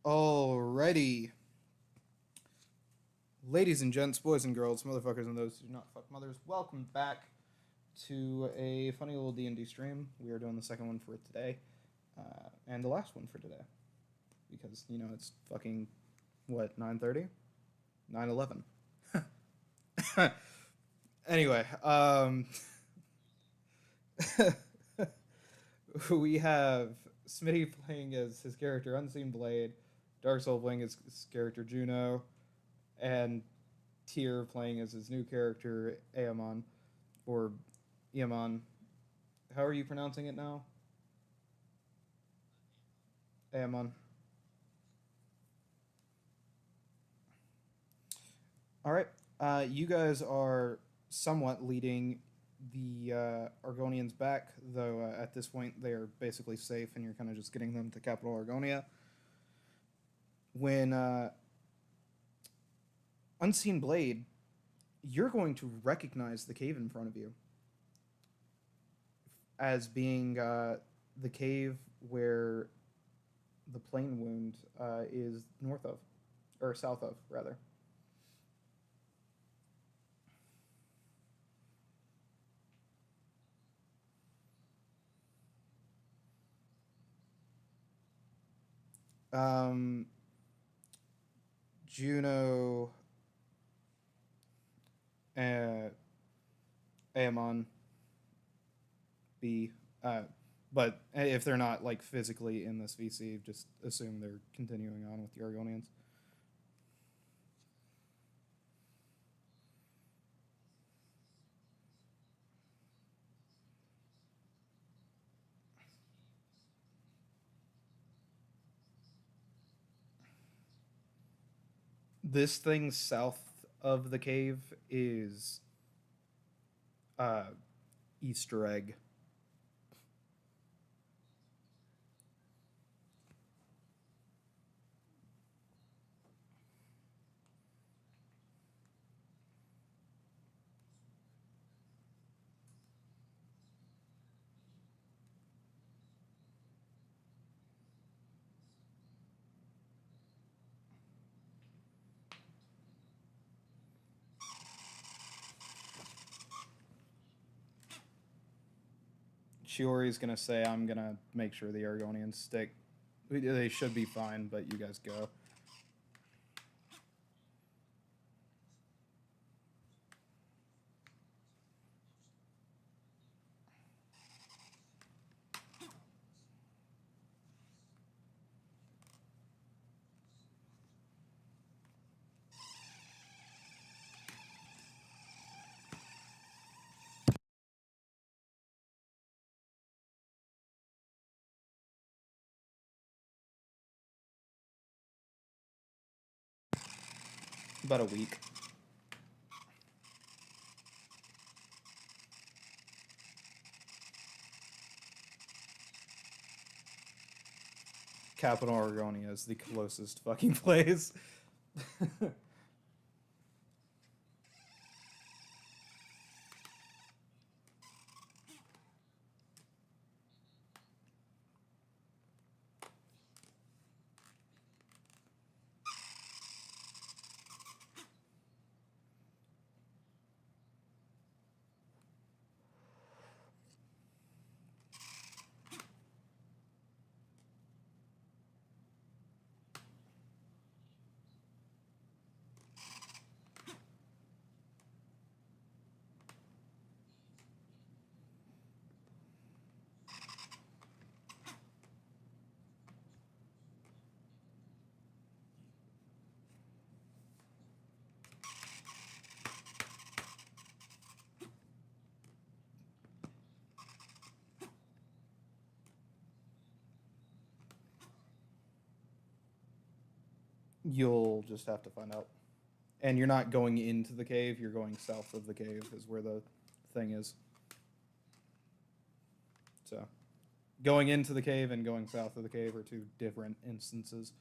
Alrighty. Ladies and gents, boys and girls, motherfuckers and those who do not fuck mothers, welcome back to a funny little D&D stream. We are doing the second one for today, and the last one for today. Because, you know, it's fucking, what, 9:30? 9:11. Anyway, we have Smitty playing as his character Unseen Blade, Dark Soul playing as his character Juno, and Tyr playing as his new character Aemon, or Aemon. How are you pronouncing it now? Aemon. All right. You guys are somewhat leading the Argonians back, though at this point they are basically safe, and you're kind of just getting them to capital Argonia. When Unseen Blade, you're going to recognize the cave in front of you as being the cave where the plane wound is north of, or south of, rather. Um, Juno, uh, Aemon, B. But if they're not like physically in this VC, just assume they're continuing on with the Argonians. This thing south of the cave is uh, Easter egg. Shiori's gonna say, "I'm gonna make sure the Argonians stick. They should be fine, but you guys go." About a week. Capital Argonia is the closest fucking place. You'll just have to find out. And you're not going into the cave, you're going south of the cave, is where the thing is. So, going into the cave and going south of the cave are two different instances.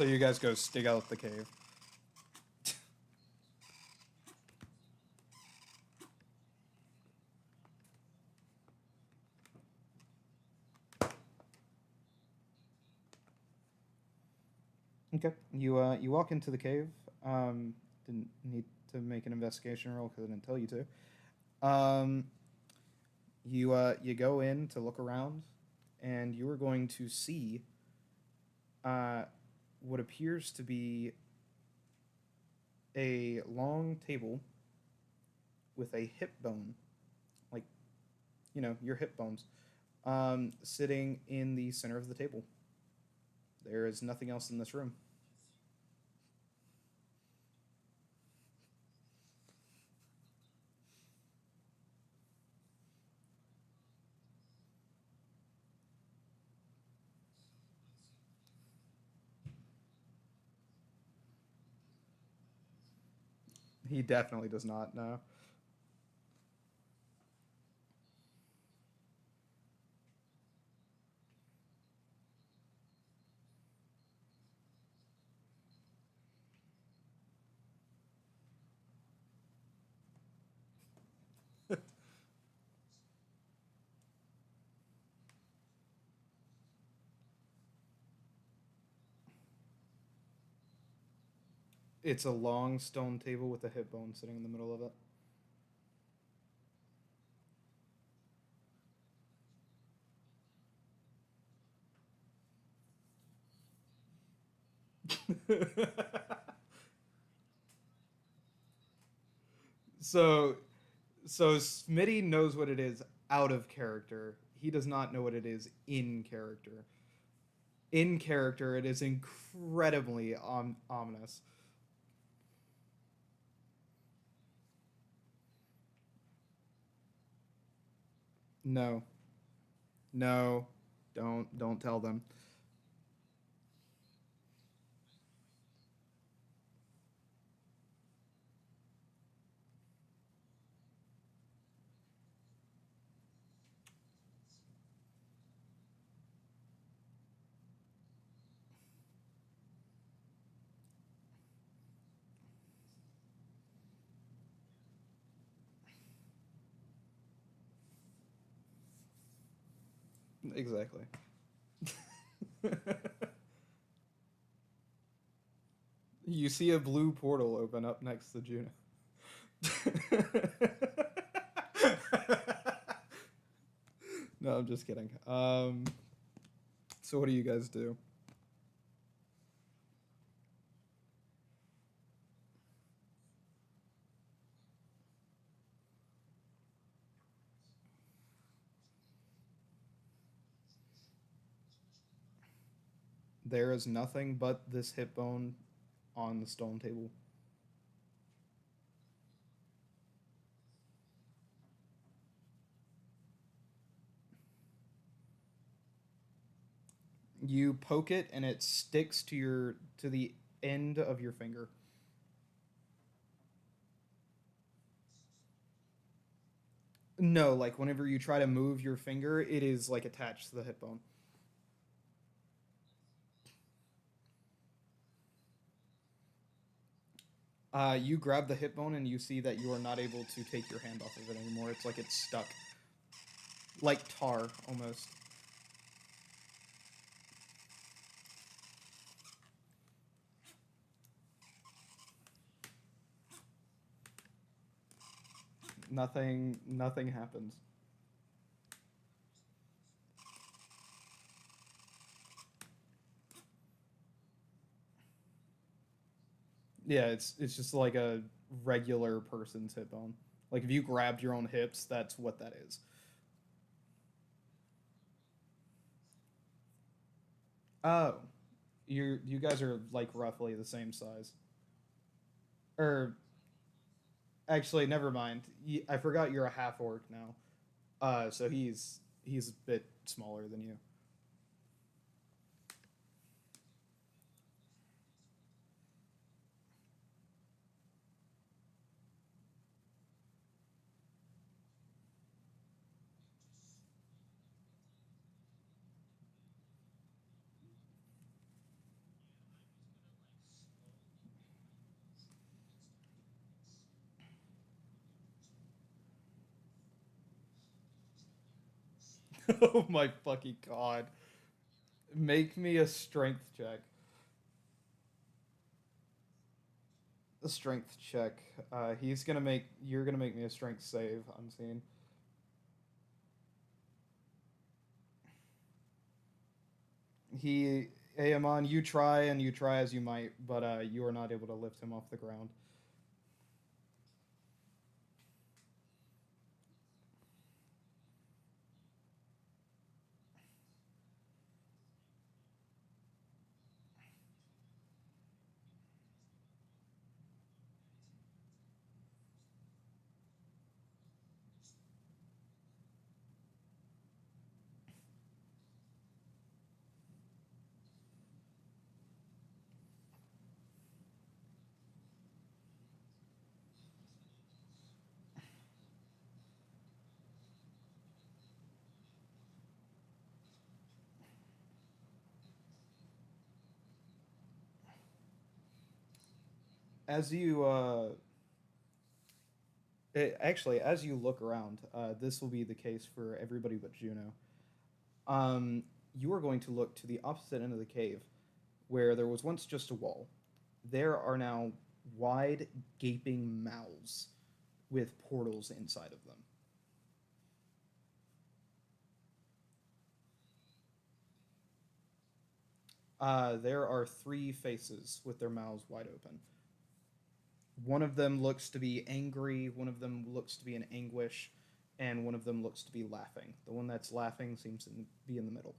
So you guys go dig out the cave. Okay. You walk into the cave. Didn't need to make an investigation roll because I didn't tell you to. You go in to look around, and you are going to see uh, what appears to be a long table with a hip bone, like your hip bones, sitting in the center of the table. There is nothing else in this room. He definitely does not know. It's a long stone table with a hip bone sitting in the middle of it. so so Smitty knows what it is out of character. He does not know what it is in character. In character, it is incredibly ominous. No, no, don't tell them. Exactly. You see a blue portal open up next to Juno. No, I'm just kidding. So what do you guys do? There is nothing but this hip bone on the stone table. You poke it and it sticks to the end of your finger. No, like whenever you try to move your finger, it is like attached to the hip bone. You grab the hip bone and you see that you are not able to take your hand off of it anymore. It's like it's stuck, like tar almost. Nothing happens. Yeah, it's just like a regular person's hip bone. Like if you grabbed your own hips, that's what that is. Oh, you guys are like roughly the same size. Or actually, never mind. I forgot you're a half orc now. So he's a bit smaller than you. Oh my fucking god. Make me a strength check. A strength check. He's gonna make. You're gonna make me a strength save. I'm seeing. He. Amon, you try and you try as you might, but you are not able to lift him off the ground. As you actually, as you look around, this will be the case for everybody but Juno. You are going to look to the opposite end of the cave, where there was once just a wall. There are now wide, gaping mouths with portals inside of them. There are three faces with their mouths wide open. One of them looks to be angry, one of them looks to be in anguish, and one of them looks to be laughing. The one that's laughing seems to be in the middle.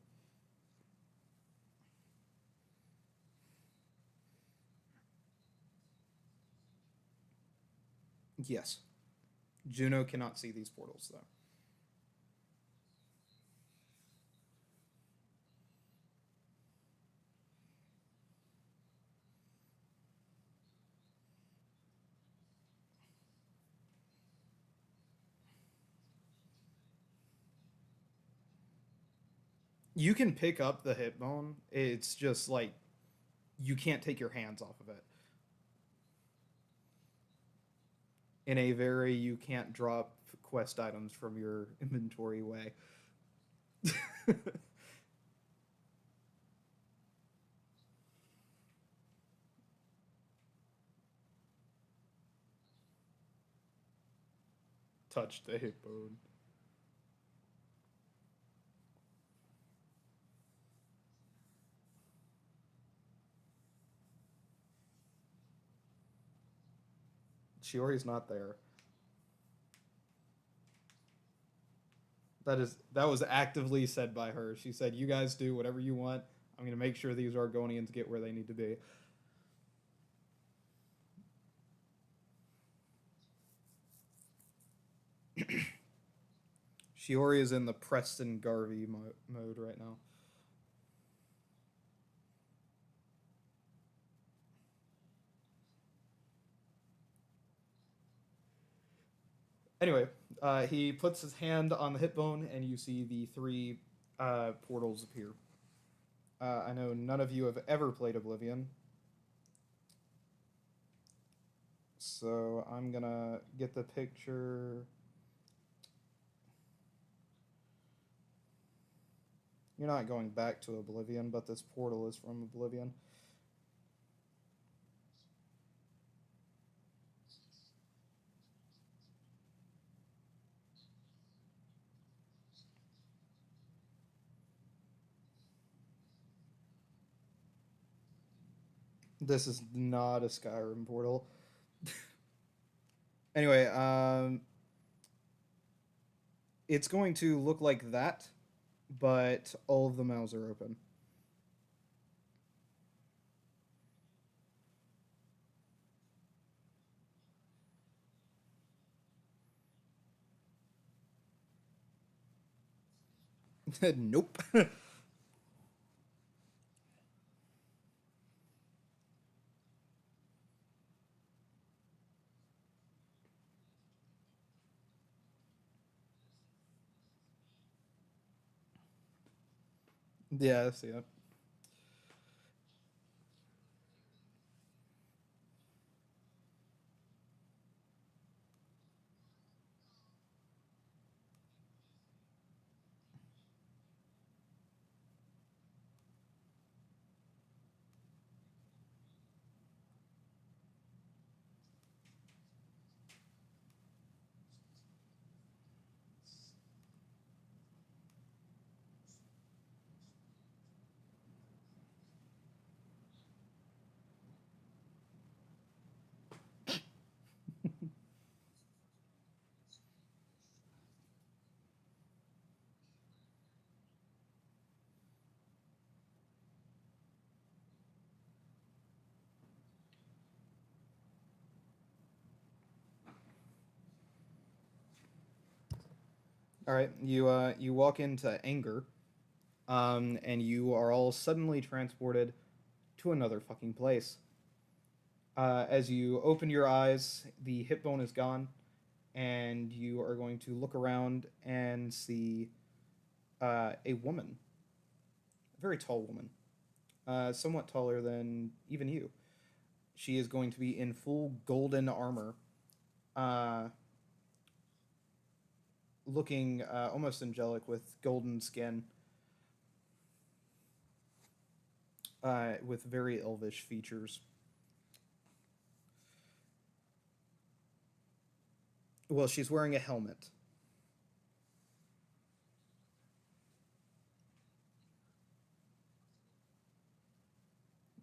Yes. Juno cannot see these portals, though. You can pick up the hip bone. It's just like you can't take your hands off of it. In a very you can't drop quest items from your inventory way. Touch the hip bone. Shiori's not there. That was actively said by her. She said, "You guys do whatever you want. I'm going to make sure these Argonians get where they need to be." Shiori is in the Preston Garvey mode right now. Anyway, he puts his hand on the hip bone, and you see the three portals appear. I know none of you have ever played Oblivion, so I'm gonna get the picture. You're not going back to Oblivion, but this portal is from Oblivion. This is not a Skyrim portal. Anyway, it's going to look like that, but all of the mouths are open. Nope. Yeah, I see it. All right, you walk into anger, and you are all suddenly transported to another fucking place. As you open your eyes, the hip bone is gone, and you are going to look around and see a woman, a very tall woman, somewhat taller than even you. She is going to be in full golden armor, uh, looking almost angelic with golden skin, with very elvish features. Well, she's wearing a helmet.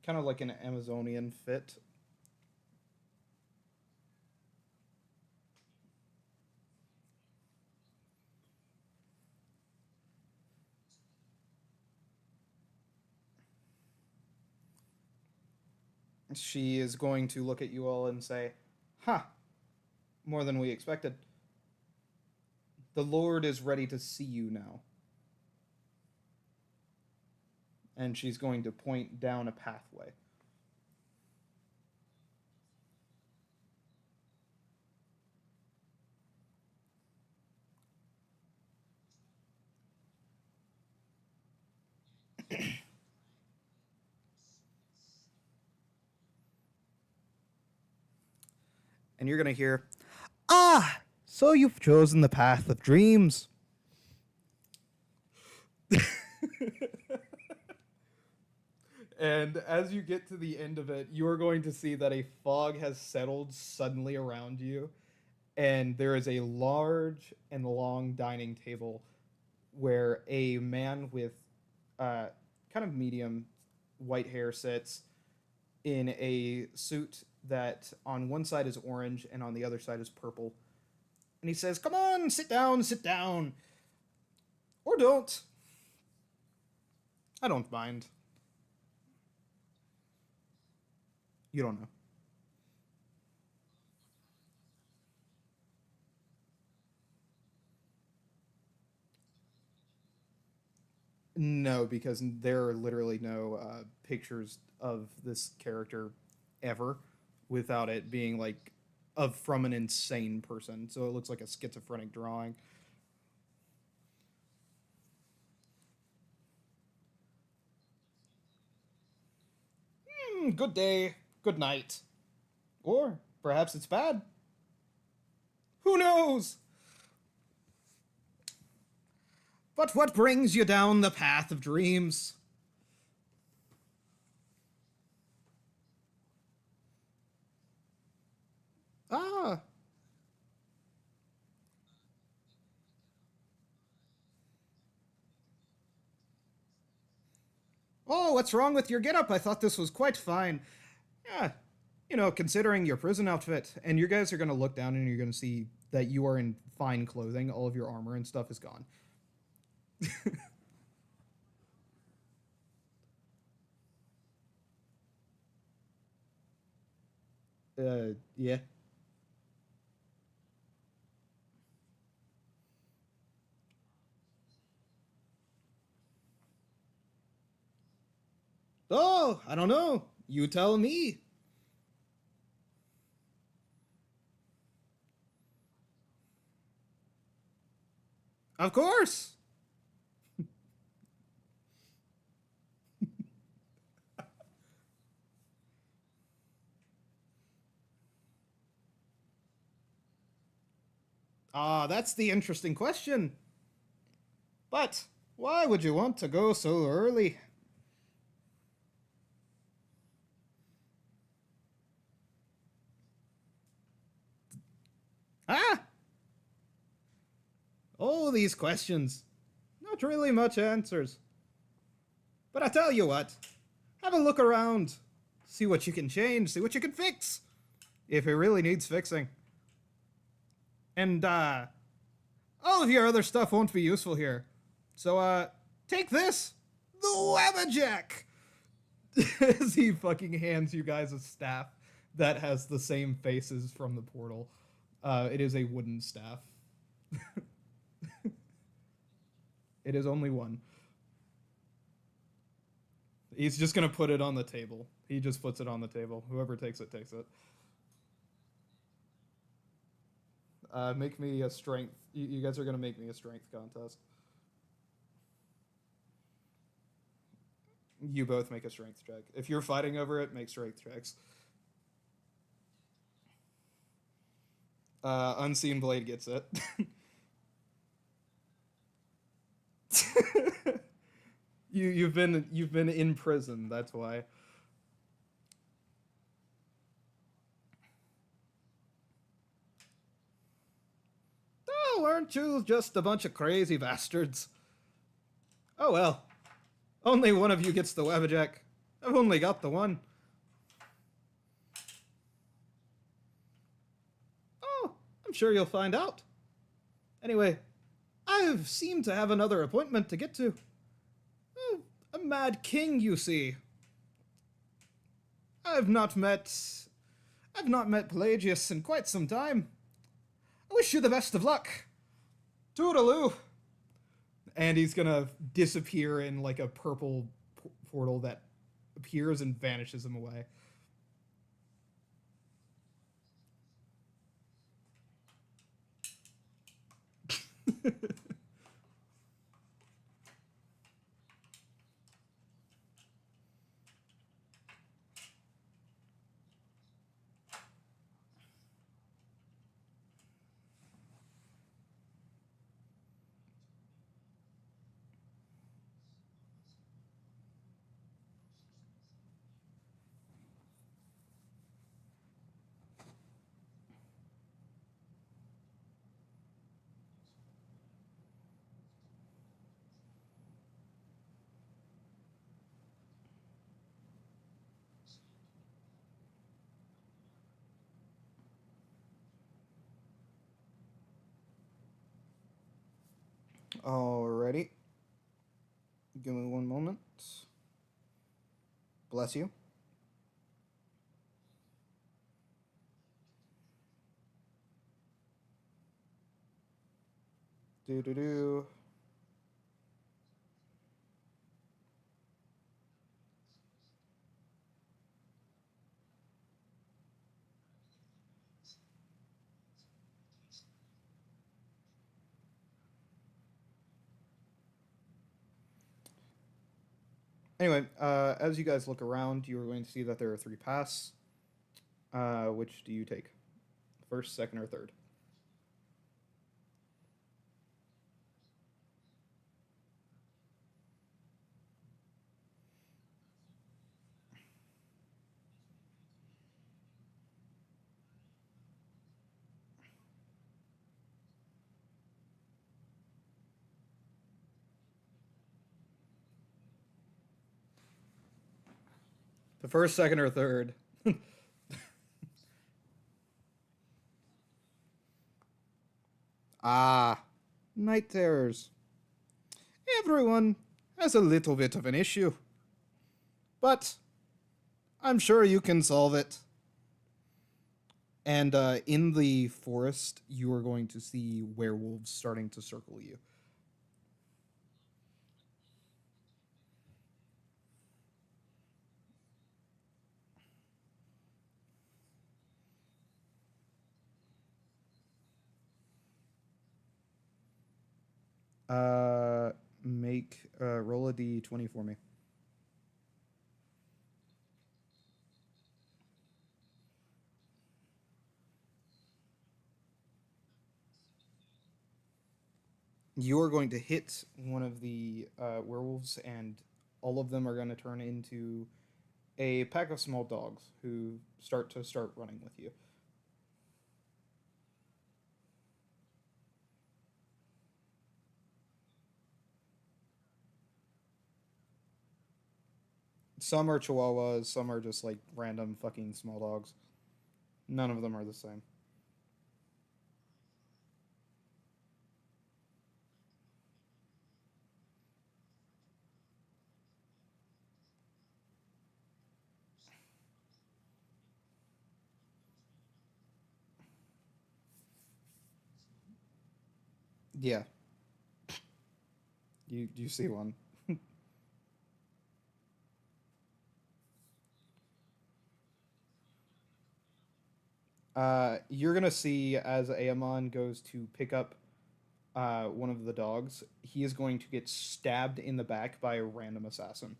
Kind of like an Amazonian fit. She is going to look at you all and say, "Huh, more than we expected. The Lord is ready to see you now." And she's going to point down a pathway. And you're going to hear, "Ah, so you've chosen the path of dreams." And as you get to the end of it, you are going to see that a fog has settled suddenly around you, and there is a large and long dining table where a man with uh, kind of medium white hair sits in a suit that on one side is orange and on the other side is purple. And he says, "Come on, sit down. Or don't. I don't mind." You don't know. No, because there are literally no pictures of this character ever without it being like of from an insane person. So it looks like a schizophrenic drawing. Good day, good night. Or perhaps it's bad. Who knows? But what brings you down the path of dreams? Ah. Oh, what's wrong with your getup? I thought this was quite fine. Yeah, considering your prison outfit. And you guys are going to look down and you're going to see that you are in fine clothing. All of your armor and stuff is gone. Yeah. Oh, I don't know. You tell me. Of course. Ah, that's the interesting question. But why would you want to go so early? Ah, all these questions. Not really much answers. But I tell you what, have a look around. See what you can change, see what you can fix. If it really needs fixing. And, all of your other stuff won't be useful here. So, take this. The Wabbajack! As he fucking hands you guys a staff that has the same faces from the portal. It is a wooden staff. It is only one. He's just gonna put it on the table. He just puts it on the table. Whoever takes it, takes it. Make me a strength. You guys are gonna make me a strength contest. You both make a strength check. If you're fighting over it, make strength checks. Unseen Blade gets it. You've been in prison. That's why. Oh, aren't you just a bunch of crazy bastards? Oh well. Only one of you gets the Wabajack. I've only got the one. Oh, I'm sure you'll find out. Anyway, I've seemed to have another appointment to get to. Oh, a mad king, you see. I've not met Pelagius in quite some time. I wish you the best of luck. Toodaloo. And he's gonna disappear in like a purple portal that appears and vanishes him away. Alrighty. Give me one moment. Bless you. Do. Anyway, as you guys look around, you are going to see that there are 3 paths. Which do you take? First, second, or third? The first, second, or third? Ah, night terrors. Everyone has a little bit of an issue. But I'm sure you can solve it. And in the forest, you are going to see werewolves starting to circle you. Make roll a d20 for me. You're going to hit one of the werewolves, and all of them are going to turn into a pack of small dogs who start running with you. Some are chihuahuas, some are just like random fucking small dogs. None of them are the same. Yeah. You see one. You're gonna see as Aemon goes to pick up one of the dogs, he is going to get stabbed in the back by a random assassin.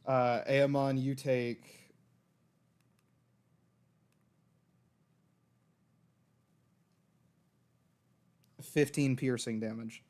Aemon, you take 15 piercing damage.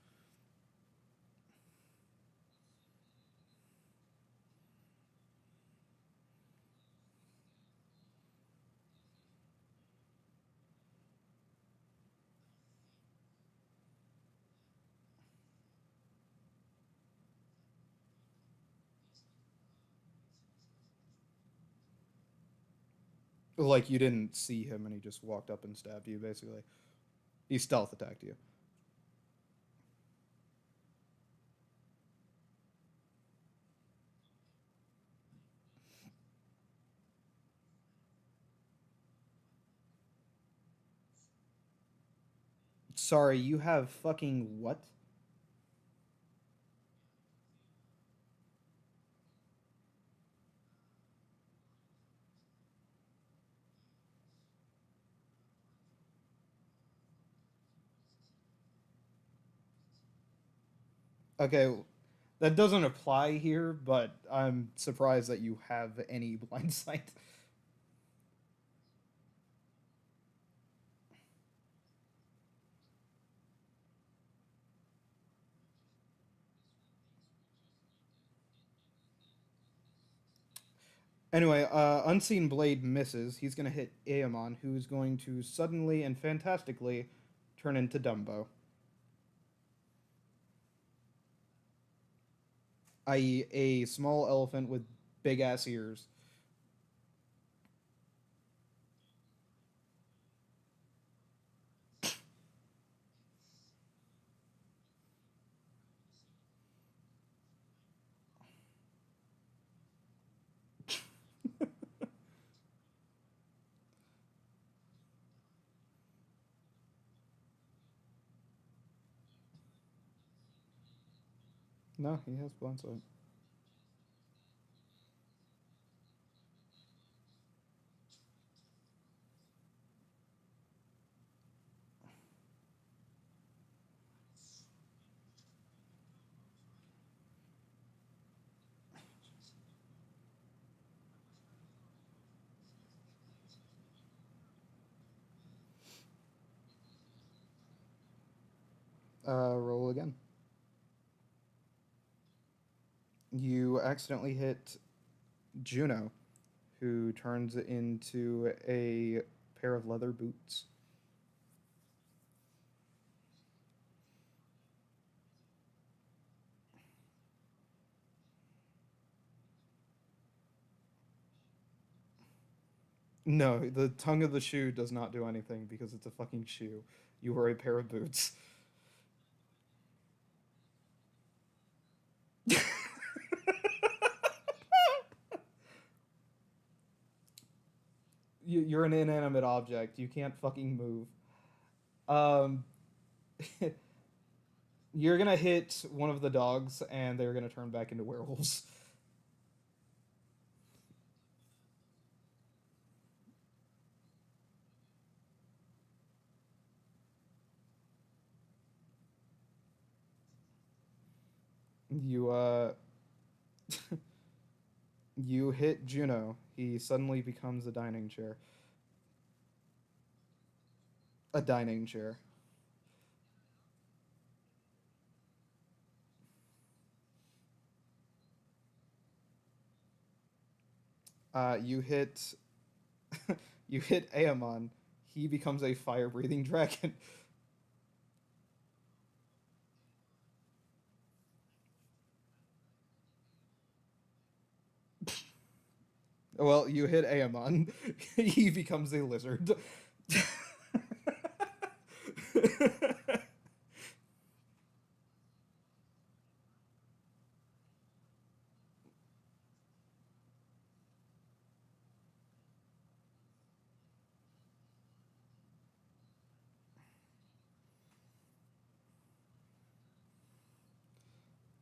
Like you didn't see him and he just walked up and stabbed you, basically. He stealth attacked you. Sorry, you have fucking what? Okay, that doesn't apply here, but I'm surprised that you have any blind sight. Anyway, Unseen Blade misses. He's going to hit Aemon, who's going to suddenly and fantastically turn into Dumbo, i.e., a small elephant with big ass ears. No, he has blind sight. Roll again. You accidentally hit Juno, who turns into a pair of leather boots. No, the tongue of the shoe does not do anything because it's a fucking shoe. You are a pair of boots. You're an inanimate object. You can't fucking move. Um, you're gonna hit one of the dogs, and they're gonna turn back into werewolves. You you hit Juno. He suddenly becomes a dining chair. A dining chair. You hit you hit Aemon. He becomes a fire breathing dragon. Well, you hit Aemon. He becomes a lizard.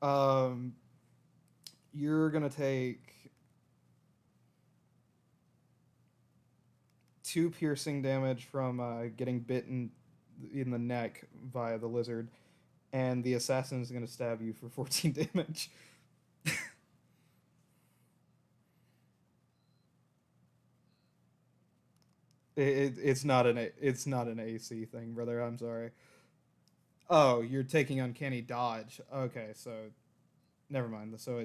Um, you're gonna take 2 piercing damage from getting bitten in the neck via the lizard, and the assassin is gonna stab you for 14 damage. It's not an AC thing, brother. I'm sorry. Oh, you're taking uncanny dodge. Okay, so never mind. So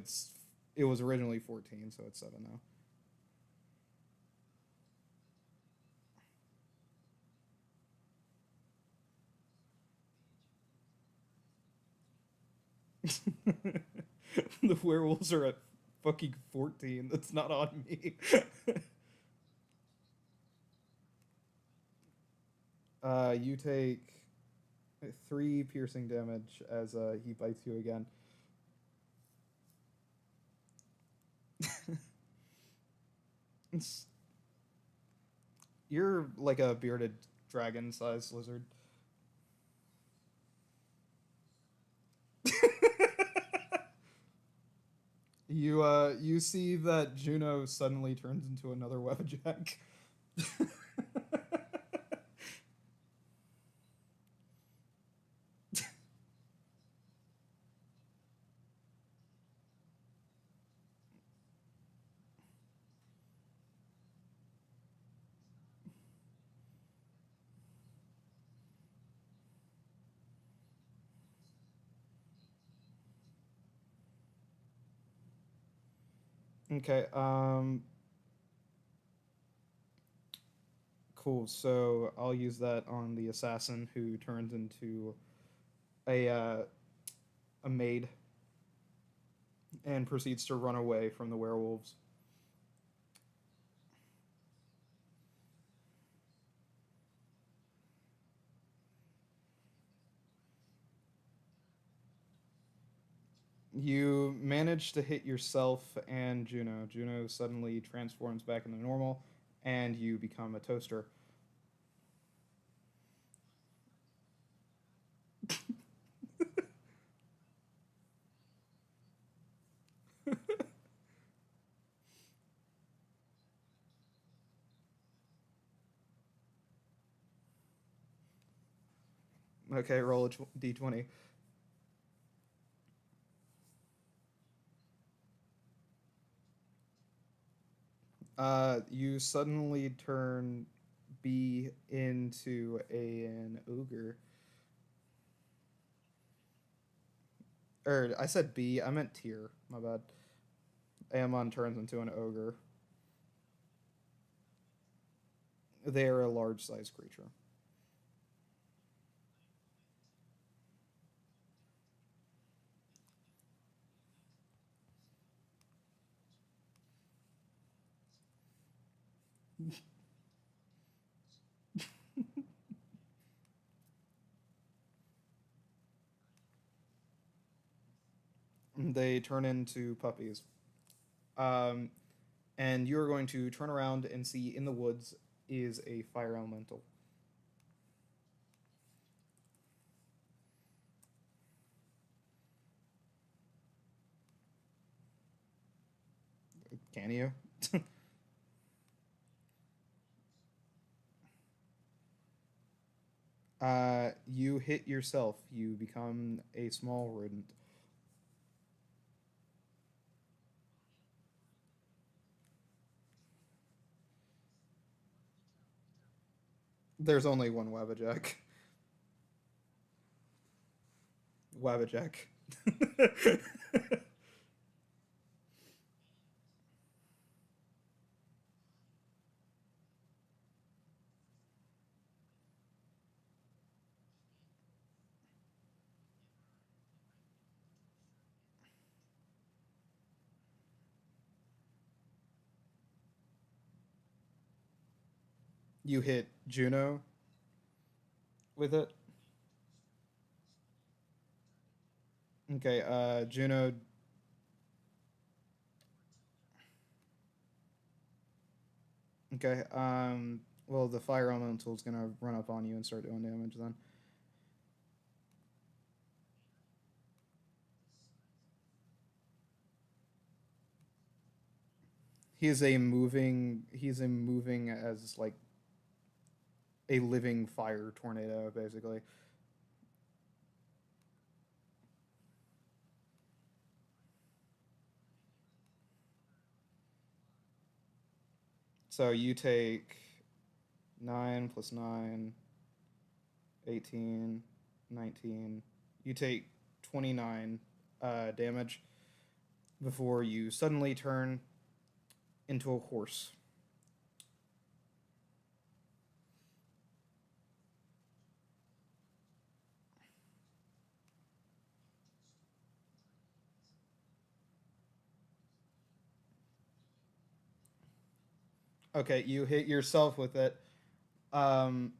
it was originally 14, so it's 7 now. The werewolves are at fucking 14. That's not on me. You take 3 piercing damage as he bites you again. You're like a bearded dragon-sized lizard. You see that Juno suddenly turns into another Webajack. Okay, cool. So I'll use that on the assassin who turns into a uh, a maid and proceeds to run away from the werewolves. You manage to hit yourself and Juno. Juno suddenly transforms back into normal, and you become a toaster. Okay, roll a d20. You suddenly turn B into an ogre. Or I said B, I meant tier. My bad. Amon turns into an ogre. They are a large sized creature. They turn into puppies. Um, and you're going to turn around and see in the woods is a fire elemental. Can you? You hit yourself. You become a small rodent. There's only one Wabajack. Wabajack. You hit Juno with it. Okay, Juno. Okay, well, the fire elemental is gonna run up on you and start doing damage then. He's a moving as like a living fire tornado, basically. So you take 9 plus 9, 18, 19. You take 29 damage before you suddenly turn into a horse. Okay, you hit yourself with it. Um,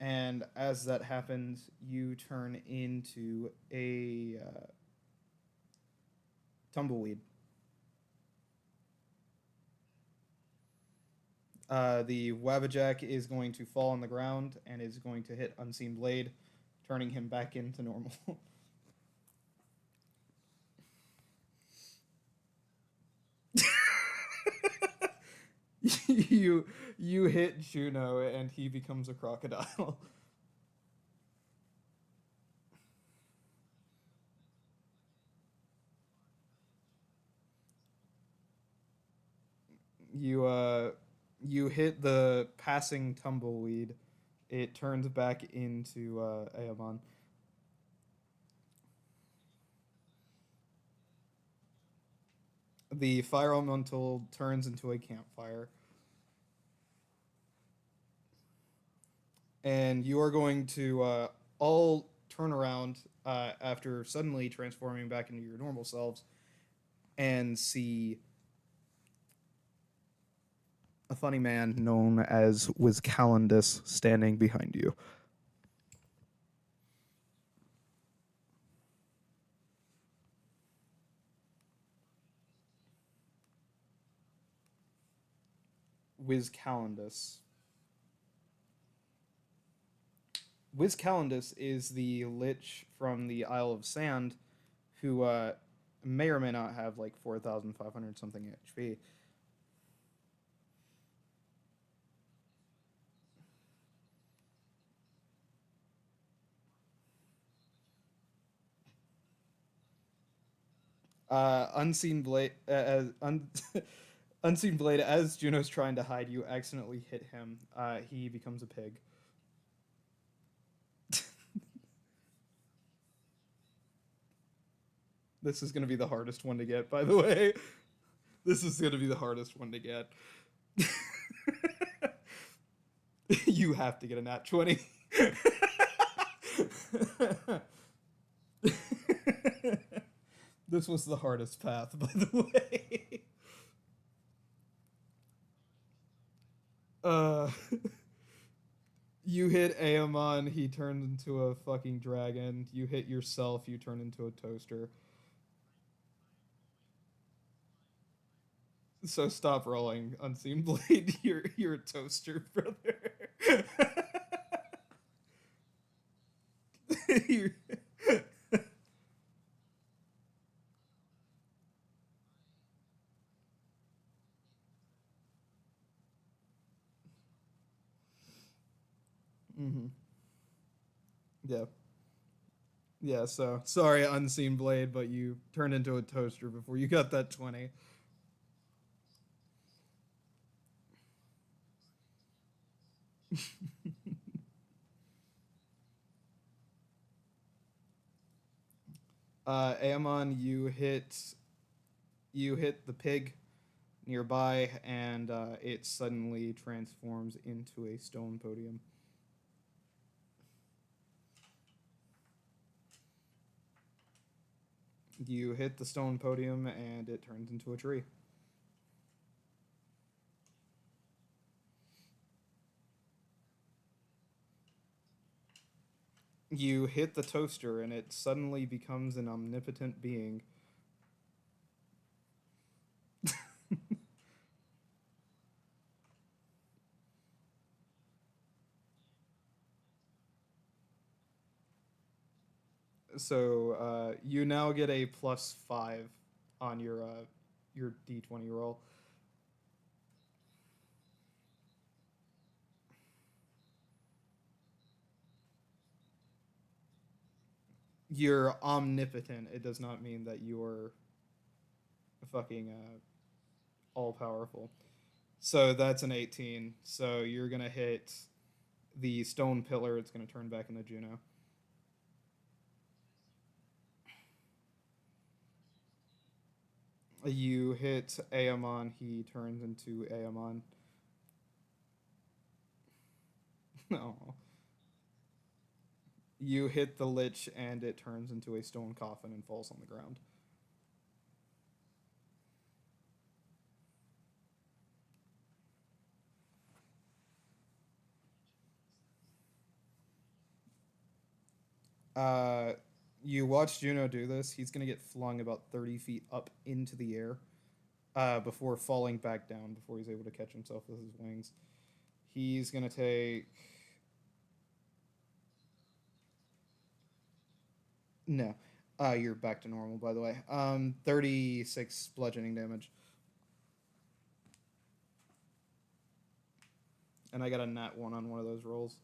and as that happens, you turn into a tumbleweed. The Wabajack is going to fall on the ground and is going to hit Unseen Blade, turning him back into normal. you you hit Juno and he becomes a crocodile. you you hit the passing tumbleweed. It turns back into Aemon. The fire elemental turns into a campfire, and you are going to all turn around after suddenly transforming back into your normal selves and see a funny man known as Wizcalendus standing behind you. Wizcalendus. Wizcalendus is the lich from the Isle of Sand who may or may not have like 4,500 something HP. Unseen Blade, Unseen Blade, as Juno's trying to hide you, accidentally hit him. He becomes a pig. This is going to be the hardest one to get, by the way. This is going to be the hardest one to get. You have to get a nat 20. This was the hardest path, by the way. Uh, you hit Aemon, he turned into a fucking dragon. You hit yourself, you turn into a toaster. So stop rolling, Unseen Blade. You're a toaster, brother. You're- Mhm. Yeah. Yeah, so sorry, Unseen Blade, but you turned into a toaster before you got that 20. Aemon, you hit the pig nearby, and it suddenly transforms into a stone podium. You hit the stone podium, and it turns into a tree. You hit the toaster, and it suddenly becomes an omnipotent being. So you now get a +5 on your D20 roll. you're omnipotent. It does not mean that you're fucking all powerful. So that's an 18. So you're gonna hit the stone pillar. It's gonna turn back into Juno. You hit Aemon. He turns into Aemon. No. You hit the lich and it turns into a stone coffin and falls on the ground. Uh, you watch Juno do this. He's gonna get flung about 30 feet up into the air, before falling back down. Before he's able to catch himself with his wings, he's gonna take no. You're back to normal, by the way. 36 bludgeoning damage, and I got a nat one on one of those rolls.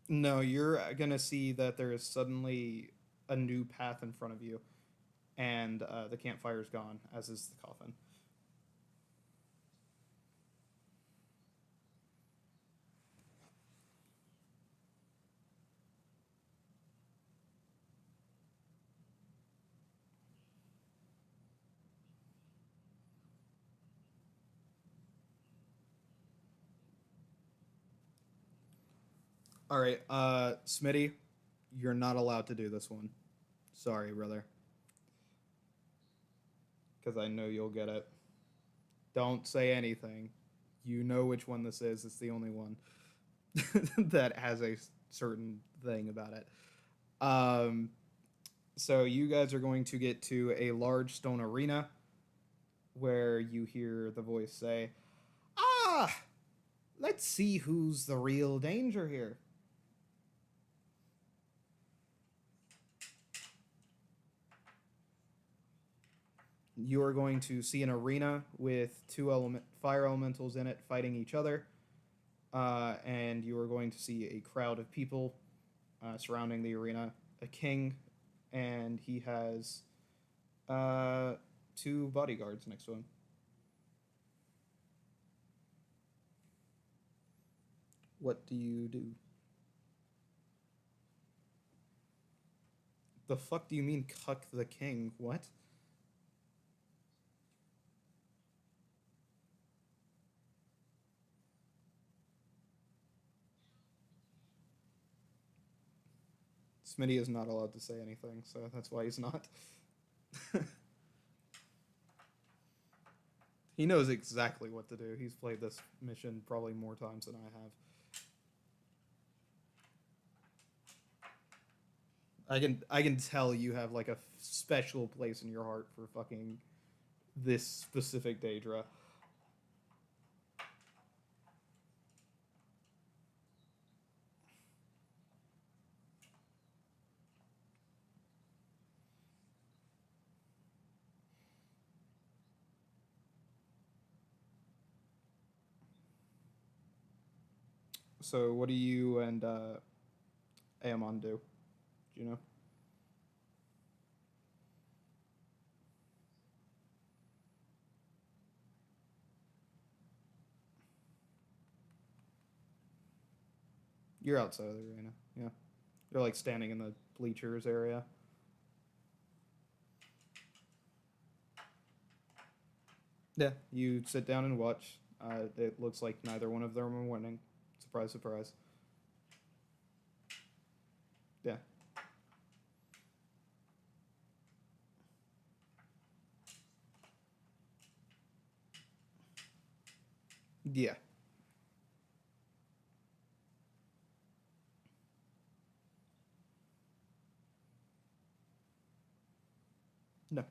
No, you're gonna see that there is suddenly a new path in front of you, and the campfire's gone, as is the coffin. All right, Smitty, you're not allowed to do this one. Sorry, brother, because I know you'll get it. Don't say anything. You know which one this is. It's the only one that has a certain thing about it. Um, so you guys are going to get to a large stone arena where you hear the voice say, "Ah, let's see who's the real danger here." You are going to see an arena with fire elementals in it fighting each other, and you are going to see a crowd of people surrounding the arena. A king, and he has uh, two bodyguards next to him. What do you do? The fuck do you mean cuck the king? What? Smitty is not allowed to say anything, so that's why he's not. He knows exactly what to do. He's played this mission probably more times than I have. I can tell you have like a special place in your heart for fucking this specific Daedra. So what do you and Aemon do? Do you know? You're outside of the arena. Yeah. You're like standing in the bleachers area. Yeah. You sit down and watch. It looks like neither one of them are winning. Surprise, surprise. Yeah. Yeah. No.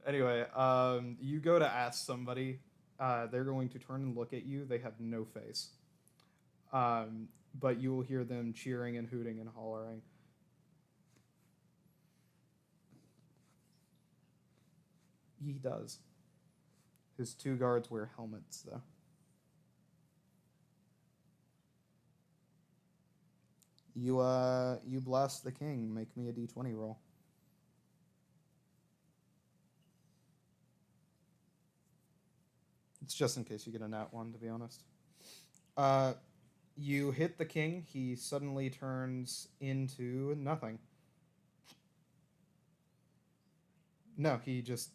Anyway, you go to ask somebody. They're going to turn and look at you. They have no face. But you will hear them cheering and hooting and hollering. He does. His two guards wear helmets, though. You blast the king. Make me a d20 roll. It's just in case you get a nat one, to be honest. Uh, you hit the king. He suddenly turns into nothing. No, he just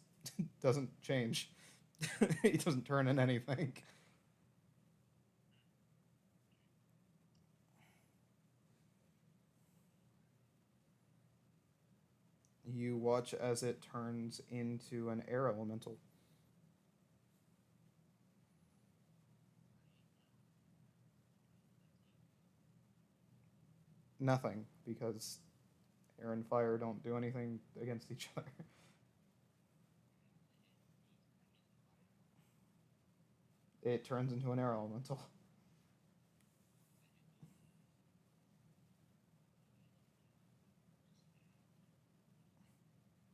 doesn't change. He doesn't turn in anything. You watch as it turns into an air elemental. Nothing, because air and fire don't do anything against each other. It turns into an air elemental.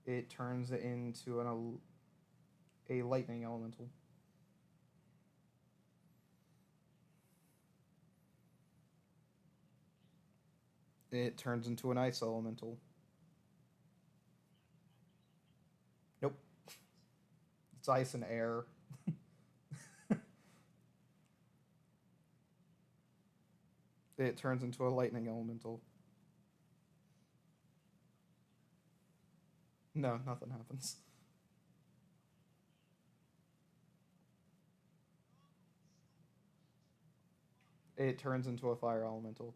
It turns into a lightning elemental. It turns into an ice elemental. Nope. It's ice and air. It turns into a lightning elemental. No, nothing happens. It turns into a fire elemental.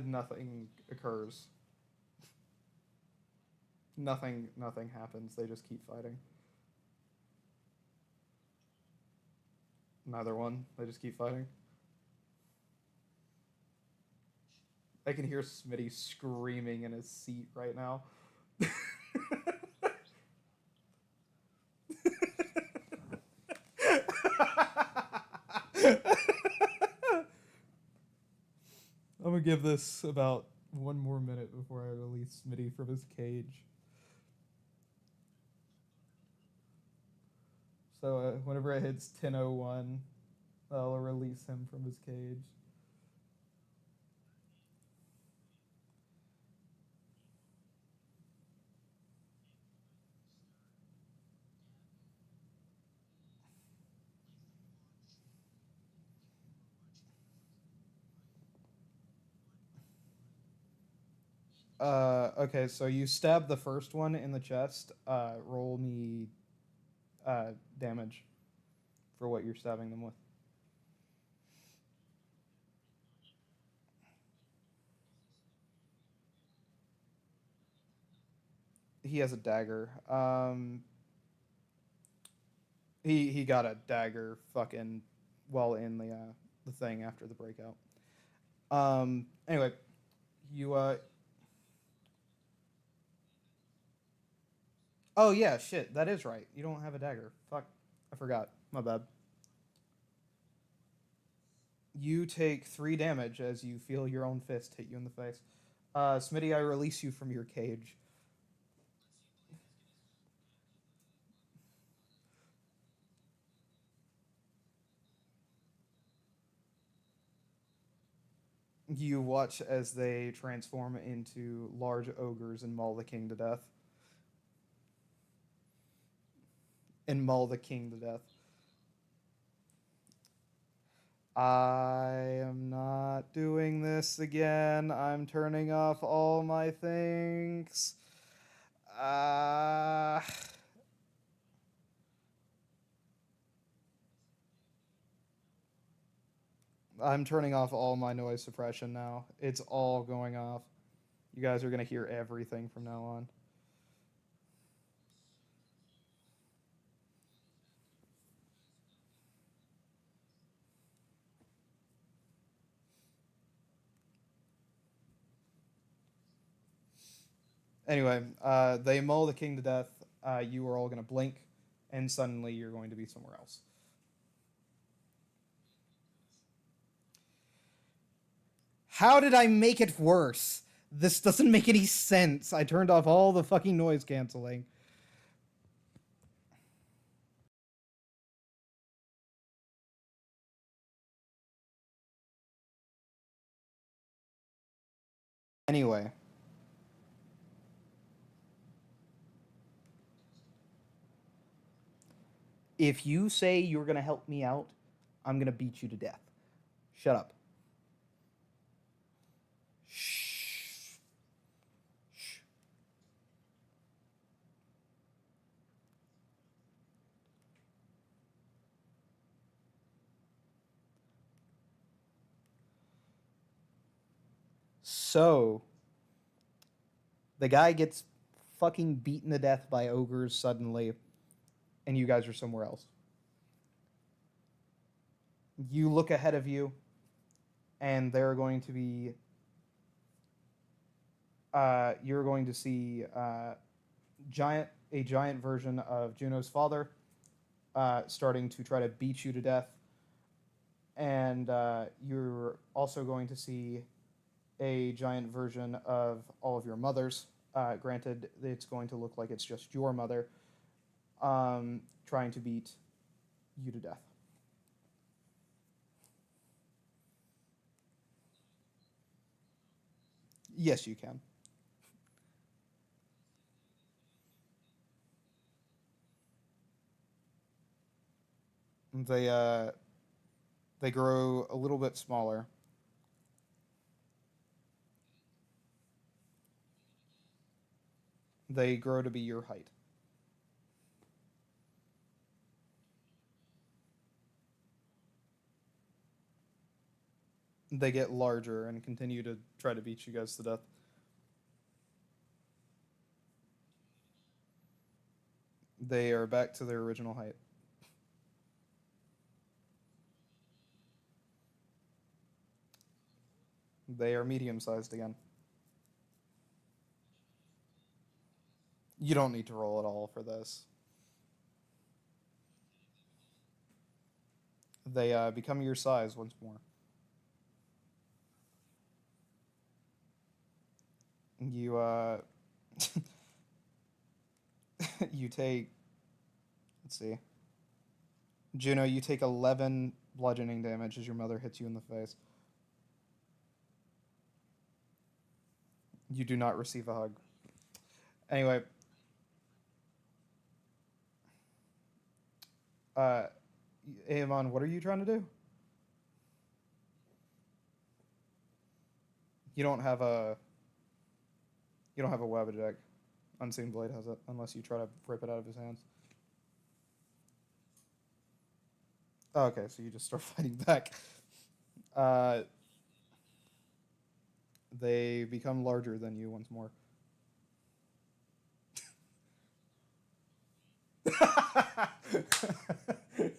Nothing occurs. Nothing happens. They just keep fighting. Neither one. They just keep fighting. I can hear Smitty screaming in his seat right now. I'm gonna give this about one more minute before I release Smitty from his cage. So whenever it hits 10:01, I'll release him from his cage. Okay, so you stab the first one in the chest. Roll me damage for what you're stabbing them with. He has a dagger. He got a dagger fucking while in the thing after the breakout. Anyway, you oh yeah, shit, that is right. You don't have a dagger. Fuck, I forgot. My bad. You take 3 damage as you feel your own fist hit you in the face. Smitty, I release you from your cage. You watch as they transform into large ogres and maul the king to death. And maul the king to death. I am not doing this again. I'm turning off all my things. Uh, I'm turning off all my noise suppression now. It's all going off. You guys are going to hear everything from now on. Anyway, they maul the king to death. You are all going to blink, and suddenly you're going to be somewhere else. How did I make it worse? This doesn't make any sense. I turned off all the fucking noise canceling. Anyway. If you say you're going to help me out, I'm going to beat you to death. Shut up. Shh. Shh. So, the guy gets fucking beaten to death by ogres suddenly, and you guys are somewhere else. You look ahead of you, and there are going to be. You're going to see a giant version of Juno's father starting to try to beat you to death, and you're also going to see a giant version of all of your mothers. Granted, it's going to look like it's just your mother trying to beat you to death. Yes, you can. They uh, they grow a little bit smaller. They grow to be your height. They get larger and continue to try to beat you guys to death. They are back to their original height. They are medium sized again. You don't need to roll at all for this. They become your size once more. You you take, let's see, Juno. You take 11 bludgeoning damage as your mother hits you in the face. You do not receive a hug. Anyway, uh, Amon, what are you trying to do? You don't have a you don't have a web eject. Unseen Blade has it, unless you try to rip it out of his hands. Oh, okay, so you just start fighting back. Uh, they become larger than you once more.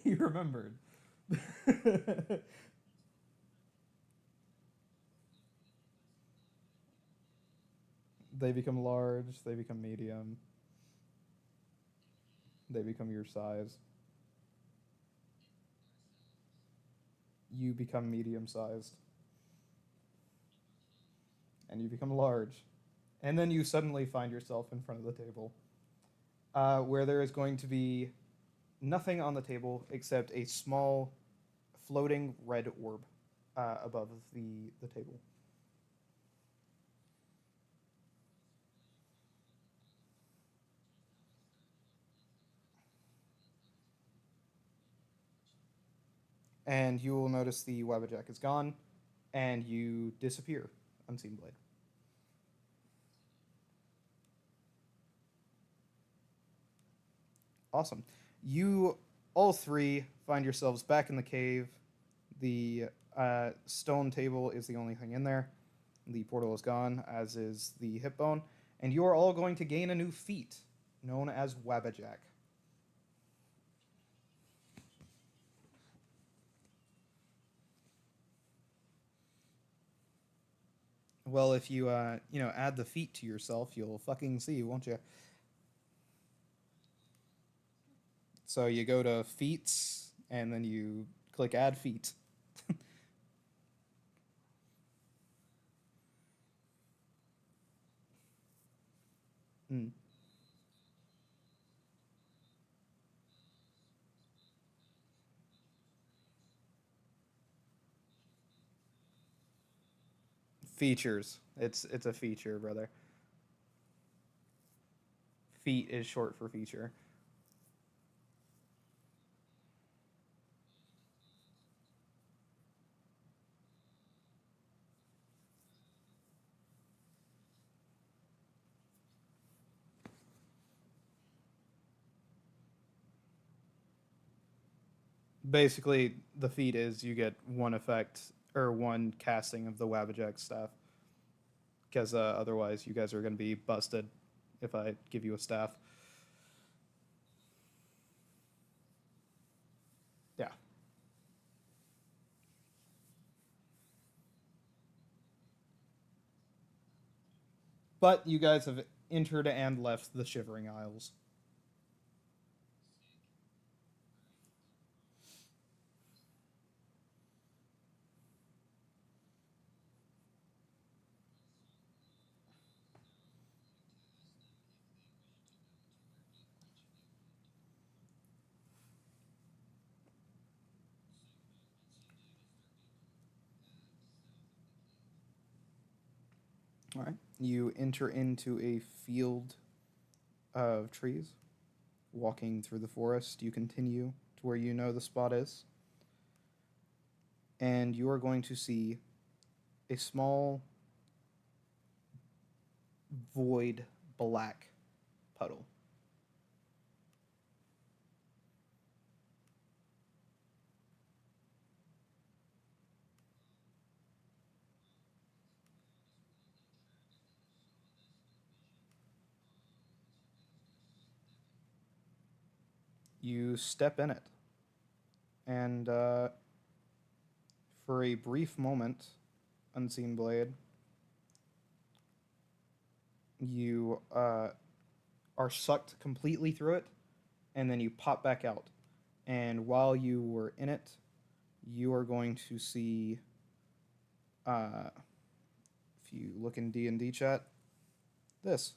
He remembered. They become large, they become medium, they become your size. You become medium sized, and you become large. And then you suddenly find yourself in front of the table, where there is going to be nothing on the table except a small floating red orb above the table. And you will notice the Wabbajack is gone, and you disappear, Unseen Blade. Awesome. You all three find yourselves back in the cave. The stone table is the only thing in there. The portal is gone, as is the hip bone, and you are all going to gain a new feat, known as Wabbajack. Well, if you add the feat to yourself, you'll fucking see, won't you? So you go to feats, and then you click add feat. Mm. Features. It's a feature, brother. Feat is short for feature. Basically, the feat is you get one effect or one casting of the Wabbajack staff, because otherwise you guys are going to be busted if I give you a staff. Yeah. But you guys have entered and left the Shivering Isles. All right. You enter into a field of trees. Walking through the forest, you continue to where you know the spot is, and you are going to see a small void black puddle. You step in it, and for a brief moment, Unseen Blade, you are sucked completely through it, and then you pop back out. And while you were in it, you are going to see, uh, if you look in D&D chat, this.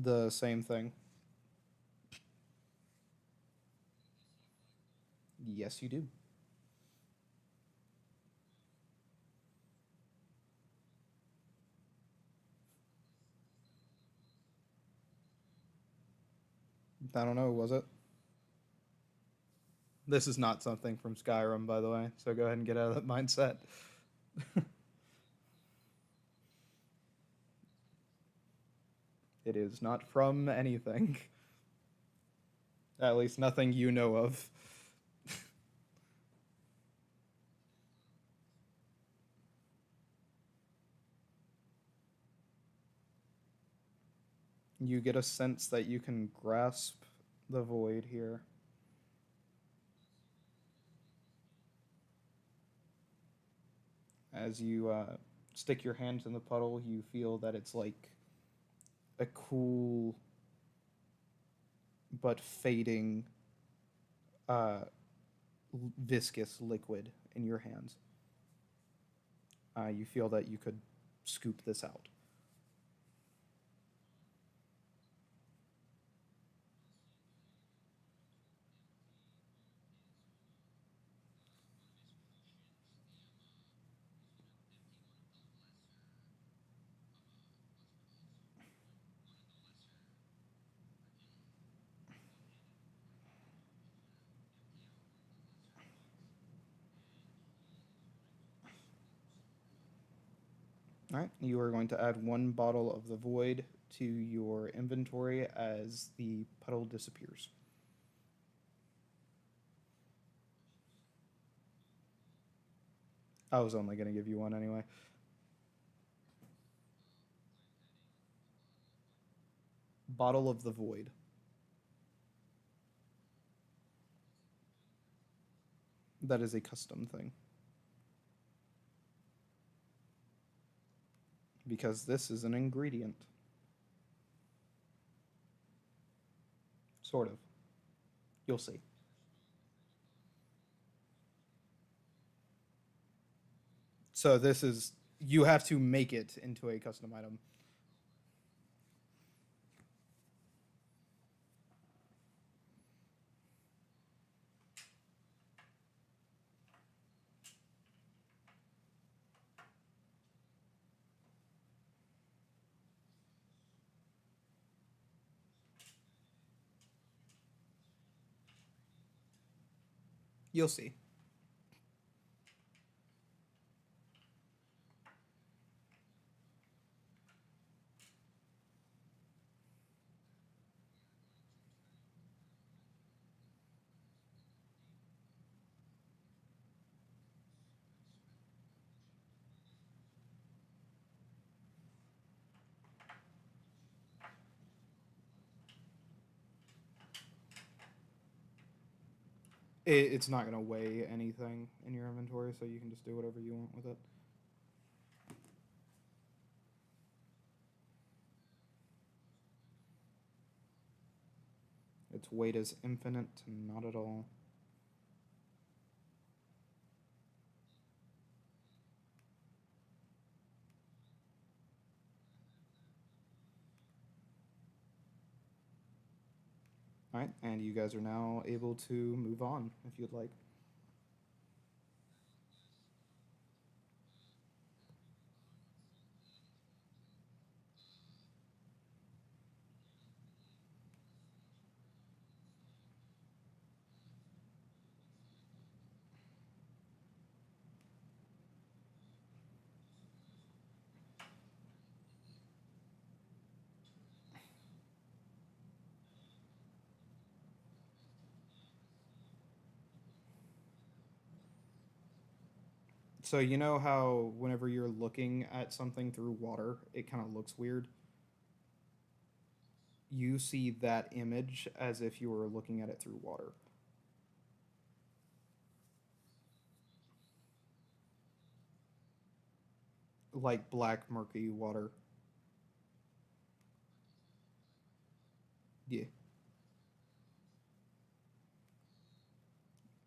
The same thing. Yes, you do. I don't know, was it? This is not something from Skyrim, by the way, so go ahead and get out of that mindset. It is not from anything. At least nothing you know of. You get a sense that you can grasp the void here. As you stick your hands in the puddle, you feel that it's like a cool but fading uh, viscous liquid in your hands. You feel that you could scoop this out. All right, you are going to add one bottle of the void to your inventory as the puddle disappears. I was only going to give you one anyway. Bottle of the Void. That is a custom thing. Because this is an ingredient. Sort of. You'll see. So this is you have to make it into a custom item. You'll see. It's not going to weigh anything in your inventory, so you can just do whatever you want with it. Its weight is infinite, not at all. All right, and you guys are now able to move on if you'd like. So you know how whenever you're looking at something through water, it kind of looks weird? You see that image as if you were looking at it through water. Like black, murky water. Yeah.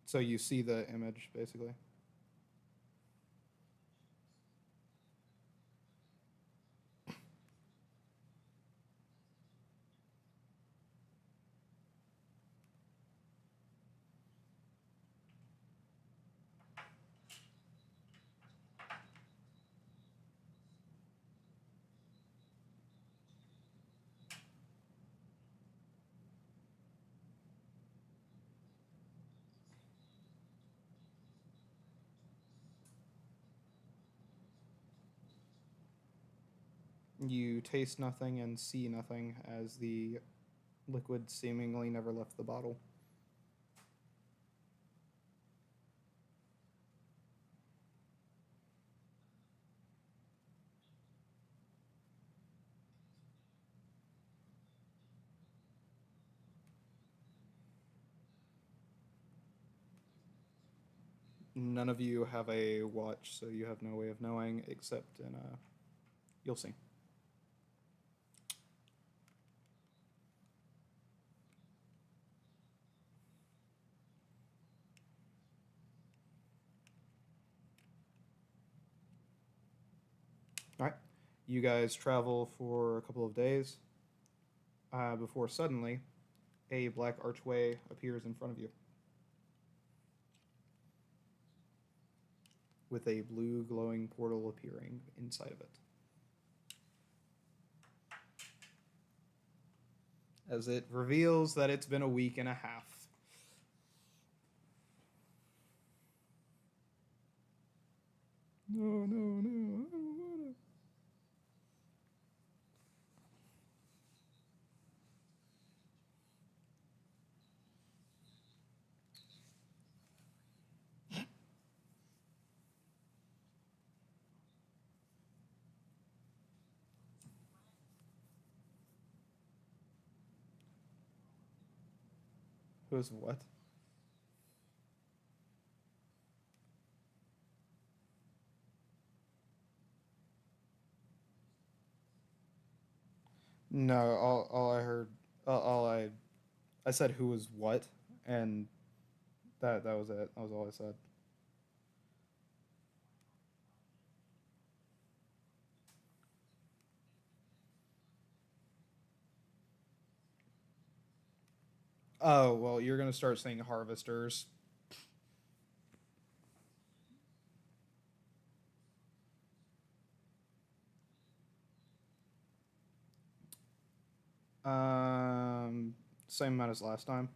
So you see the image, basically. You taste nothing and see nothing as the liquid seemingly never left the bottle. None of you have a watch, so you have no way of knowing except in a. You'll see. All right. You guys travel for a couple of days before suddenly a black archway appears in front of you with a blue glowing portal appearing inside of it. As it reveals that it's been a week and a half. No, no, no. I don't want Who's what? No, all I heard, all I said who was what, and that was it. That was all I said. Oh well, you're gonna start saying harvesters. Um, Same amount as last time.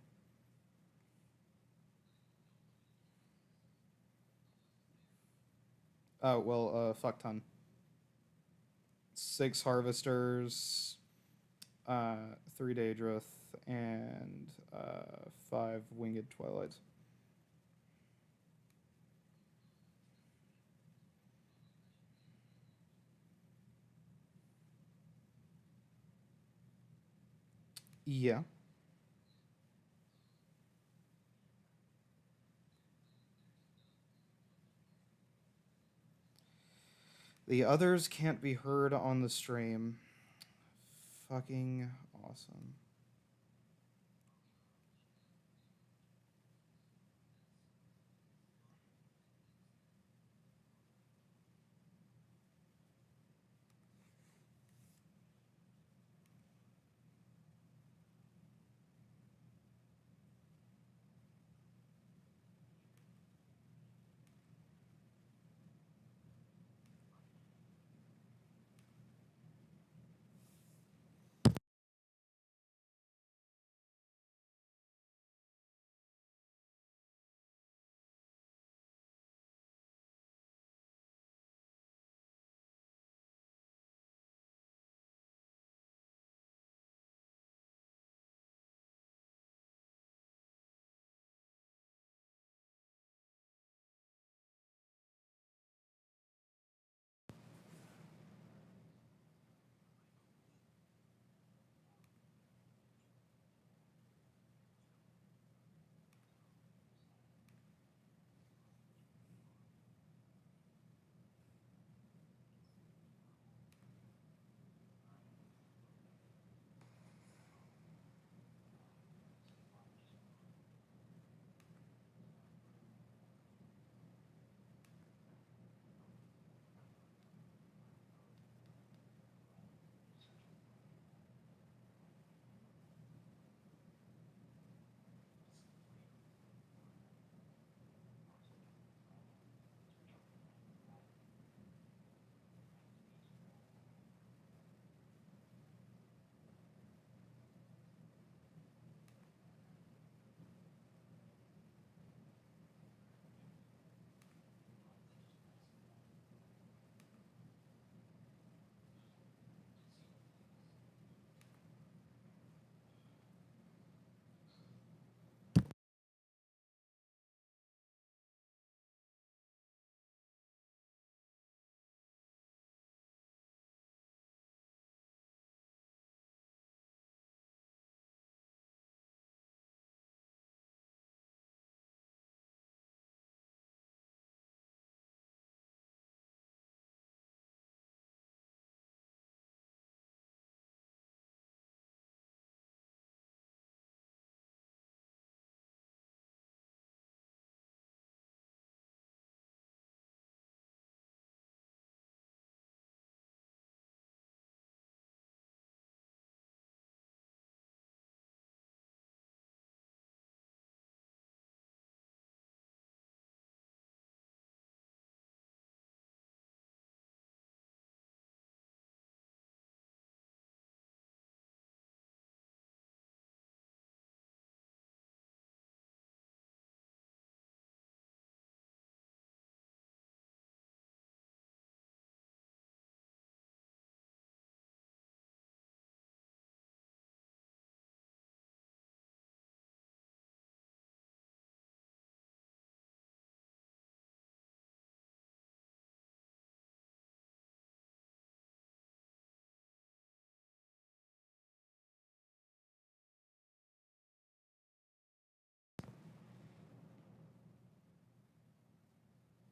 Oh well, fuck ton. Six harvesters, three Daedrith, and five winged twilights. Yeah. The others can't be heard on the stream. Fucking awesome.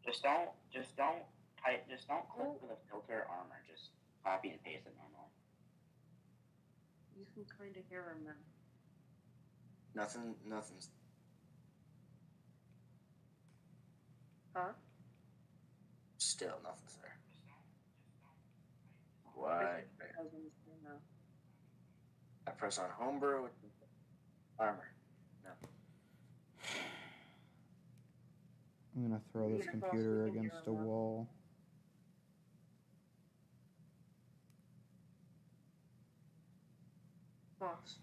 Just don't type. Just don't click for the filter armor. Just copy and paste it normally. You can kind of hear him then. Nothing's. Huh? Still, nothing's there. Why? I press on homebrew with armor. No. I'm gonna throw this computer against a wall. Boss.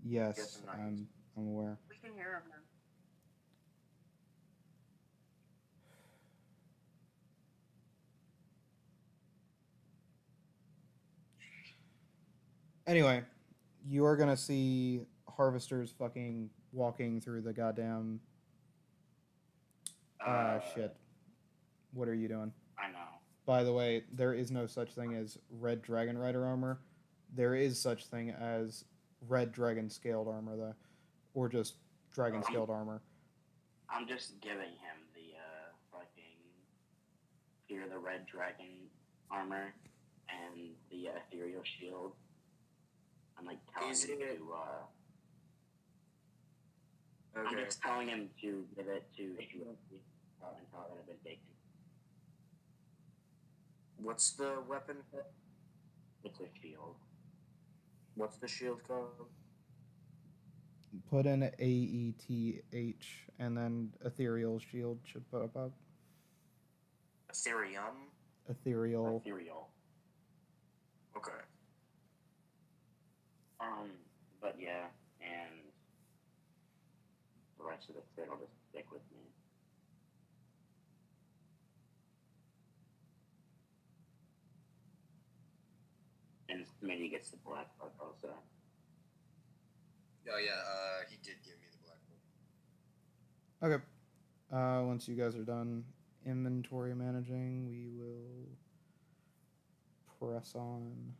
Yes, I'm aware. We can hear him now. Anyway, you are gonna see harvesters fucking walking through the goddamn. Shit. What are you doing? I know. By the way, there is no such thing as red dragon rider armor. There is such thing as red dragon scaled armor, though, or just dragon scaled armor. I'm just giving him the fucking fear the red dragon armor and the ethereal shield. I'm like telling him to. Okay. I'm just telling him to give it to until it had been taken. What's the weapon? It's a shield. What's the shield called? Put in AETH and then ethereal shield should pop up. Ethereum? Ethereal. Okay. But yeah, and the rest of the kit will just stick with me. And Smitty gets the black book also. Oh yeah, he did give me the black book. Okay. Once you guys are done inventory managing, we will press on.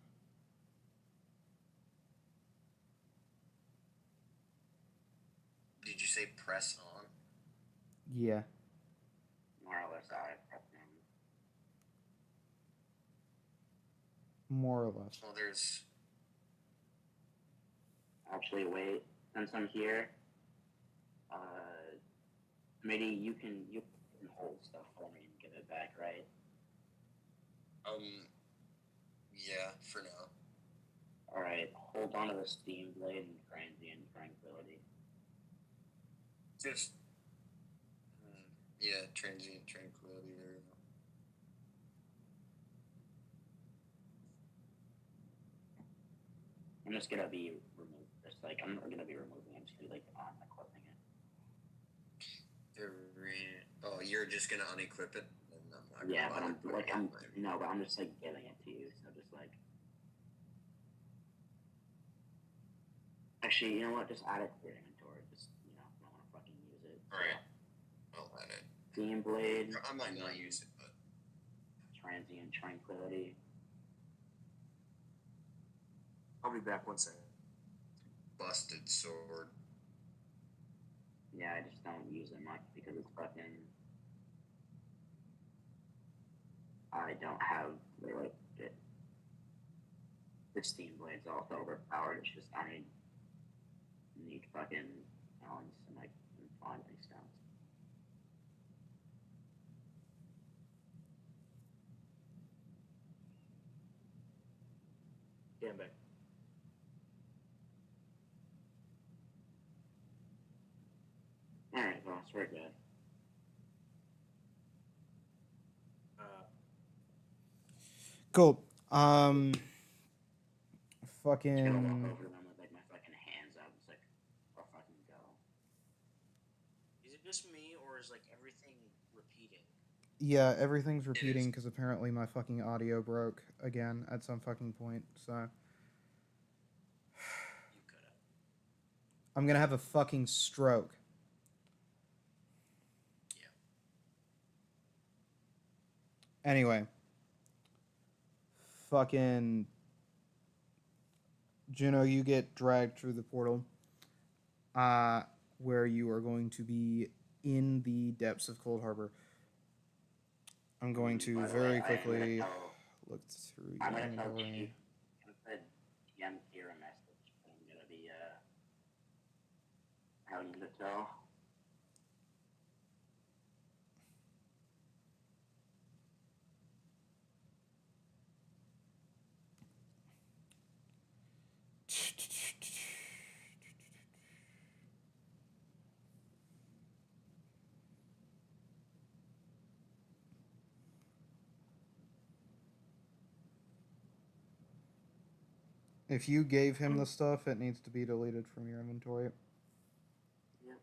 Did you say press on? Yeah. More or less, I press on. More or less. Well, there's. Actually, wait. Since I'm here, Smitty, you can hold stuff for me and give it back, right? Yeah, for now. All right, hold on to the steam blade and transient tranquility. Just. Yeah, transient tranquility. There we go. I'm just gonna be I'm gonna be removing it, just be like unequipping it. Oh, you're just gonna unequip it? Yeah, but I'm just like giving it to you, so just like. Actually, you know what? Just add it to your inventory. Just I don't want to fucking use it. So. Alright, I'll add it. Steam blade. I might not use it, but. Transient tranquility. I'll be back 1 second. Busted sword. Yeah, I just don't use it much because it's fucking. I don't have like it. The steam blade's also overpowered. It's just I need fucking balance and like finding stuff. Stand back. Alright, boss, we're good. Cool. Fucking. Fucking. Just gonna walk over to them with like my fucking hands out. It's like, I'll fucking go. Is it just me, or is like everything repeating? Yeah, everything's repeating because apparently my fucking audio broke again at some fucking point, so. You could have. I'm gonna have a fucking stroke. Yeah. Anyway. Fucking. Juno, you get dragged through the portal. Where you are going to be in the depths of Cold Harbor. I'm going to By the very way, quickly look through I'm your gonna tell Chief. inventory. I'm gonna DM here a message. I'm gonna be having to tell. If you gave him the stuff, it needs to be deleted from your inventory. Yep.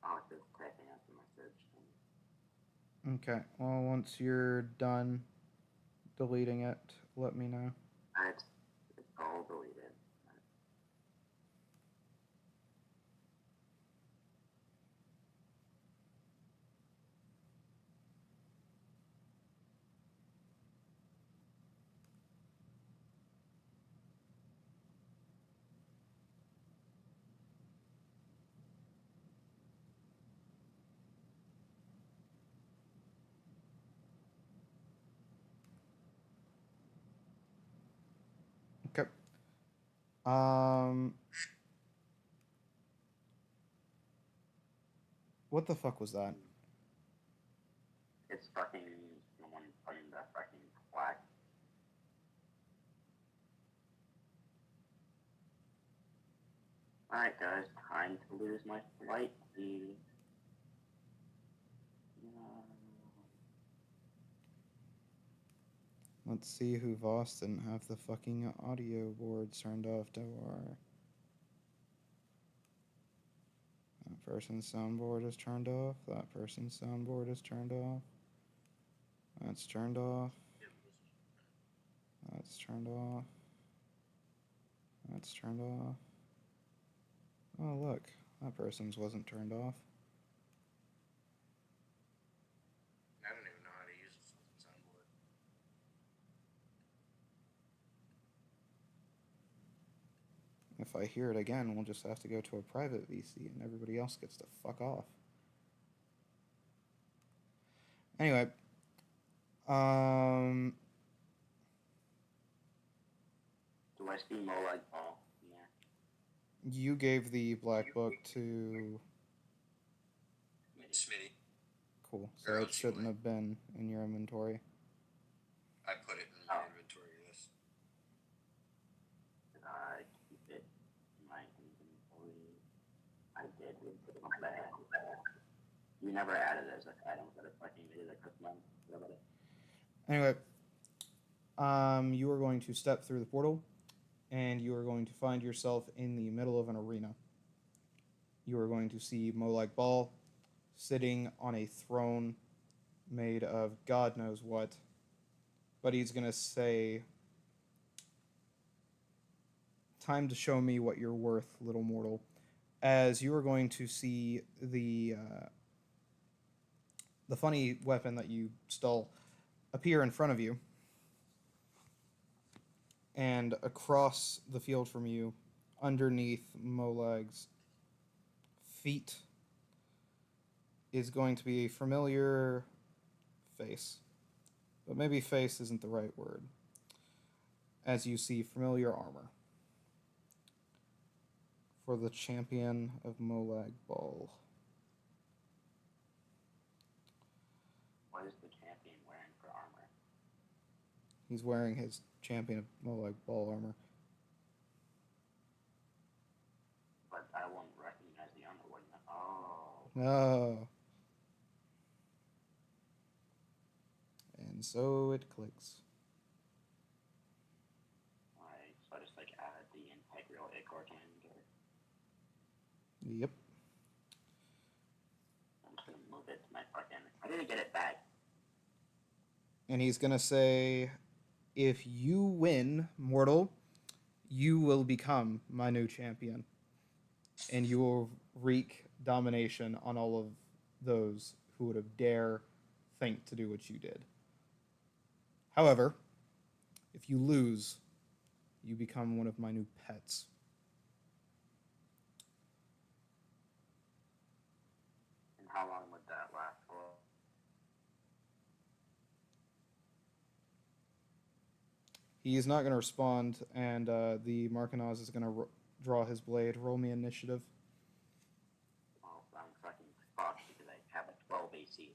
I'll just typing out the message. Okay. Well, once you're done deleting it, let me know. It's all deleted. Okay. What the fuck was that? It's fucking someone putting the fucking flag. Alright guys, time to lose my flight, please. Let's see who Voss didn't have the fucking audio board turned off to our... That person's soundboard is turned off. That person's soundboard is turned off. That's turned off. That's turned off. That's turned off. Oh, look. That person's wasn't turned off. I don't even know how to use a fucking soundboard. If I hear it again, we'll just have to go to a private VC and everybody else gets to fuck off. Anyway. Do I see Molag Ball? Yeah. You gave the black book to... Smitty. Cool. So it shouldn't have been in your inventory. I put it in my inventory, yes. Did I keep it in my inventory? I did. Put it in my bag. You never added it as an item, but it fucking did it. Anyway, you are going to step through the portal, and you are going to find yourself in the middle of an arena. You are going to see Molag Bal sitting on a throne made of God knows what, but he's going to say, "Time to show me what you're worth, little mortal," as you are going to see the funny weapon that you stole appear in front of you. And across the field from you, underneath Molag's feet, is going to be a familiar face. But maybe face isn't the right word. As you see familiar armor for the champion of Molag Bal. What is the champion wearing for armor? He's wearing his champion of Molag Bal armor. But I won't recognize the armor, wouldn't I? Oh. No. And so it clicks. Alright, so I just like add the integral ichor cannon. Yep. I'm just gonna move it to my fucking... I didn't get it back. And he's going to say, "If you win, mortal, you will become my new champion. And you will wreak domination on all of those who would have dare think to do what you did. However, if you lose, you become one of my new pets." And how long would that last for? He's not going to respond, and the Markanaz is going to draw his blade. Roll me initiative. Well, I'm fucking fucked because I have a 12 AC.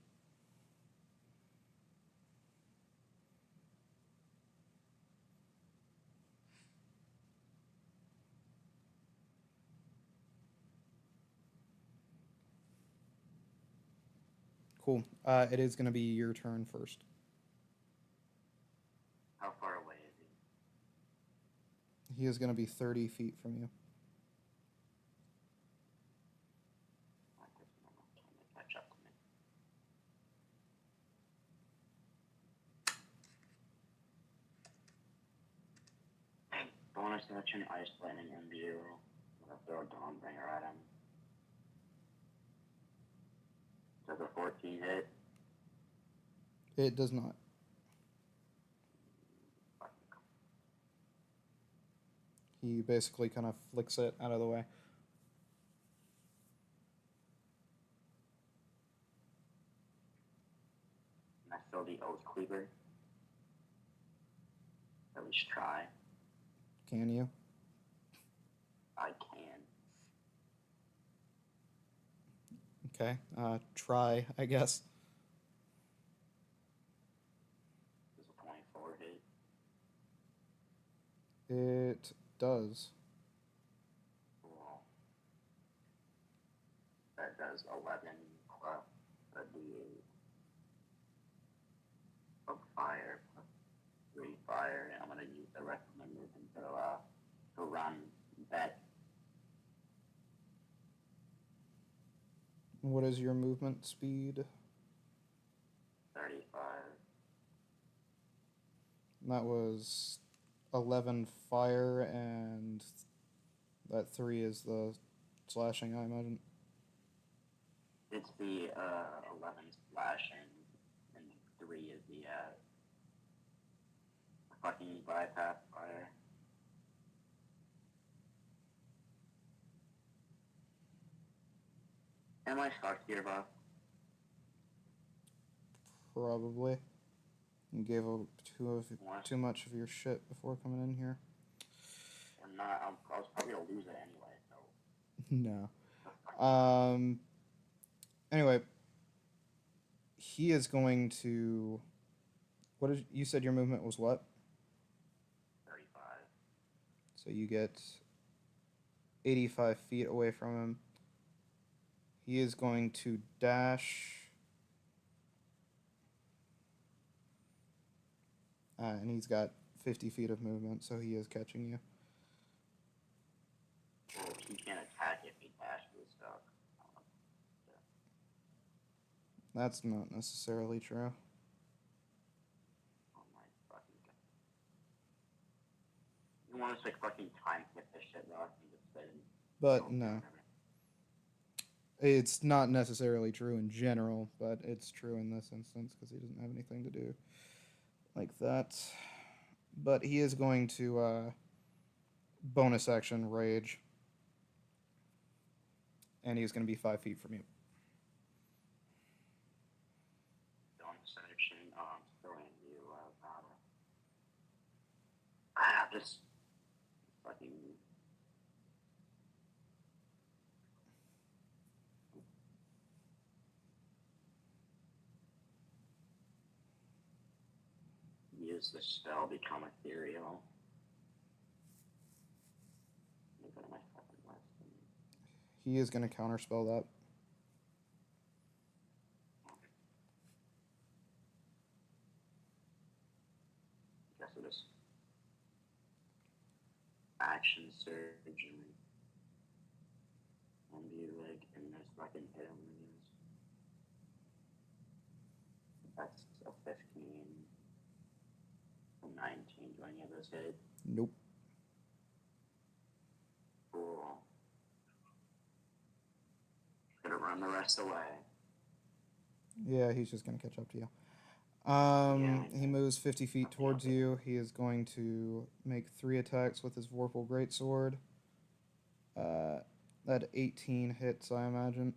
Cool. It is going to be your turn first. How far away is he? He is going to be 30 feet from you. That takes me enough time to catch up to me. Bonus action, Ice Lightning Imbue. I'm gonna throw Dawnbringer at him. Does a 14 hit? It does not. He basically kind of flicks it out of the way. And I throw the Oath Cleaver. At least try. Can you? I can. Okay. Try, I guess. Does a 24 hit? It does. Cool. That does 11 plus a d8 of fire plus 3 fire, and I'm gonna use the rest of my movement to run that. What is your movement speed? 35. That was 11 fire, and that 3 is the slashing, I imagine. It's the 11 slashing, and 3 is the fucking bypass fire. Am I fucked here, boss? Probably. You gave up too much of your shit before coming in here. Or not? I was probably gonna lose it anyway, so. No. Anyway, he is going to. What did you said your movement was? What? 35. So you get 85 feet away from him. He is going to dash. And he's got 50 feet of movement, so he is catching you. Well, he can't attack if he dashes stuff. That's not necessarily true. Oh my fucking god. You want us to fucking time hit this shit, Rock, and just sit and But no. It's not necessarily true in general, but it's true in this instance because he doesn't have anything to do like that. But he is going to bonus action rage. And he's going to be 5 feet from you. Bonus action, I'm throwing you just fucking use the spell, become ethereal. Let me go to my fucking list. He is going to counterspell that. Guess it is. Action surge and be like in this fucking hit him. That's a 15. 19. Do any of those hit? Nope. Cool. Gonna run the rest away. Yeah, he's just going to catch up to you. He moves 50 feet towards you. He is going to make 3 attacks with his Vorpal Greatsword. That 18 hits, I imagine.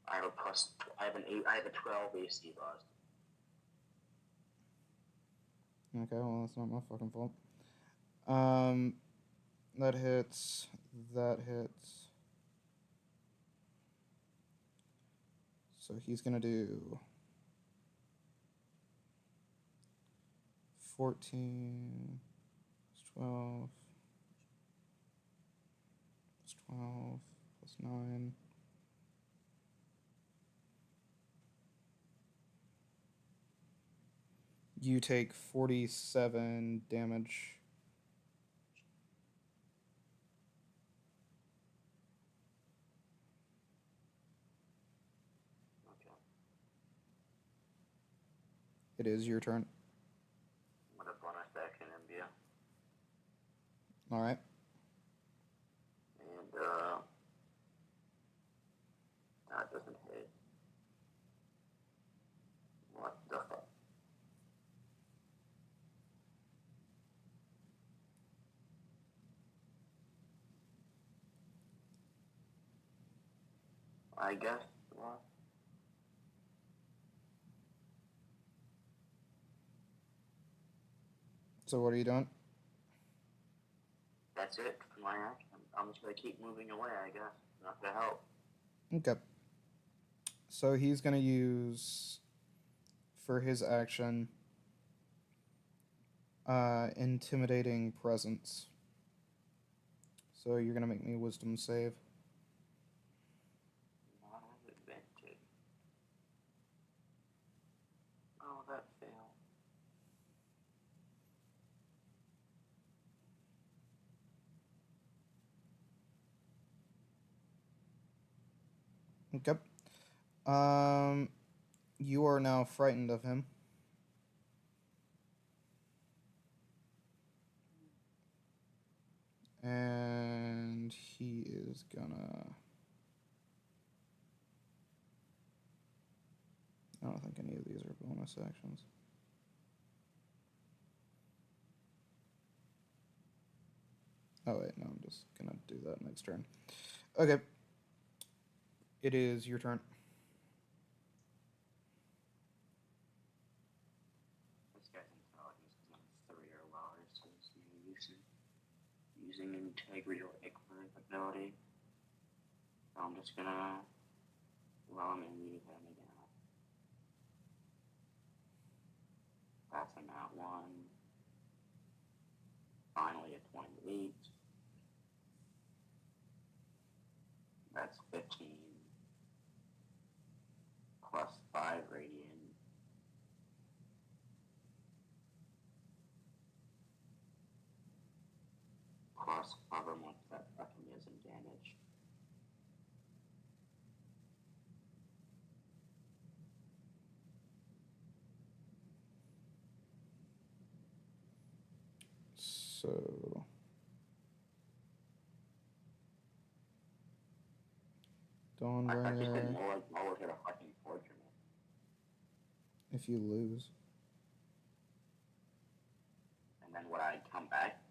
I have a 12 AC, boss. Okay, well, that's not my fucking fault. That hits. That hits. So he's gonna do 14 plus 12 plus 12 plus 9. You take 47 damage. Okay. It is your turn. What a bonus action MBO. Alright. And that doesn't hit. What the fuck? I guess what? So what are you doing? That's it for my action. I'm just gonna keep moving away, I guess. Not gonna help. Okay. So he's gonna use, for his action, intimidating presence. So you're gonna make me a wisdom save. Not as advantage. Oh, that failed. Okay. You are now frightened of him. And he is gonna... I don't think any of these are bonus actions. Oh wait, no, I'm just gonna do that next turn. Okay. It is your turn. This guy's intelligence is on 3 or lower, so it's using integrity or ability. So I'm just gonna allow him and leave him again. That's an out 1. Finally a 28. That's 15. Plus 5 radiant. Plus cover once that fucking is in damage. So... I thought you said Dawnbringer, Mola hit a fucking fortune. if you lose. And then would I come back?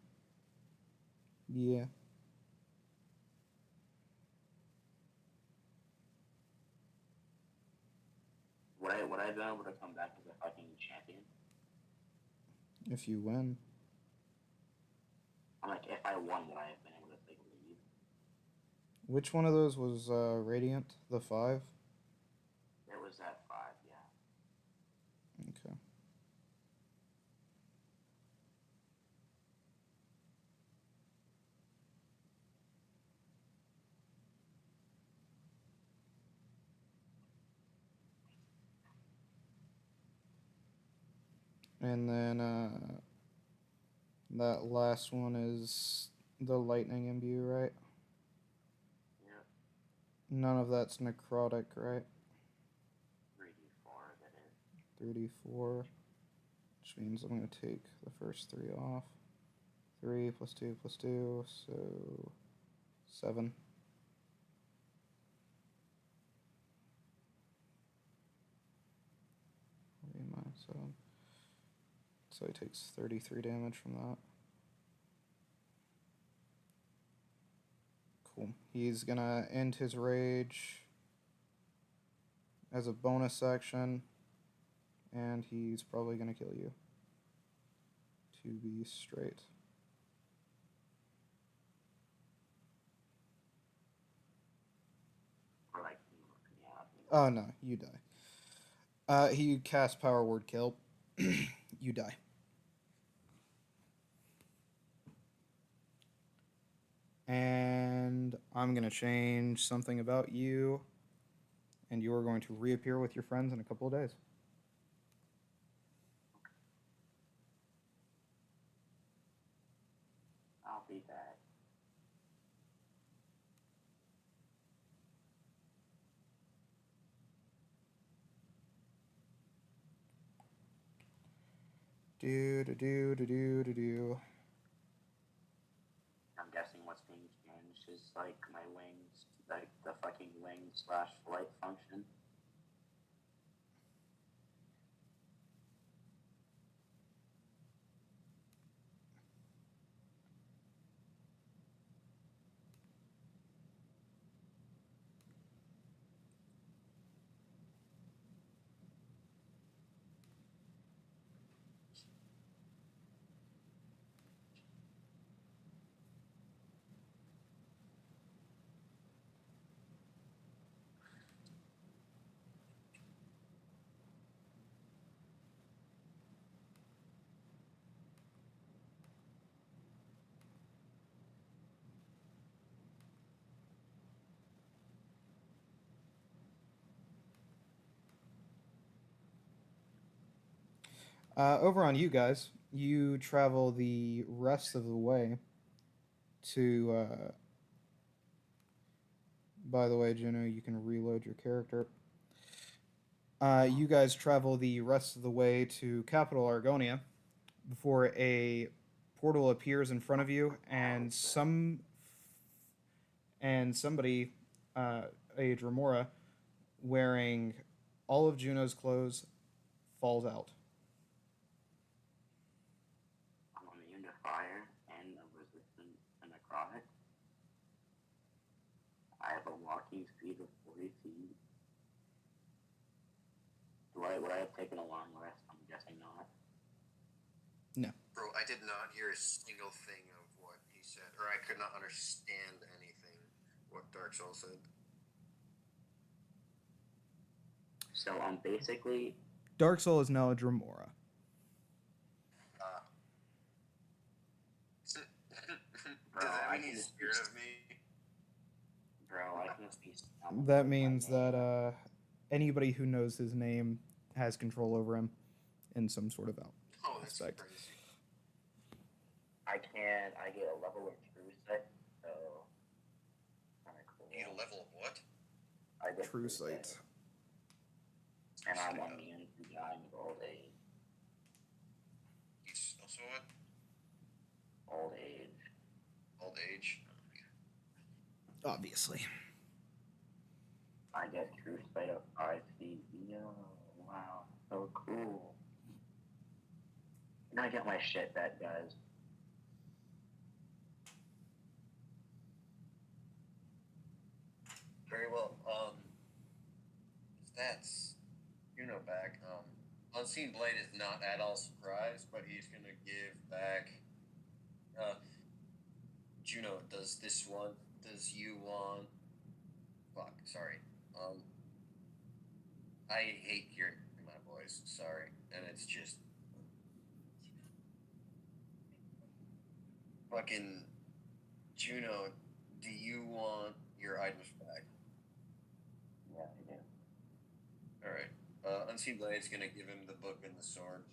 Yeah. Would I be able to come back as a fucking champion? If you win. I'm like, if I won, would I have been able to like leave? Which one of those was Radiant? The 5? It was at 5, yeah. Okay. And then that last one is the lightning imbue, right? Yeah. None of that's necrotic, right? 3d4, that is. 3d4, which means I'm going to take the first 3 off. 3 plus 2 plus 2, so 7. Minus 7. So he takes 33 damage from that. Cool. He's gonna end his rage as a bonus action, and he's probably gonna kill you. to be straight. Or like, yeah. Oh no, you die. He casts power word kill. You die. And I'm gonna change something about you, and you are going to reappear with your friends in a couple of days. I'll be back. Do. I'm guessing what's being changed is like my wings, like the fucking wing/flight function. Over on you guys, you travel the rest of the way to. By the way, Juno, you can reload your character. You guys travel the rest of the way to Capital Argonia before a portal appears in front of you, and somebody, a Amora, wearing all of Juno's clothes, falls out. I'm immune to fire and I'm resistant to necrotic. I have a walking speed of 40 feet. Would I have taken a long rest? I'm guessing not. Bro, I did not hear a single thing of what he said, or I could not understand anything what Dark Soul said. So I'm basically. Dark Soul is now a Dramora. Does that mean he's scared of me? Bro, I can see. That means that anybody who knows his name has control over him in some sort of Oh, that's aspect. crazy. I get a level of true sight, so kind of cool. You get a level of what? I get True sight. And I'm immune to dying of old age. He's also what? Old age. Old age? Obviously. I get true sight of 5 feet. Yo, wow, so cool. And I get my shit back, guys. Very well. Stats. You know back. Unseen Blade is not at all surprised, but he's gonna give back. Juno, does this one? Does you want? Fuck. Sorry. I hate hearing my voice. Sorry, and it's just fucking Juno. Do you want your items back? Yeah, I do. All right. Unseen Blade's gonna give him the book and the sword.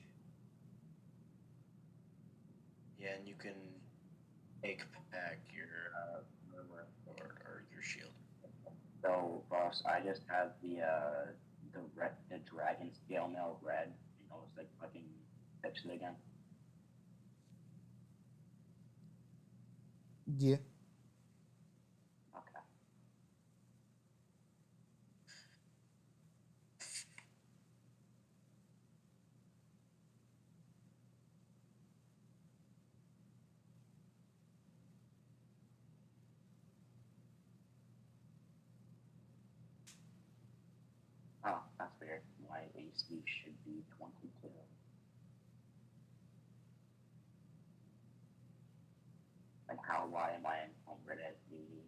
Yeah, and you can take back your armor or your shield. So, boss, I just have the dragon scale mail red. You know, it's like fucking fix it again. Yeah. Okay. Oh, that's weird. My AC should be 22. Red as meaning.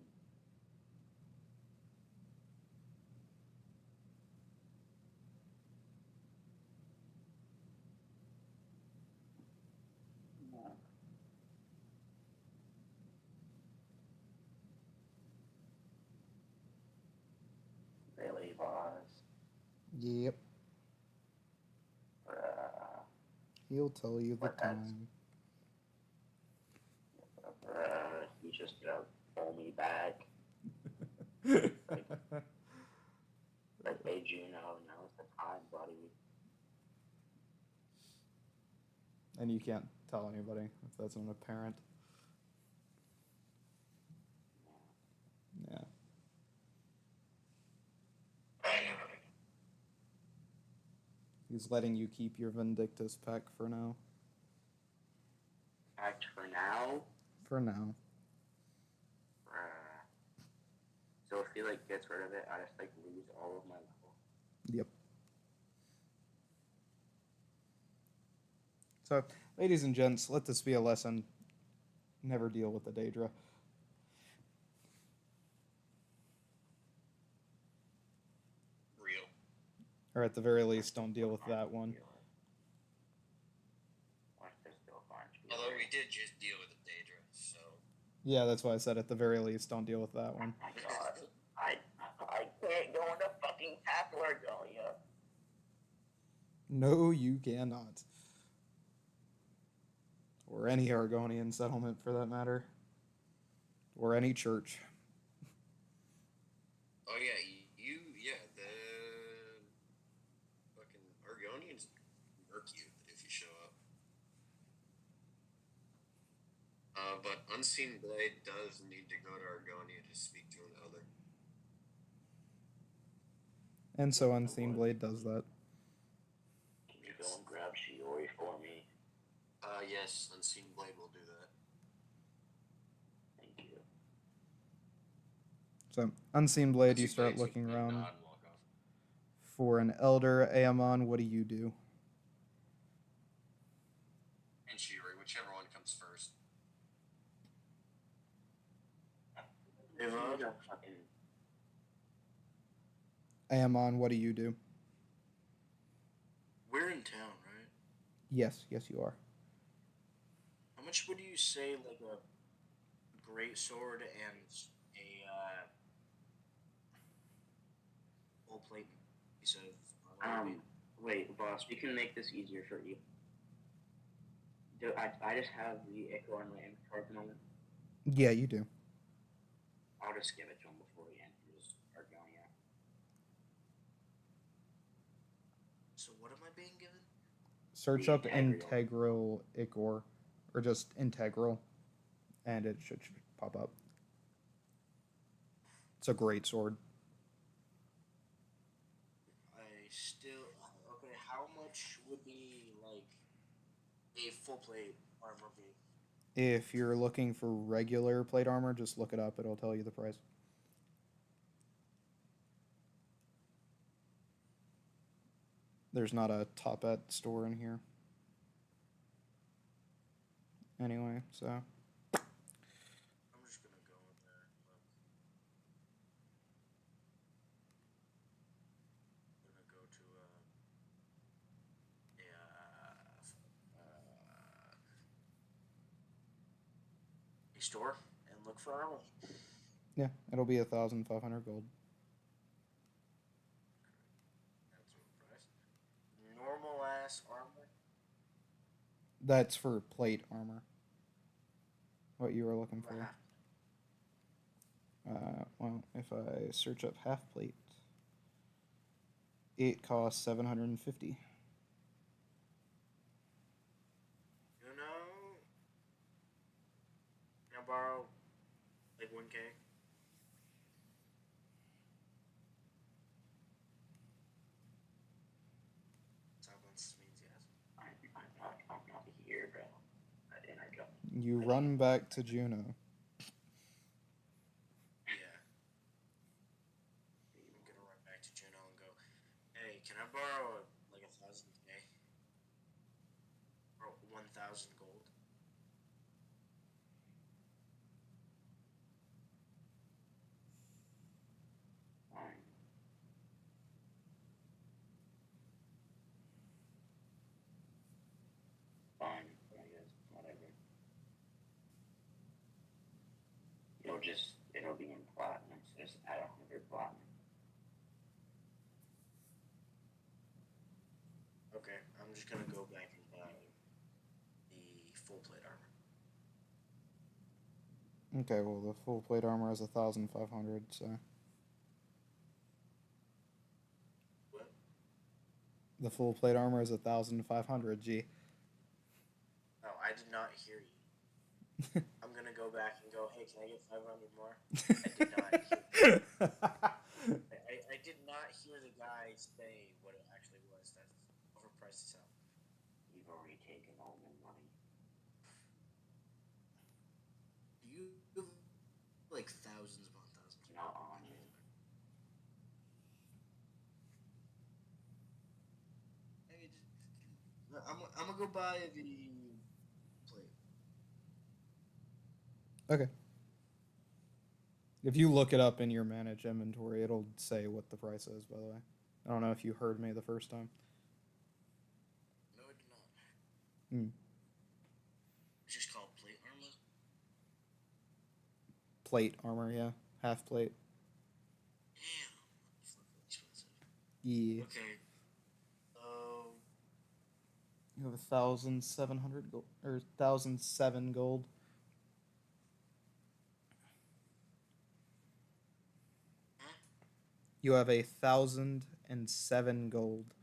Really, boss? Yep. He'll tell you the What, that's- time. He's just gonna pull me back. Like, hey, Juno, now's the time, buddy. And you can't tell anybody if that's not apparent. Yeah. He's letting you keep your Vindictus pack for now. Act for now. For now. So if he like gets rid of it, I just like lose all of my level. Yep. So, ladies and gents, let this be a lesson. Never deal with the Daedra. Real. Or at the very least, don't deal with that one. Although we did just deal with the Daedra, so. Yeah, that's why I said at the very least, don't deal with that one. Oh my god. I can't go into fucking Castle Argonia. No, you cannot. Or any Argonian settlement, for that matter. Or any church. Oh yeah, the fucking Argonians murk you if you show up. But Unseen Blade does need to go to Argonia to speak to an elder. And so Unseen Blade does that. Can you go and grab Shiori for me? Yes, Unseen Blade will do that. Thank you. So, Unseen Blade, Unseen you start Blade's looking gonna around nod and walk off. for an elder. Aemon, what do you do? And Shiori, whichever one comes first. Aemon, what do you do? We're in town, right? Yes, you are. How much would you say like a great sword and a full plate piece of armor would be? Wait, boss, we can make this easier for you. I just have the Ichor and Land card at the moment. Yeah, you do. I'll just give it to him before he enters Argonia. So what am I being given? Search The up Integral. Integral Ichor, or just Integral, and it should pop up. It's a great sword. Okay, how much would be like a full plate armor be? If you're looking for regular plate armor, just look it up. It'll tell you the price. There's not a Topet store in here. Anyway, so I'm just gonna go in there and look. I'm gonna go to a store and look for armor. yeah, it'll be 1,500 gold. That's what price. Normal ass armor. That's for plate armor. What you were looking for. Well, if I search up half plate, it costs 750. You know, can I borrow like 1K? Silence means yes. I'm not here, bro. And I don't. You run back to Juno. Yeah. I'm gonna run back to Juno and go, hey, can I borrow like 1,000K? Or 1,000 gold? Okay, I'm just gonna go back and buy the full plate armor. Okay, well, the full plate armor is 1,500, so. What? The full plate armor is 1,500, G. No, I did not hear you. I'm gonna go back and go, hey, can I get 500 more? I did not hear the guy say what it actually was. That's overpriced as hell. You've already taken all my money. You have like thousands upon thousands. It's not on you. I'm gonna go buy the plate. Okay. If you look it up in your manage inventory, it'll say what the price is, by the way. I don't know if you heard me the first time. No, I did not. Hmm. It's just called plate armor. Plate armor, yeah. Half plate. Damn, that's fucking expensive. Yeah. Okay. You have 1,700 gold, or 1,007 gold. Huh? You have 1,007 gold.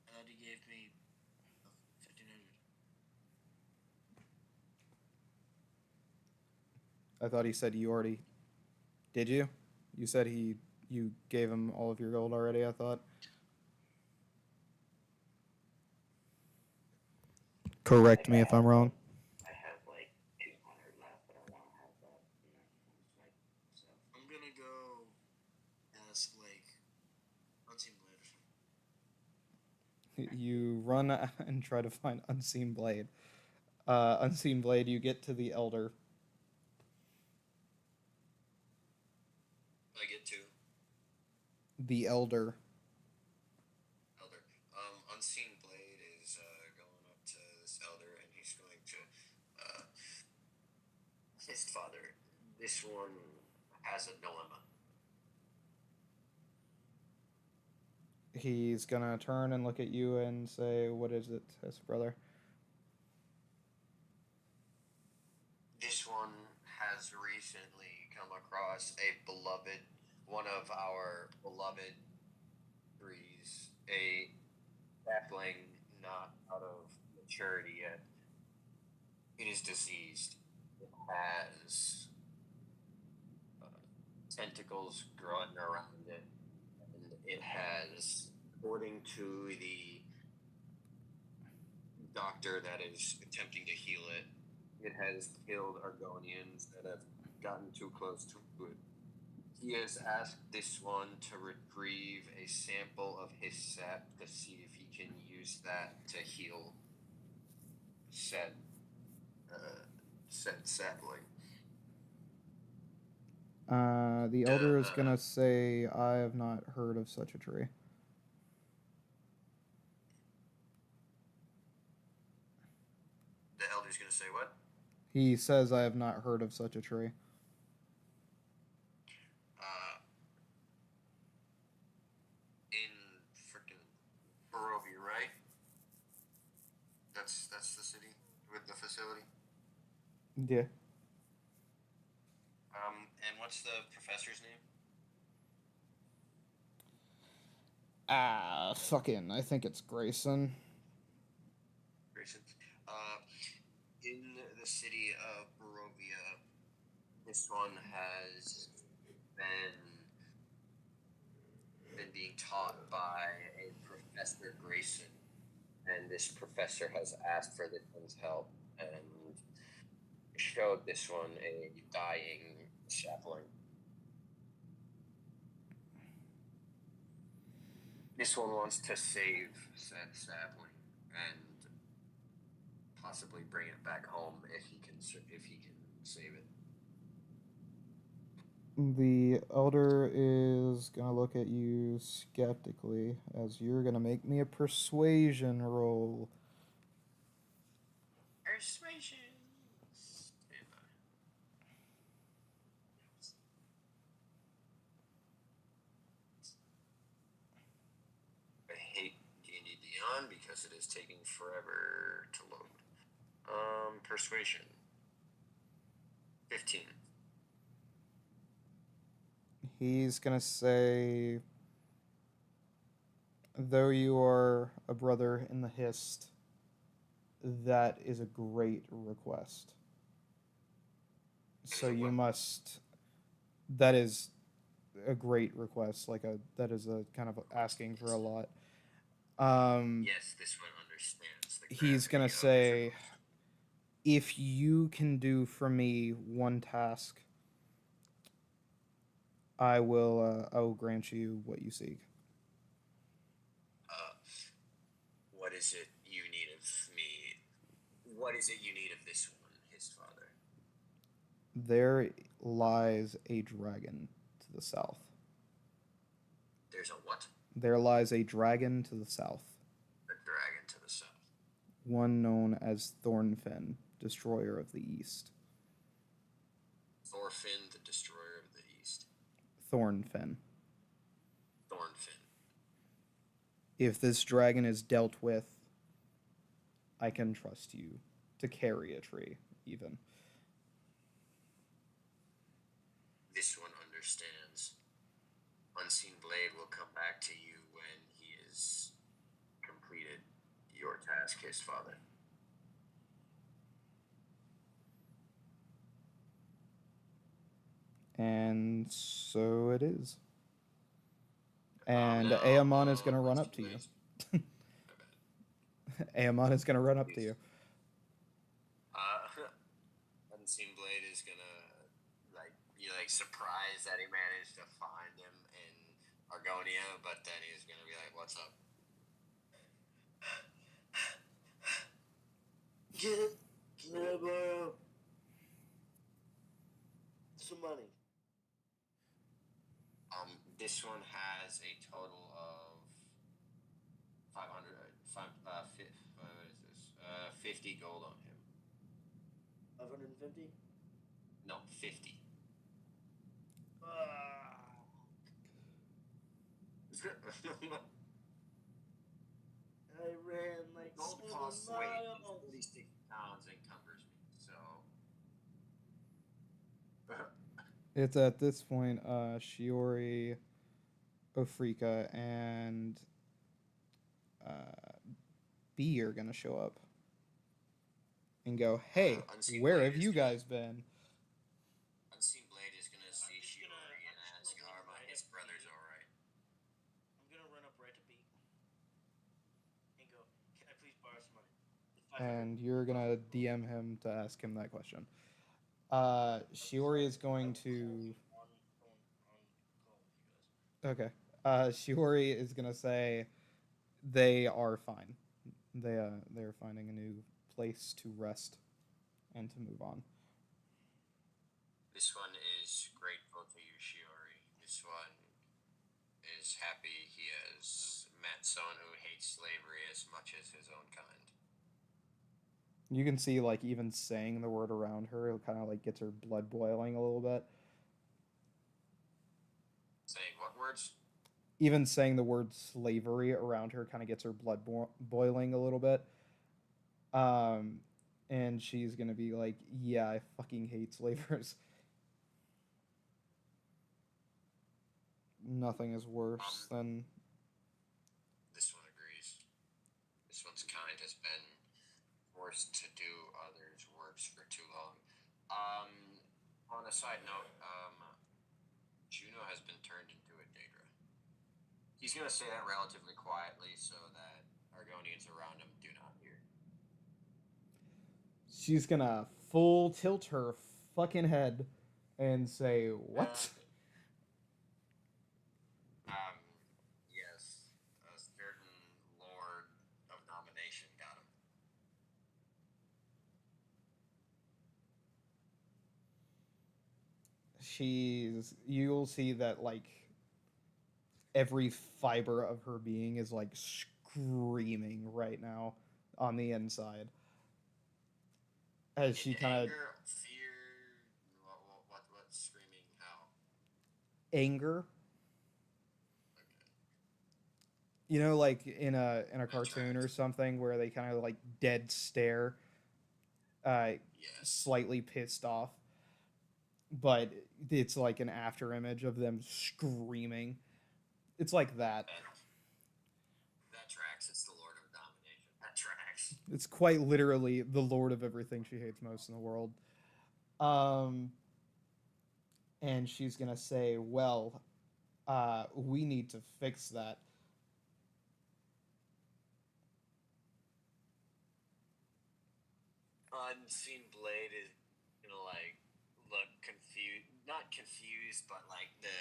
I thought he gave me 1,500. I thought he said you already. Did you? You said you gave him all of your gold already, I thought. Correct me if I'm wrong. I have like 200 left, but I want to have that. So I'm gonna go ask like Unseen Blade. You run and try to find Unseen Blade. Unseen Blade, you get to the Elder. I get to The Elder. Elder. Unseen Blade is going up to this Elder, and he's going to his father. This one has a dilemma. He's gonna turn and look at you and say, "What is it, his brother?" This one has recently come across one of our beloved trees, a sapling not out of maturity yet. It is diseased. It has tentacles growing around it, and it has, according to the doctor that is attempting to heal it, it has killed Argonians that have gotten too close to it. He has asked this one to retrieve a sample of his sap to see if he can use that to heal said sapling. The Elder is gonna say, "I have not heard of such a tree." The Elder's gonna say what? He says, "I have not heard of such a tree." In freaking Barovia, right? That's the city with the facility. Yeah. And what's the professor's name? Fucking, I think it's Grayson. Grayson. In the city of Barovia, this one has been being taught by a Professor Grayson, and this professor has asked for this one's help and showed this one a dying sapling. This one wants to save said sapling and possibly bring it back home if he can save it. The Elder is gonna look at you skeptically as you're gonna make me a persuasion roll. Persuasion. I hate D&D on because it is taking forever to load. Persuasion. 15. He's gonna say, though you are a brother in the Hist, that is a great request. So you must. That is a great request. That is a kind of asking for a lot. Yes, this one understands. He's gonna say, if you can do for me one task, I will grant you what you seek. What is it you need of me? What is it you need of this one, his father? There lies a dragon to the south. There's a what? There lies a dragon to the south. A dragon to the south. One known as Thornfin, Destroyer of the East. Thorfinn, the Destroyer of the East. Thornfin. Thornfinn. If this dragon is dealt with, I can trust you to carry a tree, even. This one understands. Unseen Blade will come back to you when he has completed your task, his father. And so it is. And Aemon is going to run up to you. Aemon is going to run up to you. Unseen Blade is going to, surprised that he managed to find him in Argonia, but then he's going to be like, what's up? Get it, bro. Some money. This one has a total of 50 gold on him. 550? No, 50. I ran like Gold 7 costs weight. miles. 46 pounds encumbers me, so. It's at this point, Shiori, Ofrika, and B are going to show up and go, hey, where have you guys been? Unseen Blade is going to see Shiori and ask, are his brothers alright? I'm gonna run up right to B and go, can I please borrow some money? And you're going to DM him to ask him that question. Shiori is going to... Okay. Shiori is going to say they are fine. They're finding a new place to rest and to move on. This one is grateful to you, Shiori. This one is happy he has met someone who hates slavery as much as his own kind. You can see, even saying the word around her, it kind of, gets her blood boiling a little bit. Saying what words? Even saying the word slavery around her kind of gets her blood boiling a little bit. And she's going to be like, yeah, I fucking hate slavers. Nothing is worse than... This one agrees. This one's kind has been forced to do others' works for too long. On a side note, Juno has been turned into a Daedra. He's going to say that relatively quietly so that Argonians around him do not hear. She's going to full tilt her fucking head and say, what? Yes, a certain Lord of Domination got him. You'll see that, every fiber of her being is, screaming right now on the inside. As she kind of... Anger, fear, what's screaming how? Anger. You know, like in a cartoon or something where they kind of like dead stare, Yes. slightly pissed off, but it's like an after image of them screaming. It's like that. That tracks. It's the Lord of Domination. That tracks. It's quite literally the lord of everything she hates most in the world. Um, and she's gonna say, "Well, we need to fix that." Unseen Blade is gonna like look confused, not confused, but like the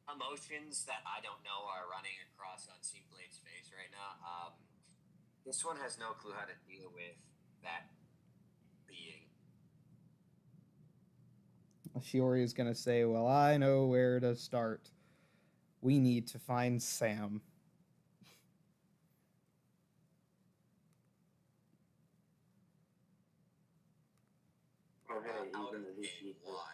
emotions that I don't know are running across Unseen Blade's face right now. This one has no clue how to deal with that being. Shiori is gonna say, "Well, I know where to start. We need to find Sam." Oh, hey, Out even of the game. Why?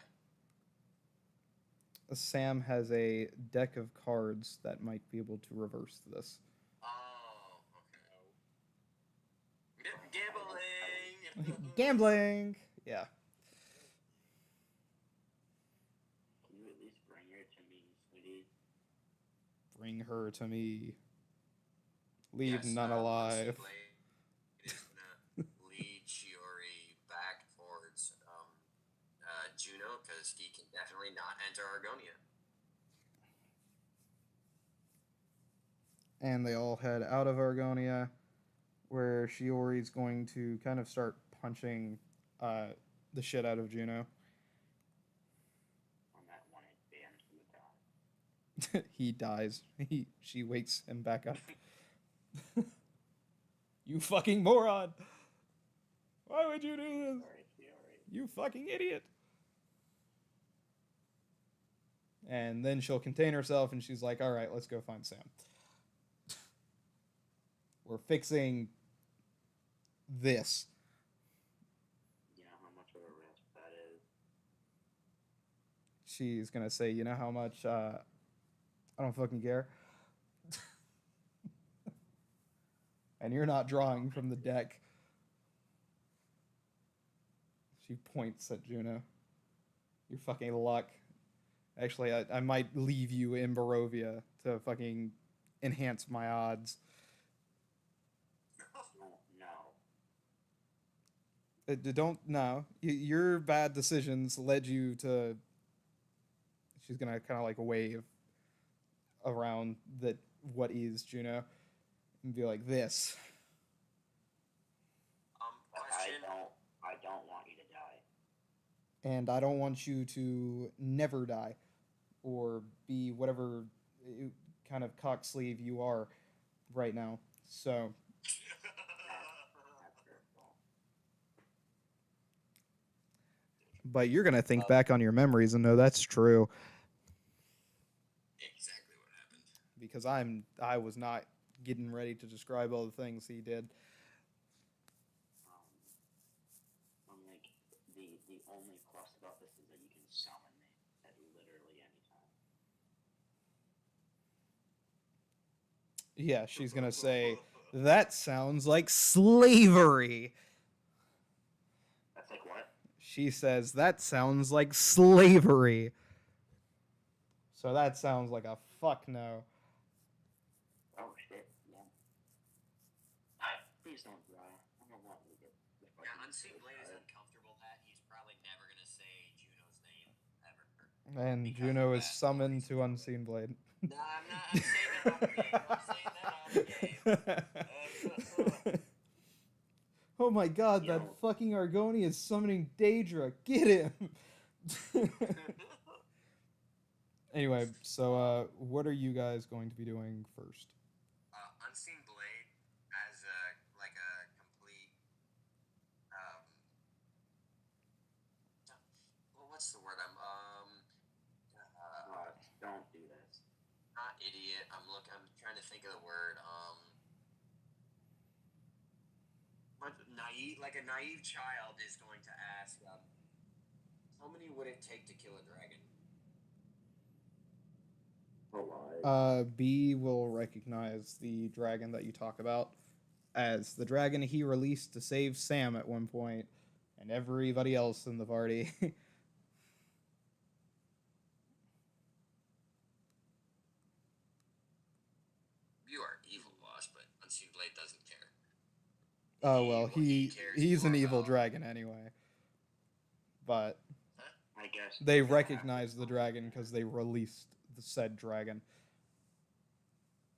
Sam has a deck of cards that might be able to reverse this. Oh, okay. Gambling. Gambling. Yeah. Can you at least bring her to me, sweetie? Bring her to me. Leave Yes, none alive. Blade is gonna lead Shiori back towards Juno because he can definitely not enter Argonia. And they all head out of Argonia, where Shiori's going to kind of start punching the shit out of Juno. On that one HP, I'm just gonna die. He dies. She wakes him back up. You fucking moron! Why would you do this? Sorry, Shiori. You fucking idiot! And then she'll contain herself and she's like, alright, let's go find Sam. We're fixing this. You know how much of a risk that is? She's gonna say, you know how much, I don't fucking care. And you're not drawing from the deck. She points at Juno. You're fucking luck. Actually, I might leave you in Barovia to fucking enhance my odds. Don't no. Your bad decisions led you to. She's gonna kind of like wave around that. What is Juno? And be like this. Question. I don't want you to die. And I don't want you to never die, or be whatever kind of cock sleeve you are right now. So. But you're gonna think back on your memories and know that's true. Exactly what happened. Because I was not getting ready to describe all the things he did. I'm like the only plus about this is that you can summon me at literally any time. Yeah, she's gonna say, that sounds like slavery. That's like what? She says, that sounds like slavery. So that sounds like a fuck no. Oh shit, yeah. Please don't die. I don't want you to get the fucking. Yeah, Unseen Blade is uncomfortable that he's probably never gonna say Juno's name ever. And Because Juno of is that summoned reason. to Unseen Blade. No, I'm not. I'm saying that out of game. I'm saying that out of game. Oh my god, Yo. that fucking Argoni is summoning Daedra. Get him! Anyway, so what are you guys going to be doing first? Unseen Blade as a complete what's the word Don't do this. not idiot. I'm trying to think of the word a naive child is going to ask how many would it take to kill a dragon? Alive. B will recognize the dragon that you talk about as the dragon he released to save Sam at one point, and everybody else in the party. You are evil, boss, but Unseen Blade doesn't care. Oh well, He cares he's more an evil about- dragon anyway. But I guess they recognize the dragon because they released the said dragon.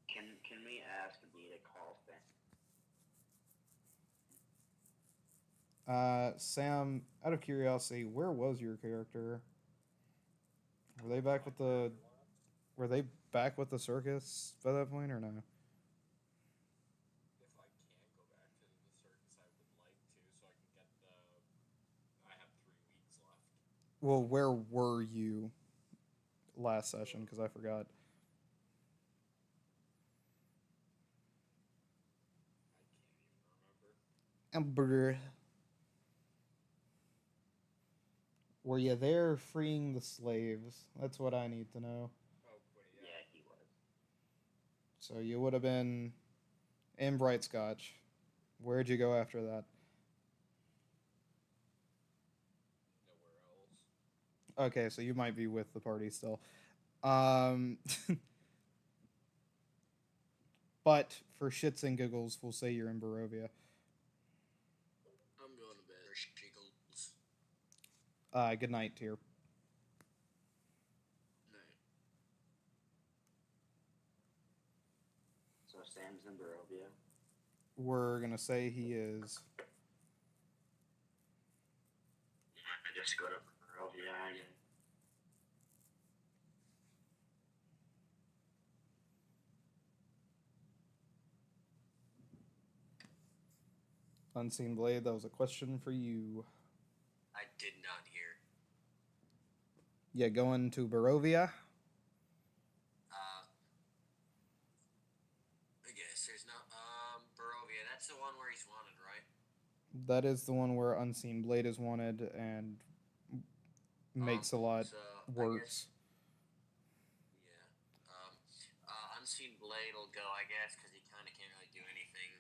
Can we ask me to call Sam? Sam, out of curiosity, where was your character? Were they back with the circus by that point or no? If I can go back to the circus, I would like to, so I can get the. I have 3 weeks left. Well, where were you last session? Because I forgot. I can't even remember. Were you there freeing the slaves? That's what I need to know. Oh, but Yeah, he was. So you would have been in Bright Scotch. Where'd you go after that? Nowhere else. Okay, so you might be with the party still. But for shits and giggles, we'll say you're in Barovia. I'm going to bed. Shiggles. Good night, Tyr. Night. So Sam's in Barovia. We're gonna say he is. I just go to Barovia and Unseen Blade, that was a question for you. I did not hear. Yeah, going to Barovia? I guess there's no. Barovia. That's the one where he's wanted, right? That is the one where Unseen Blade is wanted and makes a lot So, worse. Unseen Blade will go, I guess, because he kind of can't really do anything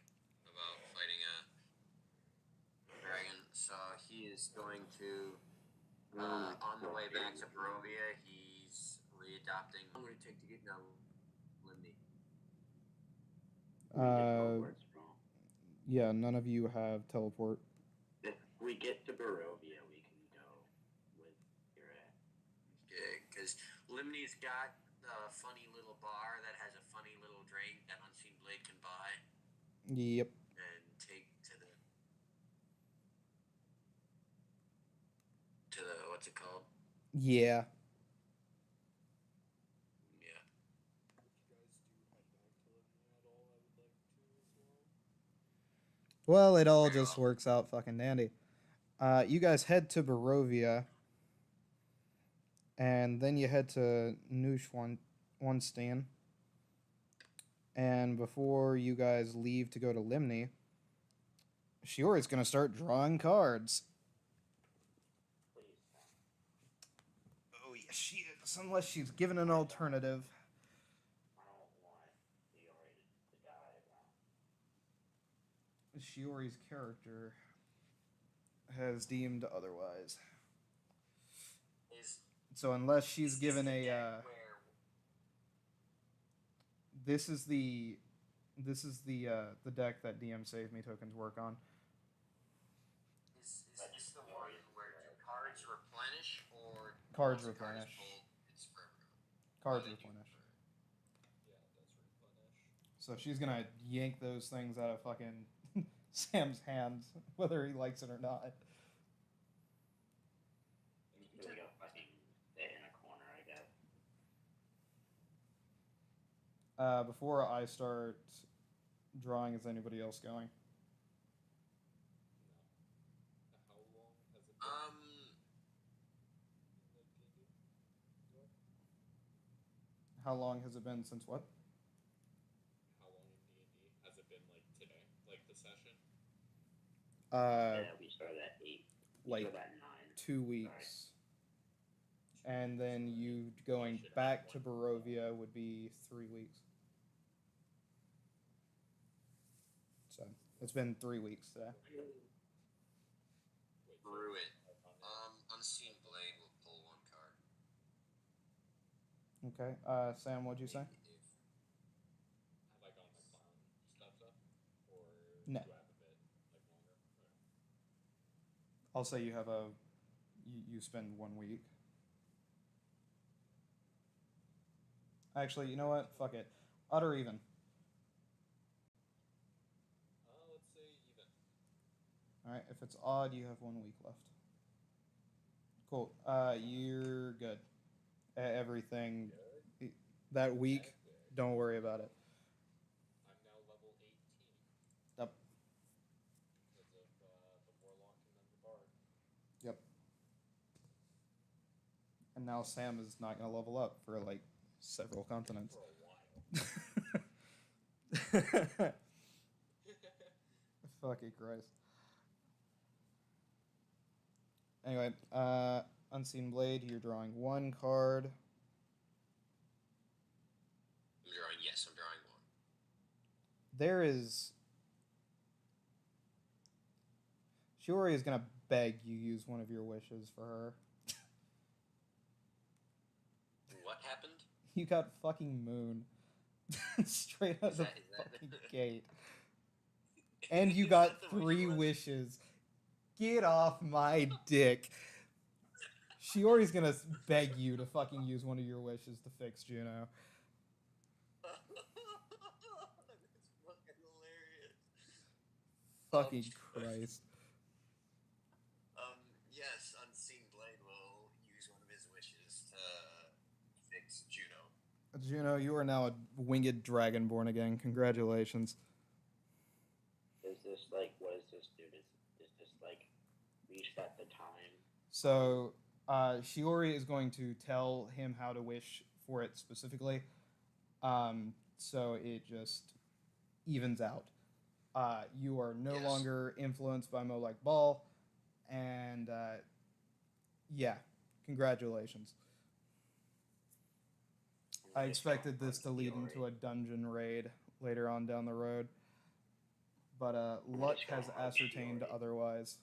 about fighting a dragon. So he is going to, on the way back to Barovia, he's readopting. I'm going to take to get now Limney. teleport's wrong. Yeah, none of you have teleport. If we get to Barovia, we can go with your ass. Okay, because Limney's got a funny little bar that has a funny little drink that Unseen Blade can buy Yep. and take to the what's it called? Yeah. Yeah. If you guys do head back to Livnia at all, I would like to as well. Well, it all just works out fucking dandy. You guys head to Barovia, and then you head to Neuschwanstein. And before you guys leave to go to Limney, Shiori's gonna start drawing cards. Please. Oh yes, she is, unless she's given an alternative. I don't want Fiore to die. Shiori's character has deemed otherwise. Is So unless she's is given this a the deck where this is the deck that DM Save Me tokens work on. is this the one where do cards replenish or Cards once a card is replenish. pulled, it's forever? Cards Or they do replenish. Yeah, it does replenish. So she's gonna yank those things out of fucking Sam's hands, whether he likes it or not. He's really gonna fucking stay in a corner, I guess. Before I start drawing, is anybody else going? No. How long has it been in the D&D? What? How long has it been since what? How long in D&D has it been, like, today? Like, the session? Uh, Yeah, we started at 8. like Started at 9. 2 weeks. 2 and then you going back to Barovia would be 3 weeks. So it's been 3 weeks today. Brew it. Unseen Blade will pull one card. Okay. Sam, what'd you say? Have I gone my clown stuff? Or No. do I have a bit longer? I'll say you have you spend 1 week. Actually, you know what? Fuck it. Odd or even? Let's say even. Alright, if it's odd, you have 1 week left. Cool. You're good. Everything. That week, don't worry about it. I'm now level 18. Yep. Because of the Warlock and then the Bard. Yep. And now Sam is not going to level up for like several continents. For a while. Fucking Christ. Anyway, Unseen Blade, you're drawing 1 card. I'm drawing 1. There is... Shiori is going to beg you use one of your wishes for her. What happened? You got fucking Moon. Straight out of the Is that- fucking gate. And you got 3 wishes. Get off my dick. Shiori's gonna beg you to fucking use one of your wishes to fix Juno. That's fucking hilarious. Fucking Christ. Yes, Unseen Blade will use one of his wishes to fix Juno. Juno, you are now a winged dragonborn again. Congratulations. Is this like, what does this do? Does this like reset the time? So, Shiori is going to tell him how to wish for it specifically. So it just evens out. You are no Yes. longer influenced by Molag Bal, and yeah, congratulations. I expected this to lead into a dungeon raid later on down the road, but luck has ascertained otherwise.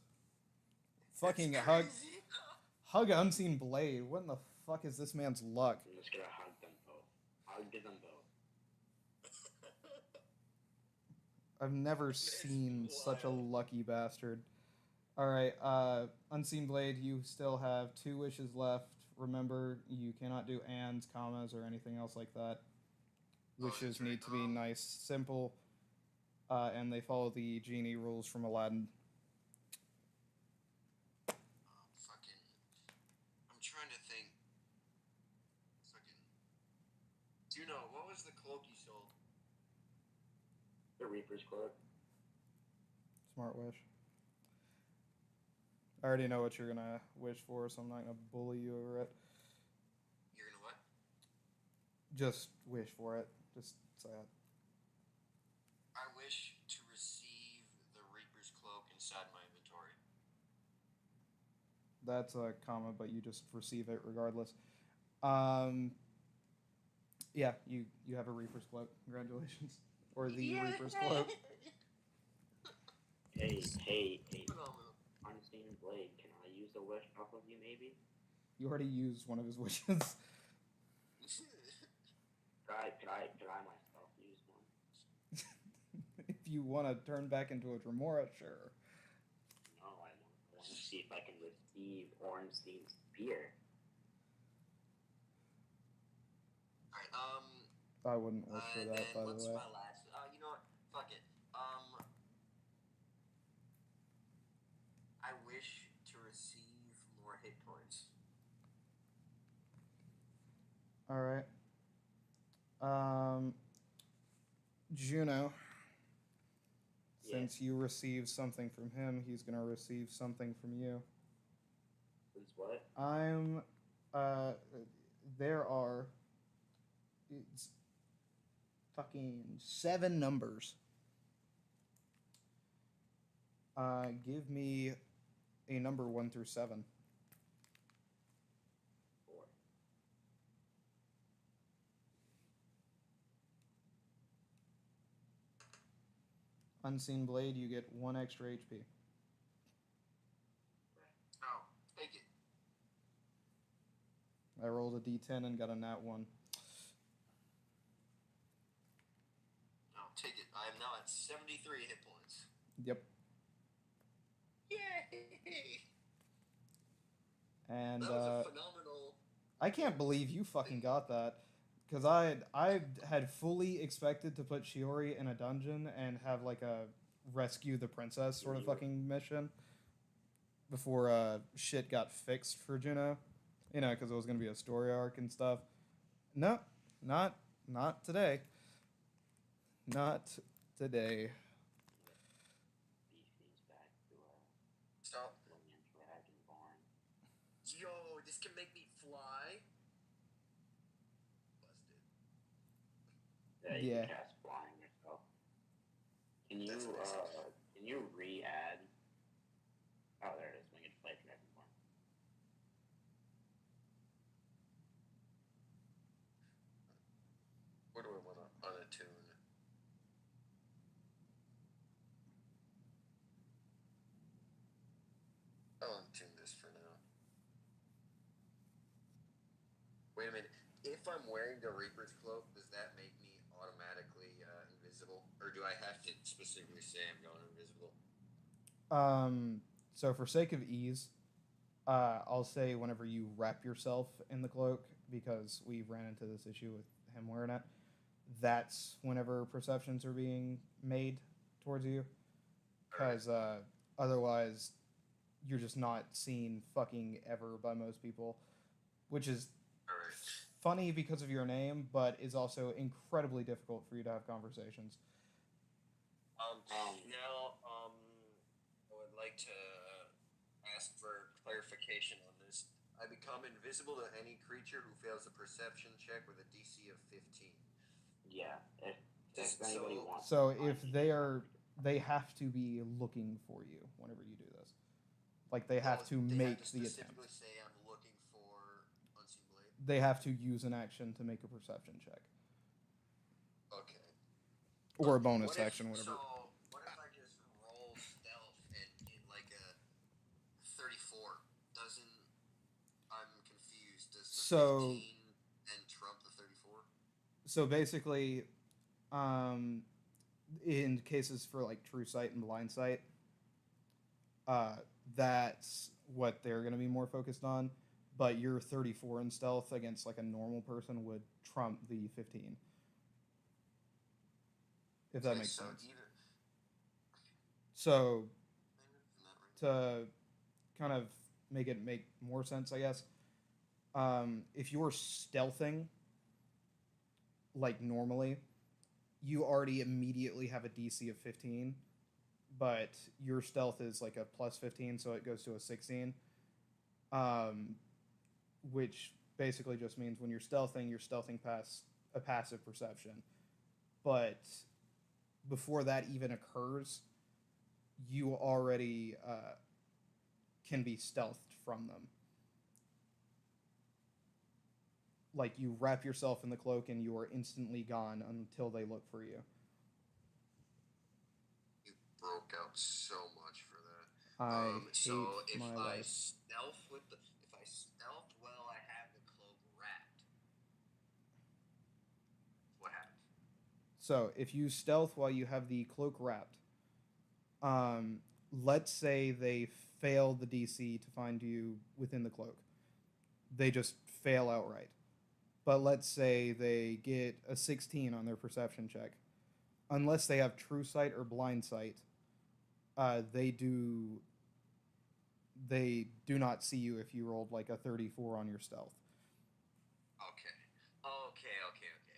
Fucking hug Unseen Blade. What in the fuck is this man's luck? I'm just gonna hug them both. Hug them both. I've never seen such a lucky bastard. Alright, Unseen Blade, you still have 2 wishes left. Remember, you cannot do ands, commas, or anything else like that. Wishes that's right. need to be nice, simple, and they follow the genie rules from Aladdin. Fucking. I'm trying to think. Fucking. Juno, what was the cloak you sold? The Reaper's Cloak. Smart wish. I already know what you're gonna wish for, so I'm not gonna bully you over it. You're gonna what? Just wish for it. Just say it. I wish to receive the Reaper's cloak inside my inventory. That's a comma, but you just receive it regardless. Yeah, you have a Reaper's Cloak. Congratulations. Or the Reaper's Cloak. Hey. Phenomenal. Unseen Blade, can I use a wish off of you maybe? You already used one of his wishes. Could I myself use one? If you want to turn back into a Dremora, sure. No, I want to see if I can receive Ornstein's spear. Alright, I wouldn't wish for and that, then by the what's way. my last? You know what? Fuck it. I wish to receive more hit points. Alright. Juno. Yeah. Since you received something from him, he's gonna receive something from you. Since what? There are... It's fucking 7 numbers. Give me a number 1 through 7. 4. Unseen Blade, you get 1 extra HP. Oh, take it. I rolled a d10 and got a nat 1. I'll take it. I am now at 73 hit points. Yep. Yay! And That was a phenomenal. I can't believe you fucking got that. Because I had fully expected to put Shiori in a dungeon and have like a rescue the princess sort of fucking mission before shit got fixed for Juno. You know, because it was going to be a story arc and stuff. No, not today. Not today. Beach feeds back to Stop. William Dragonborn. Yo, this can make me fly. Busted. You Yeah. can cast flying yourself. Can That's amazing. can you re-add? Oh, there it is. Winged Flight Dragonborn. Where do I want to unattune? I'll untune this for now. Wait a minute. If I'm wearing the Reaper's Cloak, does that make me automatically invisible? Or do I have to specifically say I'm going invisible? So for sake of ease, I'll say whenever you wrap yourself in the cloak, because we ran into this issue with him wearing it, that's whenever perceptions are being made towards you. Because otherwise, you're just not seen fucking ever by most people, which is Alright. funny because of your name, but is also incredibly difficult for you to have conversations. Now, I would like to ask for clarification on this. I become invisible to any creature who fails a perception check with a DC of 15. Yeah. If Just anybody so- wants. So to if find they you, are, they have to be looking for you whenever you do this. Like they have to They make have to the attempt. specifically say I'm looking for Unseen Blade. They have to use an action to make a perception check. Okay. Or a bonus What if- action, whatever. So, what if I just roll stealth and get like a 34? I'm confused. Does the So- 15 then trump the 34? So basically, in cases for like true sight and blind sight, that's what they're going to be more focused on. But your 34 in stealth against like a normal person would trump the 15. If that Okay, makes so sense. either- So isn't that right? to kind of make it make more sense, I guess, if you're stealthing like normally, you already immediately have a DC of 15, but your stealth is like a plus 15, so it goes to a 16, which basically just means when you're stealthing past a passive perception. But before that even occurs, you already can be stealthed from them. Like you wrap yourself in the cloak and you are instantly gone until they look for you. You broke out so much for that. I So hate if my I life. stealth if I stealth while I have the cloak wrapped, what happens? So if you stealth while you have the cloak wrapped, let's say they fail the DC to find you within the cloak. They just fail outright. But let's say they get a 16 on their perception check. Unless they have true sight or blind sight, they do not see you if you rolled like a 34 on your stealth. Okay.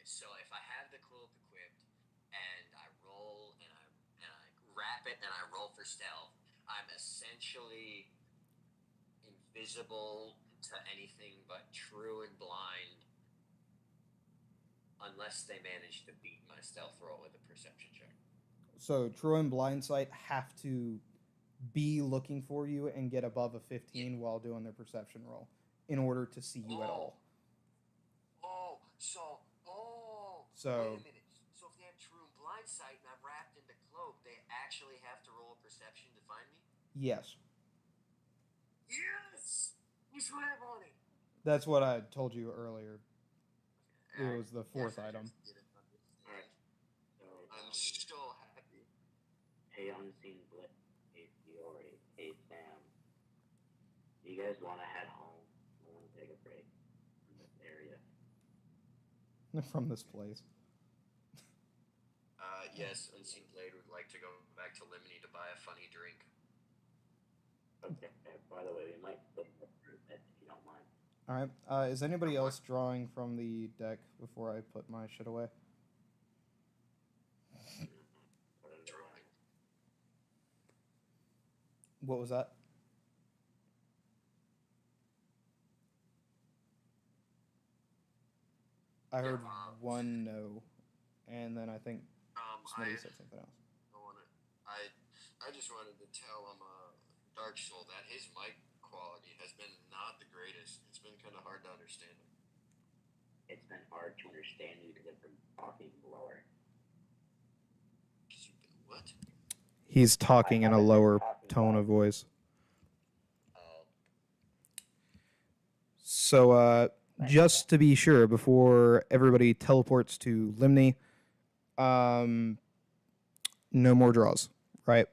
So if I have the cloak equipped and I roll and I wrap it and I roll for stealth, I'm essentially invisible to anything but true and blind, unless they manage to beat my stealth roll with a perception check. So true and blind sight have to be looking for you and get above a 15 while doing their perception roll in order to see you at all. So So- wait a minute. So if they have true and blind sight and I'm wrapped in the cloak, they actually have to roll a perception to find me? Yes. Yes! You should have on it. That's what I told you earlier. It I was the fourth guess I item. just didn't understand. Alright. So, I'm so happy. hey, Unseen Blitz, hey, Fiore, hey, Sam. Do you guys want to head home? I want to take a break from this area. From this place. Yes, Unseen Blade would like to go back to Limini to buy a funny drink. Okay, by the way, we might split up for a bit if you don't mind. Alright. Is anybody else drawing from the deck before I put my shit away? Put it away. What was that? I heard one no, and then I think somebody said something else. I just wanted to tell him, Dark Soul, that his mic quality has been not the greatest. It's been kind of hard to understand him. It's been hard to understand you because I've been talking lower. What? He's talking in a lower tone of voice. So, just to be sure, before everybody teleports to Limni, no more draws, right?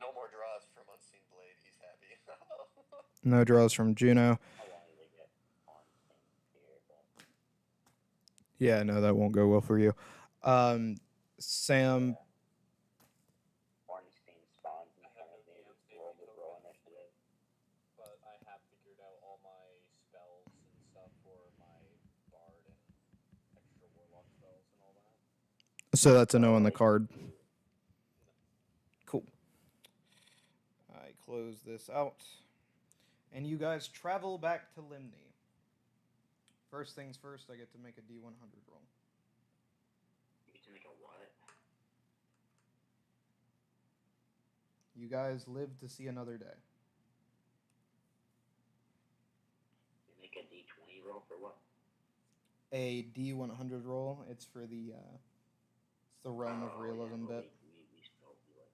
No more draws from Unseen Blade. He's happy. No draws from Juno. I wanted to get on things here, but Yeah, no, that won't go well for you. Sam, Ornstein spawns in I front have of no me. DMs Roll naming the roll tokens, initiative. but I have figured out all my spells and stuff for my bard and extra warlock spells and all that. so that's a no on the card. Cool. I close this out. And you guys travel back to Limni. First things first, I get to make a D100 roll. You get to make a what? You guys live to see another day. You make a D20 roll for what? A D100 roll. It's for the it's the realm of realism well, bit. we still do it.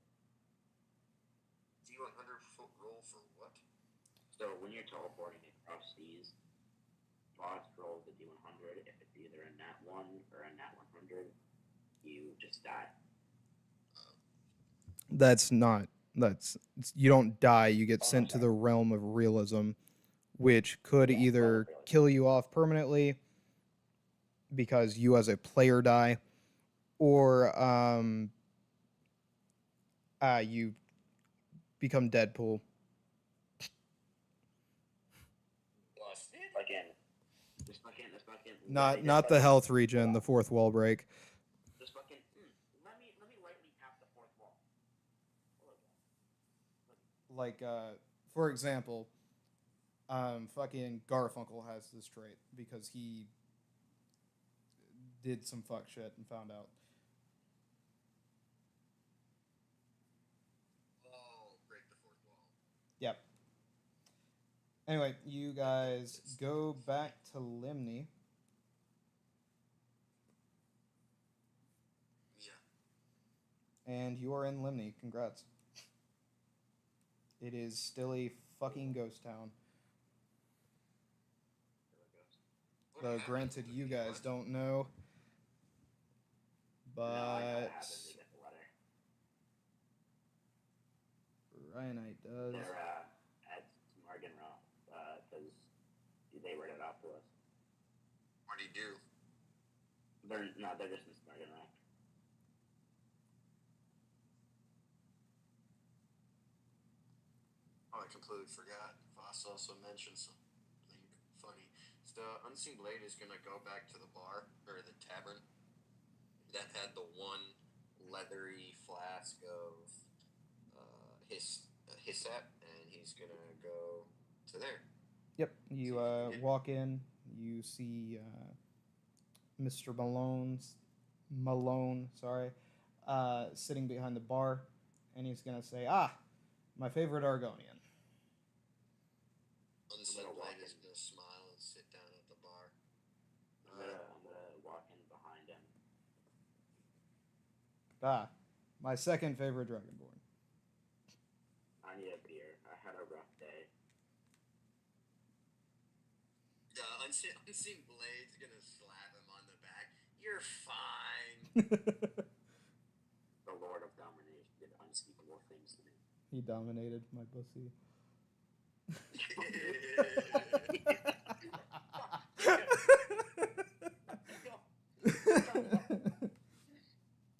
D100 roll for what? So when you're teleporting across seas, boss rolls the D100. If it's either a nat 1 or a nat 100, you just die. You don't die, you get sent to the realm of realism, which could either kill you off permanently because you as a player die, or you become Deadpool. Just fucking. Not the health regen, the fourth wall break. Just fucking. Let me lightly tap the fourth wall. Like, for example, fucking Garfunkel has this trait because he did some fuck shit and found out. Oh, break the fourth wall. Yep. Anyway, you guys go back to Limni. Yeah. And you are in Limni. Congrats. It is still a fucking ghost town. Though, granted, you guys don't know. No, I know what But happens to get the letter. Ryanite does. They're at Smargenroth because they read it off to us. What do you do? They're just in Smargenroth. Oh, I completely forgot. Voss also mentioned something funny. The Unseen Blade is gonna go back to the bar or the tavern that had the one leathery flask of hyssop, and he's gonna go to there. Yep. You walk in. You see Mr. Malone, sorry, sitting behind the bar, and he's gonna say, my favorite Argonian." Unseen Blade is gonna smile and sit down at the bar. I'm gonna walk in behind him. My second favorite Dragonborn. I need a beer. I had a rough day. Unseen Blade's gonna slap him on the back. You're fine. The Lord of Domination did unspeakable things to me. He dominated my pussy.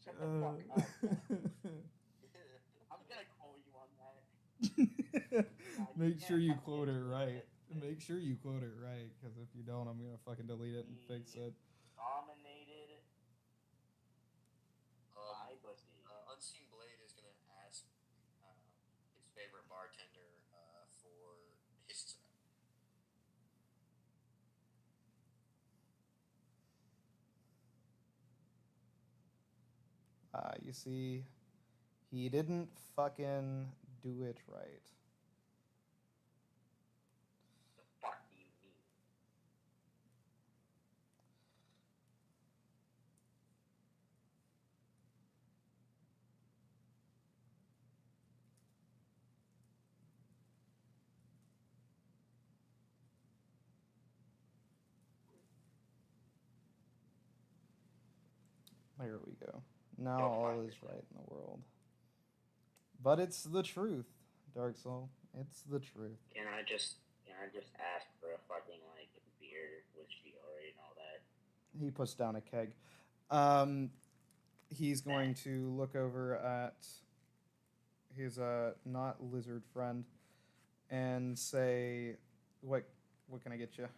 Shut the fuck up. I'm gonna quote you on that. Make sure you quote it right. Make sure you quote it right, because if you don't, I'm gonna fucking delete it and fix it. Dominated my pussy. Unseen Blade is gonna ask his favorite bartender for his. You see, he didn't fucking do it right. The fuck do you mean? There we go. Now all is right in the world. But it's the truth, Dark Soul. It's the truth. Can I just ask for a fucking like beer with she already know that? He puts down a keg. He's going to look over at his not lizard friend and say, "What can I get you?"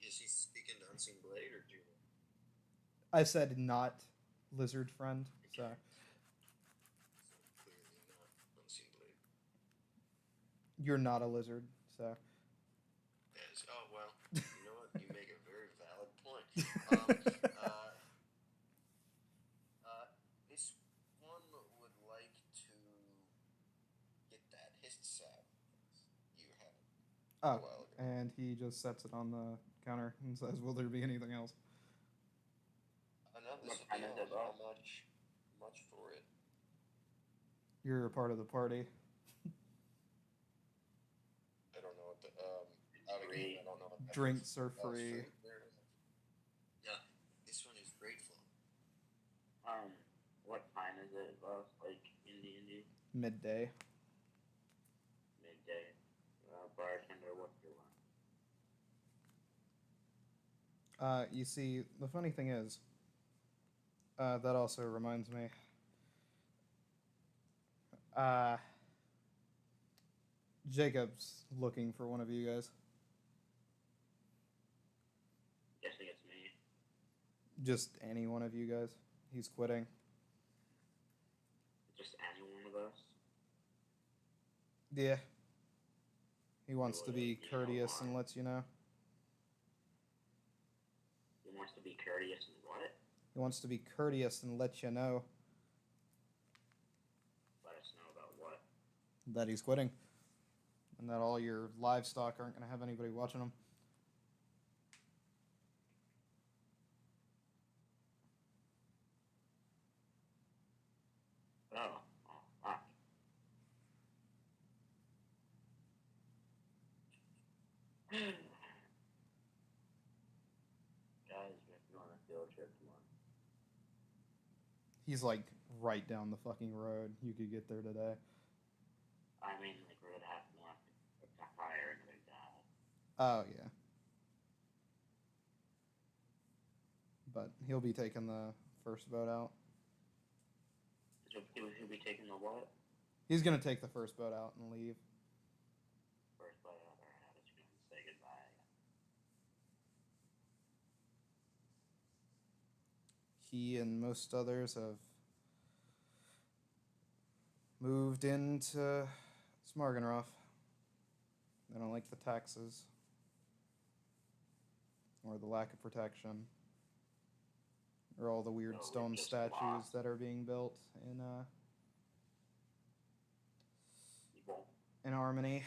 Is he speaking to Unseen Blade or Juno? I said not lizard friend. So So clearly not Unseen Blade. you're not a lizard. So Yes. Oh well. You know what? You make a very valid point. This one would like to get that hist sap you had a oh, while ago. and he just sets it on the counter and says, "Will there be anything else?" No, this What would kind be is it, bro? how much for it. You're a part of the party. I don't know what the out of game, I don't know what that Drinks is. are Oh, free. There it is. Yeah, this one is grateful. What time is it, boss? Like in D&D? Midday. Midday. Bartender, what's your one? You see, the funny thing is, that also reminds me. Jacob's looking for one of you guys. Guessing it's me. Just any one of you guys. He's quitting. Just any one of us. Yeah. He wants to be You know courteous and why. lets you know. He wants to be courteous and what? He wants to be courteous and let you know Let us know about what? that he's quitting. And that all your livestock aren't going to have anybody watching them. Oh, fuck. Guys, we're going on a field trip tomorrow. He's like right down the fucking road. You could get there today. I mean, like, we're gonna have to hire another guy. Oh, yeah. But he'll be taking the first boat out. He'll be taking the what? He's going to take the first boat out and leave. First bite out there, I was going to say goodbye. He and most others have moved into Smargenroth. They don't like the taxes or the lack of protection or all the weird So we're stone just statues lost. that are being built in You won't. Harmony.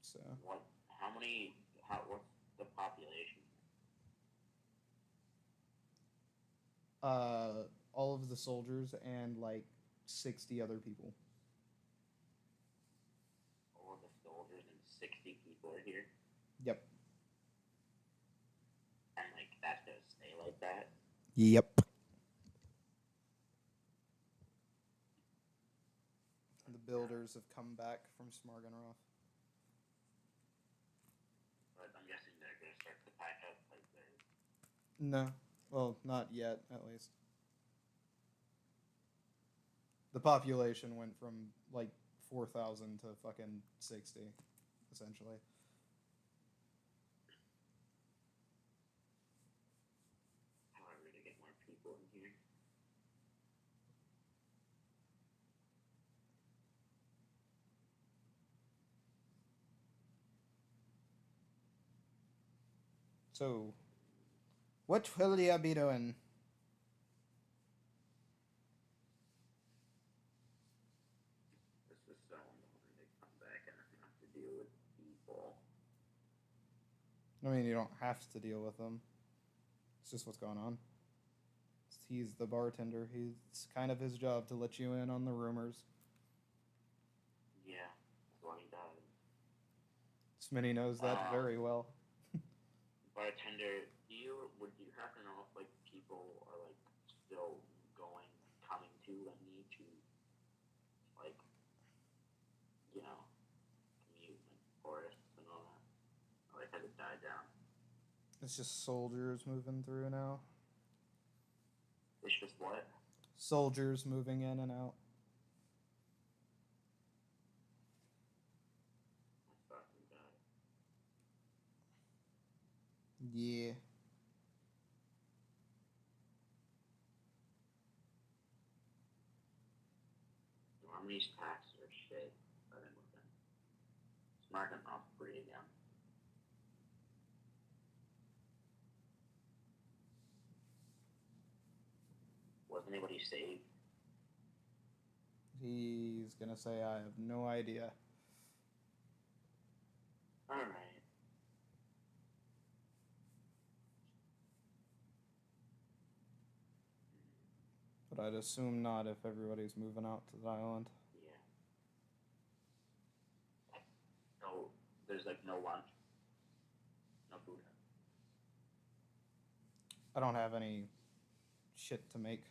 So What? How many? the population? All of the soldiers and like 60 other people. All of the soldiers and 60 people are here, Yep. and like that's gonna stay like that. Yep. The builders have come back from Smargenroth. But I'm guessing they're gonna start to pack up like they're. No. Well, not yet, at least. The population went from like 4,000 to fucking 60, essentially. However, to get more people in here. So, what will you be doing? This is so annoying to come back and have to deal with people. I mean, you don't have to deal with them. It's just what's going on. He's the bartender. It's kind of his job to let you in on the rumors. Yeah, that's what he does. Smitty knows that very well. Bartender, would you happen to know if like people are like still coming to Lemni to like, you know, commute and forests and all that? Or like has it died down? It's just soldiers moving through now. It's just what? Soldiers moving in and out. That's fucking bad. Yeah. Army's taxes are shit. I've been looking. It's not gonna off free again. Was anybody saved? He's gonna say, I have no idea. Alright. But I'd assume not if everybody's moving out to the island. Yeah. No, there's like no lunch. No food. I don't have any shit to make.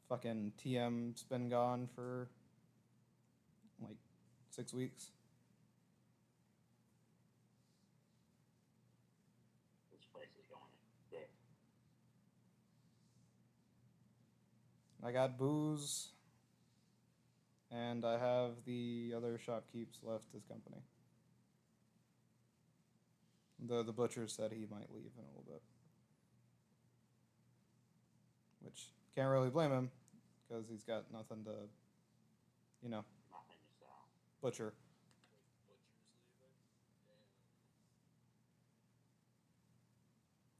Fucking TM's been gone for like 6 weeks. This place is going to dick. I got booze, and I have the other shopkeep's left as company. The butcher said he might leave in a little bit. Which, can't really blame him, because he's got nothing to, you know, Nothing to sell. butcher.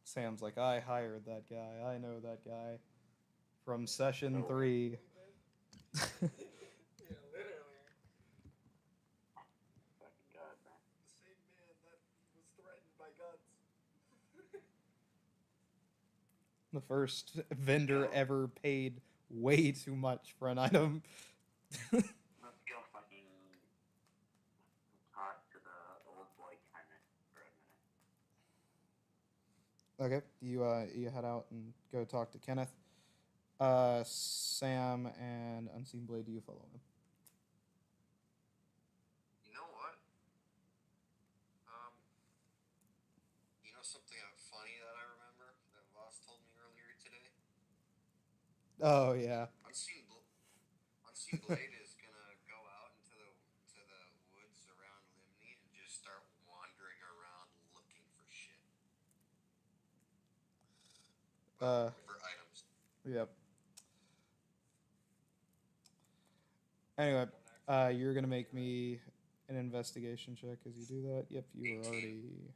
Sam's like, I hired that guy. I know that guy from session 3. Yeah, literally. Fucking god, man. The same man that was threatened by guns. The first vendor ever paid way too much for an item. Let's go fucking talk to the old boy Kenneth for a minute. Okay, you head out and go talk to Kenneth. Sam and Unseen Blade, do you follow him? You know what? You know something funny that I remember that Voss told me earlier today? Oh yeah. Unseen Blade is gonna go out into the woods around Limney and just start wandering around looking for shit. For items. Yep. Anyway, you're gonna make me an investigation check as you do that. Yep, you were 18. already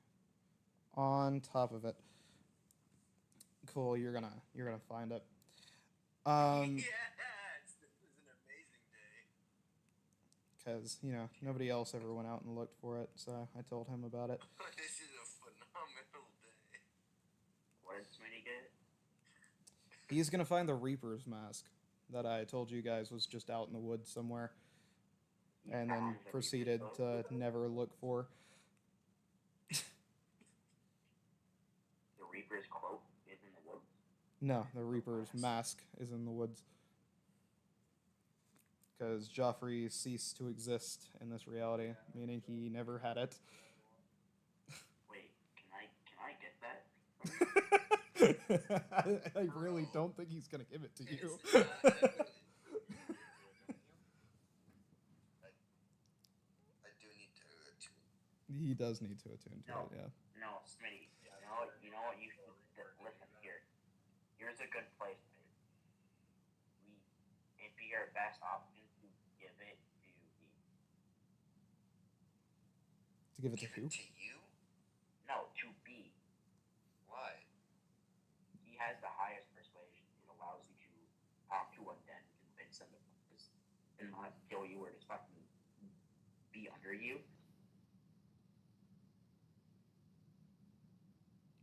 on top of it. Cool. You're gonna find it. Yes, this is an amazing day. because, you know, nobody else ever went out and looked for it, so I told him about it. This is a phenomenal day. What did Smitty get? He's gonna find the Reaper's mask that I told you guys was just out in the woods somewhere, He and then found the proceeded Reaper's to boat. never look for. The Reaper's cloak is in the woods. No, the Reaper's mask is in the woods. Because Joffrey ceased to exist in this reality, meaning he never had it. Wait, can I get that? I really don't think he's gonna give it to you. I do need to attune. He does need to attune to No. it, yeah. No, Smitty. You know what? You should listen here. Here's a good place. It'd be your best option to give it to the. To give it to Give who? it to you? No, to B. Why? He has the highest persuasion. It allows you to talk to undead and convince them to focus and not kill you or just fucking be under you.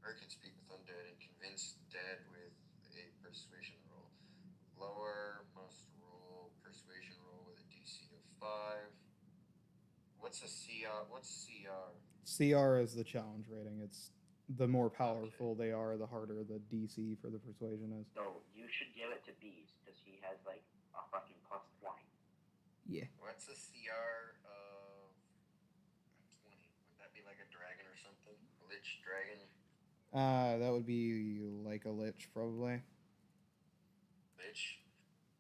Or can speak with undead and convince dead with a persuasion roll. Lower must roll persuasion roll with a DC of 5. What's a CR? What's CR? CR is the challenge rating. It's the more powerful they are, the harder the DC for the persuasion is. So you should give it to B's because he has like a fucking plus 20. Yeah. What's a CR of 20? Would that be like a dragon or something? A lich dragon? That would be like a lich, probably. Lich?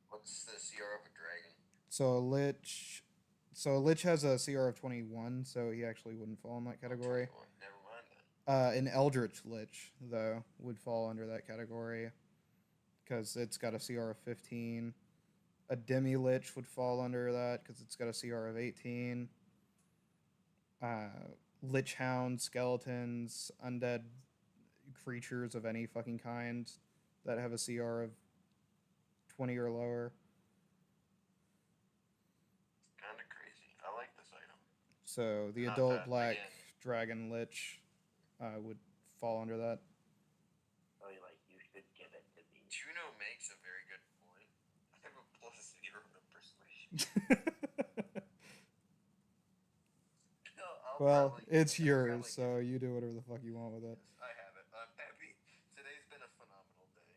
What's the CR of a dragon? So a lich has a CR of 21, so he actually wouldn't fall in that category. 21. Never mind then. An Eldritch Lich, though, would fall under that category because it's got a CR of 15. A Demi Lich would fall under that because it's got a CR of 18. Lich Hound, skeletons, undead creatures of any fucking kind that have a CR of 20 or lower. Kind of crazy. I like this item. So the Not adult bad, black again. dragon lich would fall under that. So you should give it to B. Juno makes a very good point. I have a +0 to persuasion. Well, it's yours, so you do whatever the fuck you want with it. Yes, I have it. I'm happy. Today's been a phenomenal day.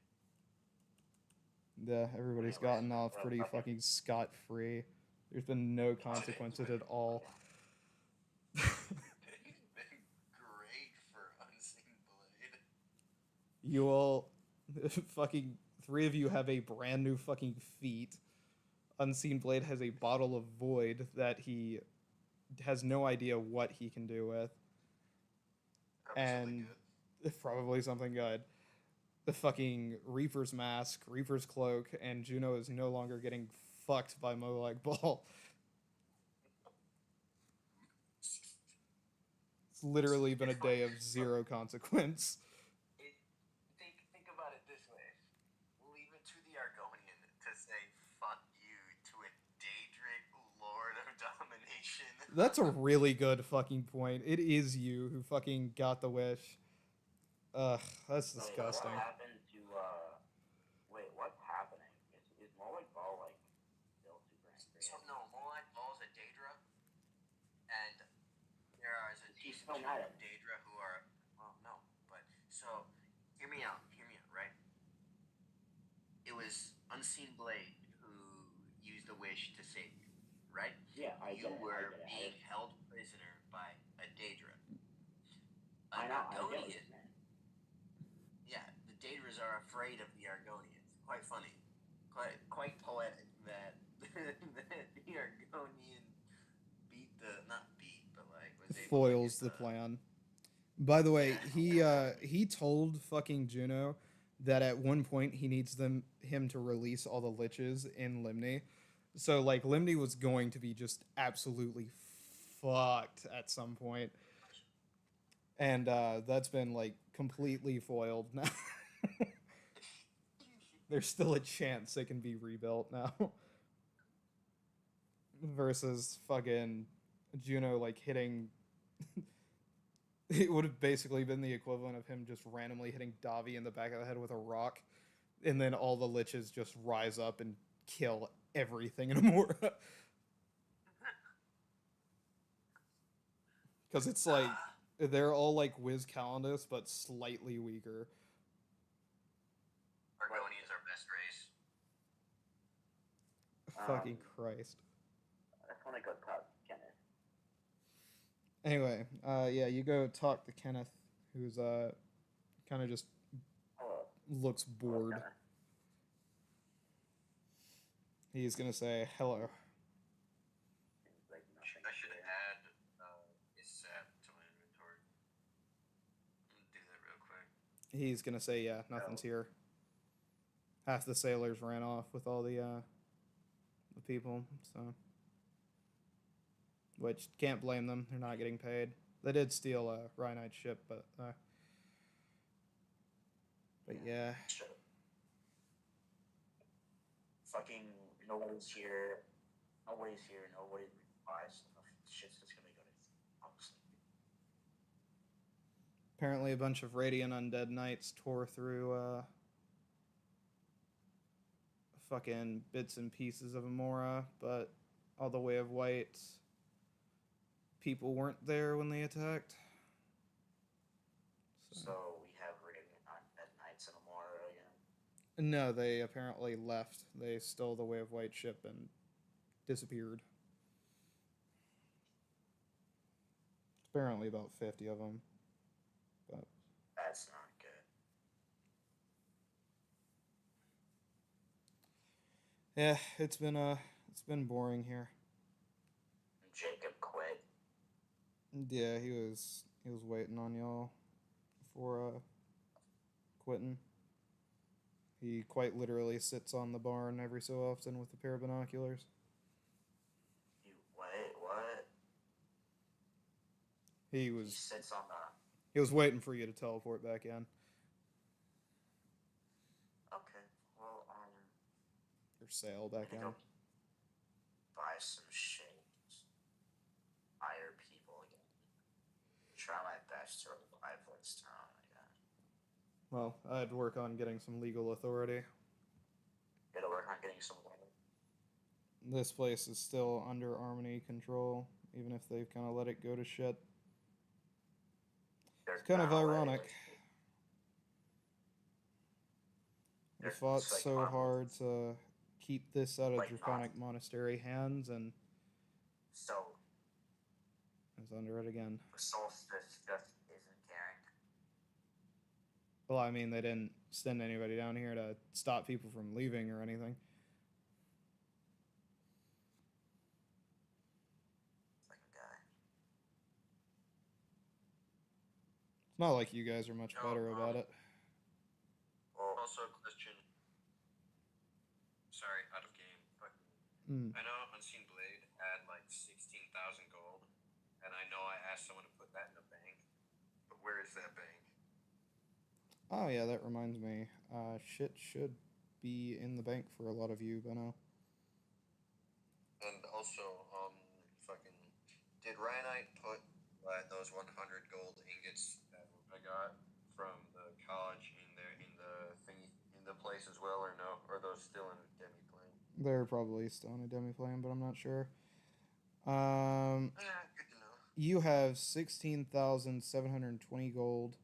Yeah, everybody's gotten off pretty fucking scot-free. There's been no consequences at all. It's been great for Unseen Blade. You all, fucking, 3 of you have a brand new fucking feat. Unseen Blade has a bottle of void that he has no idea what he can do with. Probably something And good. probably something good. The fucking Reaper's mask, Reaper's cloak, and Juno is no longer getting fucked by Molag Ball. It's literally been a day of 0 consequence. Think about it this way. Leave it to the Argonian to say fuck you to a Daedric Lord of Domination. That's a really good fucking point. It is you who fucking got the wish. Ugh, that's disgusting. What happened to wait, what's happening? Is Molag Ball still super angry? So no, Molag Ball's a Daedra, and there is a He's decent so chunk mad of at me. Daedra who are no, but so hear me out, right? It was Unseen Blade who used the wish to save you, right? Yeah, I You get it. were I get being it. held prisoner by a Daedra. I know. I get what Argonian, you're saying. yeah, the Daedras are afraid of the Argonians. Quite funny, quite poetic that the Argonian was able Foils to the get plan. By the way, he told fucking Juno that at one point he needs him to release all the liches in Limni. So Limni was going to be just absolutely fucked at some point. And that's been completely foiled now. There's still a chance it can be rebuilt now. versus fucking Juno like hitting. It would have basically been the equivalent of him just randomly hitting Davi in the back of the head with a rock, and then all the liches just rise up and kill everything in Amora. Because it's like they're all like Wiz Calendus, but slightly weaker. Argonians are best race. Fucking Christ. I want to go talk to Kenneth. Anyway, yeah, you go talk to Kenneth, who's kind of just Hello. looks Hello, bored. Kenneth. He's gonna say hello. Seems like nothing. I should add a set to my inventory. I'm gonna do that real quick. He's gonna say, yeah, nothing's here. Half the sailors ran off with all the people, so which can't blame them. They're not getting paid. They did steal a Rhinite ship, but yeah. Sure. Fucking nobody's here. Nobody's here. Nobody buys stuff. Shit's just gonna go to obviously. Apparently, a bunch of radiant undead knights tore through fucking bits and pieces of Amora, but all the Way of White people weren't there when they attacked. So we have Radiant at Knights and Amora again. No, they apparently left. They stole the Way of White ship and disappeared. Apparently about 50 of them. But That's not good. yeah, it's been boring here. Jacob quit. Yeah, he was waiting on y'all for quitting. He quite literally sits on the barn every so often with a pair of binoculars. You wait, what? He He sits on the. was waiting for you to teleport back in. Okay, well, Or sail back I'm in. gonna go buy some shit. Hire people again. Try my best to revive this town again. Well, I'd work on getting some legal authority. Gotta work on getting some water. This place is still under Armony control, even if they've kind of let it go to shit. It's kind of ironic. We fought It's like so Armor. hard to keep this out of Like Draconic Monastery hands, and So, it's under it again. the solstice just isn't caring. Well, I mean, they didn't send anybody down here to stop people from leaving or anything. Like a guy. It's not like you guys are much No, better about it. Well, Also, question. Sorry, out of game. But Hmm. I know Unseen Blade had like 16,000 gold, and I know I asked someone to put that in a bank, but where is that bank? Oh yeah, that reminds me. Shit should be in the bank for a lot of you by now. And also, fucking, did Ryanite put those 100 gold ingots that I got from the college in the thingy in the place as well, or no? Or are those still in Demiplane? They're probably still in a demi-plane, but I'm not sure. Good to know. You have 16,720 gold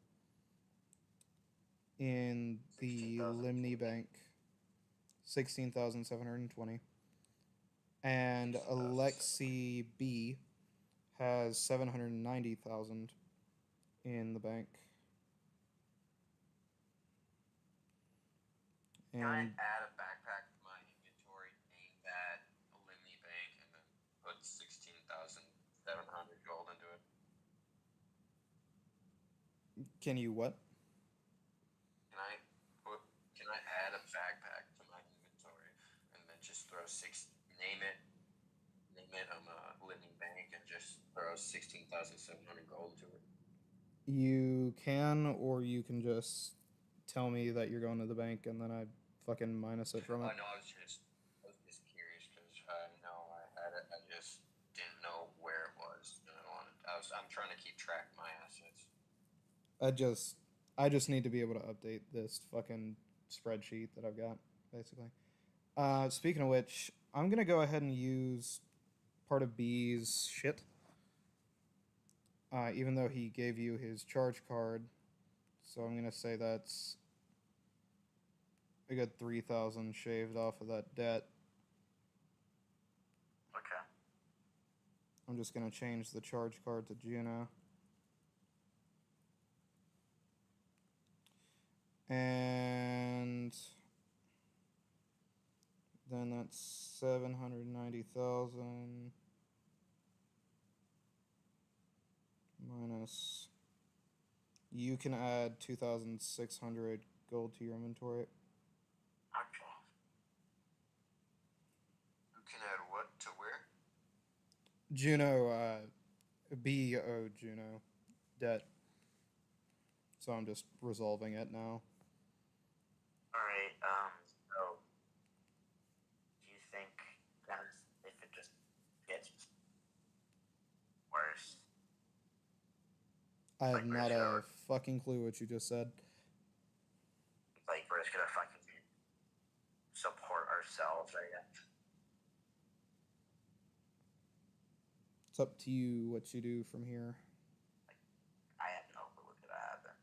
in the 16,000. Limni Bank. 16,720. And 16,700. Alexi B has 790,000 in the bank. Can I And add a backpack to my inventory, name that Limni Bank, and then put 16,700 gold into it? can you what? Can I add a backpack to my inventory and then just throw name it Limni Bank and just throw 16,700 gold to it? You can, or you can just tell me that you're going to the bank and then I fucking minus it from it. No, I was just curious because I know I had it. just didn't know where it was. And I'm trying to keep track of my assets. I just need to be able to update this fucking spreadsheet that I've got, basically. Speaking of which, I'm gonna go ahead and use part of B's shit. Even though he gave you his charge card, so I'm gonna say that's a good 3,000 shaved off of that debt. Okay. I'm just gonna change the charge card to Juno. And then that's 790,000 minus. You can add 2,600 gold to your inventory. Okay. You can add what to where? Juno, B owed Juno debt. So I'm just resolving it now. Alright, so do you think that if it just gets worse? I have Like, not we're a fucking clue what you just said. Like, we're just gonna fucking support ourselves, I guess. It's up to you what you do from here. I have no clue what's gonna happen.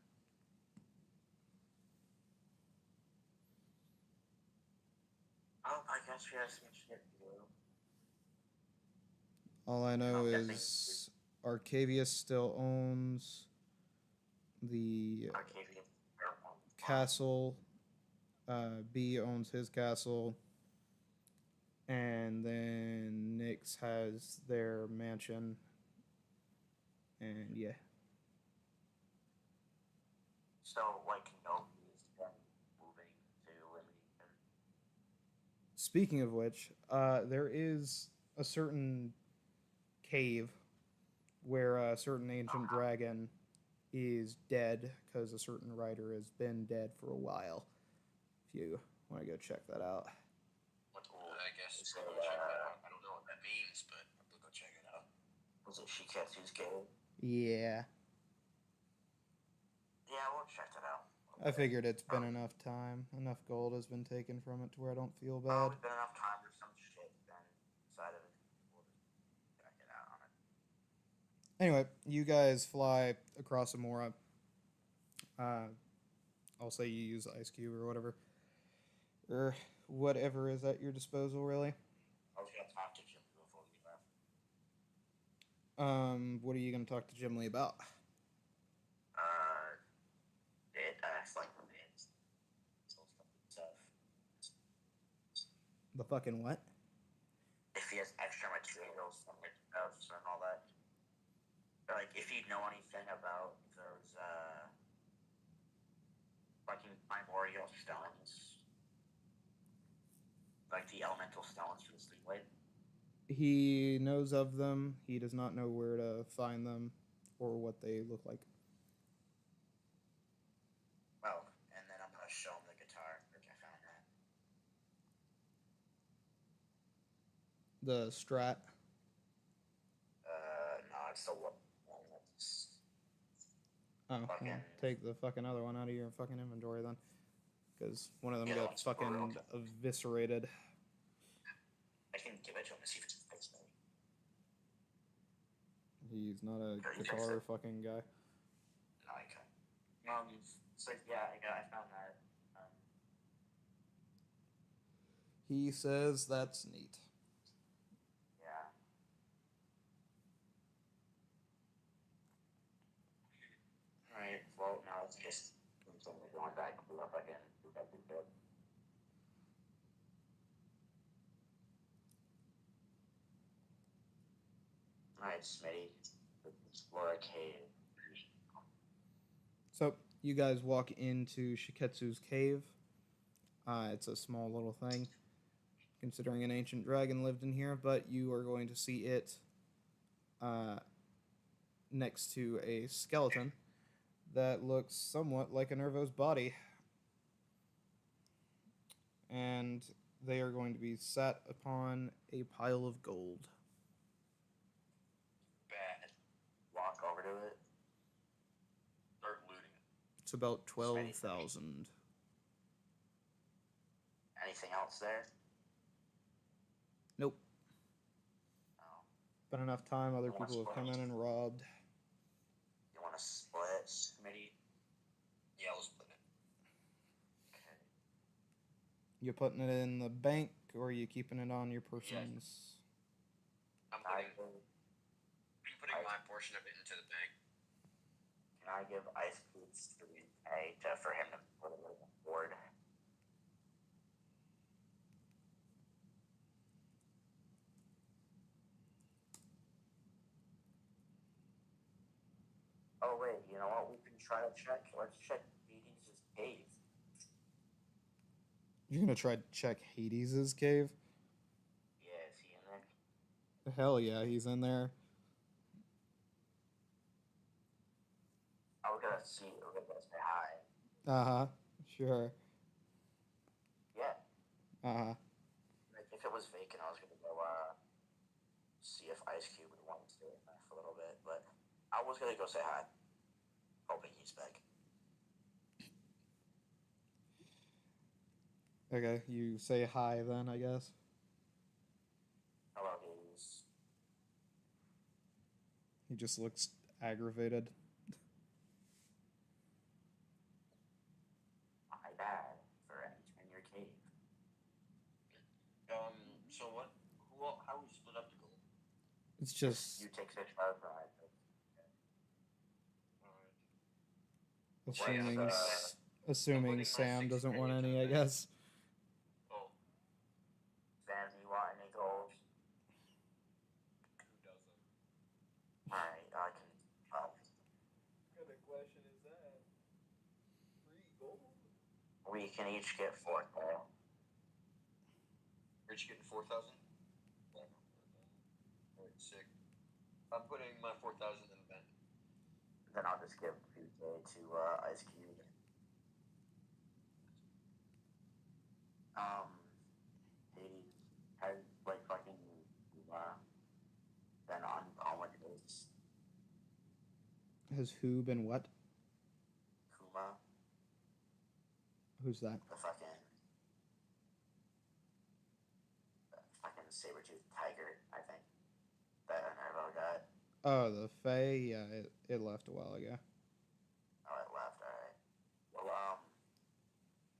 Oh, I guess we have some shit to do. All I know I'm guessing- is Arcavius still owns the Arcadia. castle. B owns his castle. And then Nyx has their mansion. And yeah. So, like, nobody's been moving to Limington. Speaking of which, there is a certain cave where a certain ancient dragon is dead because a certain writer has been dead for a while. If you want to go check that out. I guess we'll go check that out. I don't know what that means, but we'll go check it out. Was it Shiketsu's game? Yeah. Yeah, we'll check that out. I figured it's been enough time. Enough gold has been taken from it to where I don't feel bad. Probably been enough time for some shit then inside of it. We'll just check it out on it. Anyway, you guys fly across Amora. I'll say you use Ice Cube or whatever. Or whatever is at your disposal, really. I was gonna talk to Jim before we left. What are you going to talk to Jim Lee about? It's like it's stuff. The fucking what? If he has extra materials and like notes and all that. Or like if you know anything about those fucking primordial stones. Like the elemental stones for the Sleepblade. He knows of them. He does not know where to find them or what they look like. Well, and then I'm gonna show him the guitar. Like I found that. The Strat. No, it's the one that's Oh, well, fucking- take the fucking other one out of your fucking inventory then. Because one of them Yeah, got that's fucking brutal. eviscerated. I can give it to him to see if it's fixed. He's not a Okay, guitar fix it. fucking guy. No, I can. So yeah, I found that. He says that's neat. Yeah. Alright, well, now it's just going back to up again. Alright, Smitty. Explore a cave. So, you guys walk into Shiketsu's cave. It's a small little thing, considering an ancient dragon lived in here, but you are going to see it next to a skeleton that looks somewhat like a Nervo's body. And they are going to be sat upon a pile of gold. to it? Start looting it. It's about 12,000. Anything else there? Nope. Oh. Been enough time. Other You wanna people have come split? in and robbed. You want to split, Smitty? Yeah, we'll split it. Okay. You putting it in the bank, or are you keeping it on your person's? I'm Can I putting, give, my portion of it into the bank. can I give Ice Boots 3K for him to put it on the board? Oh wait, you know what? We can try to check. Let's check Hades' cave. You're gonna try to check Hades' cave? Yeah, is he in there? Hell yeah, he's in there. I was gonna see. We're gonna say hi. Uh-huh. Sure. Yeah. Uh-huh. Like if it was vacant, I was gonna go see if Ice Cube would want to stay in there for a little bit, but I was gonna go say hi, hoping he's back. Okay, you say hi then, I guess. Hello, Hades. He just looks aggravated. My bad for entering your cave. So what? How we split up the gold? It's just You take 6 out of 5. assuming What's, assuming putting my Sam 6 doesn't want pennies in any, I the bank. guess. Oh, Sam, do you want any gold? Who doesn't? Alright, I can. What kind of question is that? Free gold? We can each get 4 gold. are you getting 4,000? Alright, sick. I'm putting my 4,000 in the bank. Then I'll just give 2K to Ice Cube. Hades has like fucking been on holidays. Has who been what? Kuma, Who's that? the fucking saber-toothed tiger, I think. That Nervo got. Oh, the Fae? Yeah, it left a while ago. Oh, it left. Alright. Well,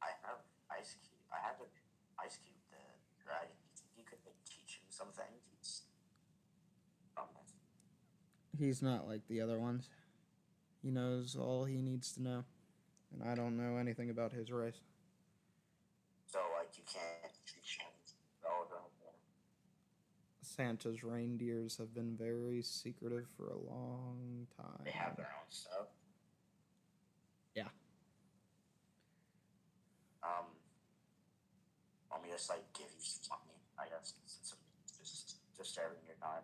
I have Ice Cube. I have an Ice Cube the dragon. Do you think you could like teach him some things? He's not like the other ones. He knows all he needs to know. And I don't know anything about his race. So like you can't teach him all of them. Santa's reindeers have been very secretive for a long time. They have their own stuff. Yeah. Want me to just like give you some money? I guess since I'm just disturbing your time.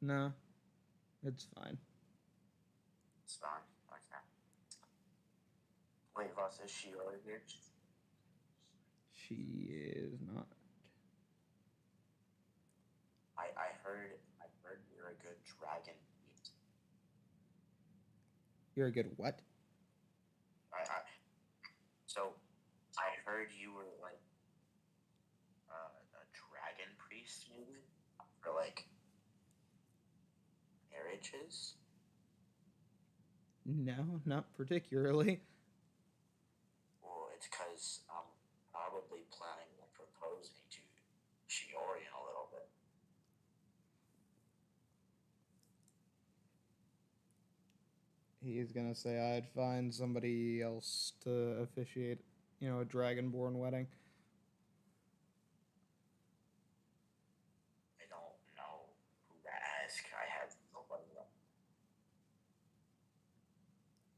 No, it's fine. It's fine. Okay. Wait, Voss, is she over here? She is not. I heard you're a good dragon. You're a good what? So I heard you were like a dragon priest, maybe for like marriages. No, not particularly. Well, it's because I'm probably planning on proposing to Shiori in a little bit. He's gonna say I'd find somebody else to officiate, a dragonborn wedding. I don't know who to ask. I have nobody.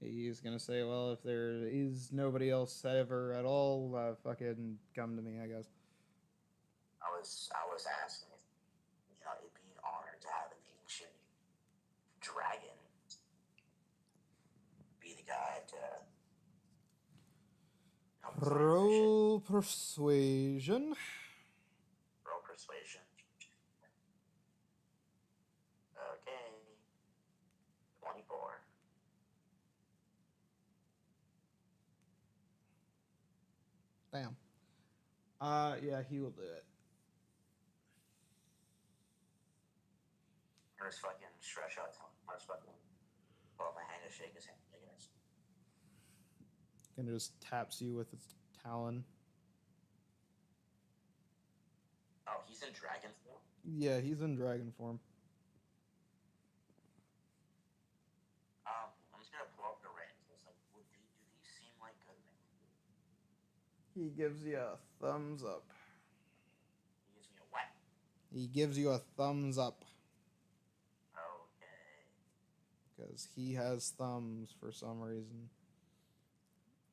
He's gonna say, well, if there is nobody else ever at all, fucking come to me, I guess. I was asking if, it'd be an honor to have an ancient dragon be the guy to. Roll persuasion. Roll persuasion. Okay. Damn. Yeah, he will do it. Or just fucking stretch out. I just fucking pull up my hand and shake his hand. I guess. And it just taps you with its talon. Oh, he's in dragon form? Yeah, he's in dragon form. I'm just gonna pull up the rings. It's like, do these seem like good rings? He gives you a thumbs up. He gives me a what? He gives you a thumbs up. Okay. Because he has thumbs for some reason.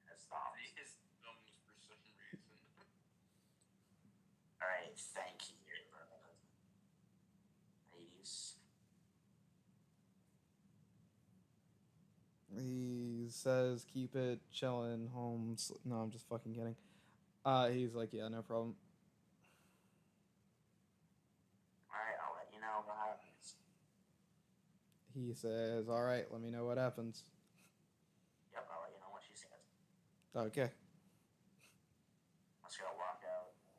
That's thumbs. His thumbs for some reason. Alright, thank you, ladies. He says, keep it chillin', Holmes. No, I'm just fucking kidding. He's like, yeah, no problem. Alright, I'll let you know what happens. He says, alright, let me know what happens. Yep, I'll let you know what she says. Okay. I'm just gonna walk out and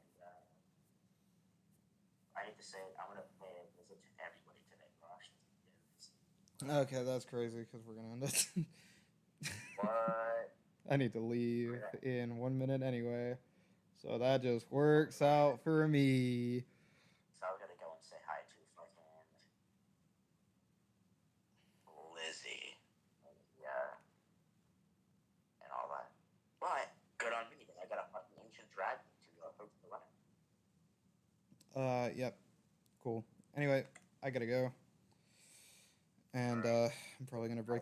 I hate to say it, I'm gonna pay a visit to everybody today, Rosh. Okay, that's crazy because we're gonna end it. What? I need to leave in 1 minute anyway. So that just works out for me. So I was gonna go and say hi to fucking Lizzie. Yeah. And all that. But good on me. I got a fucking ancient dragon to approach the line. Yep. Cool. Anyway, I gotta go. And I'm probably gonna break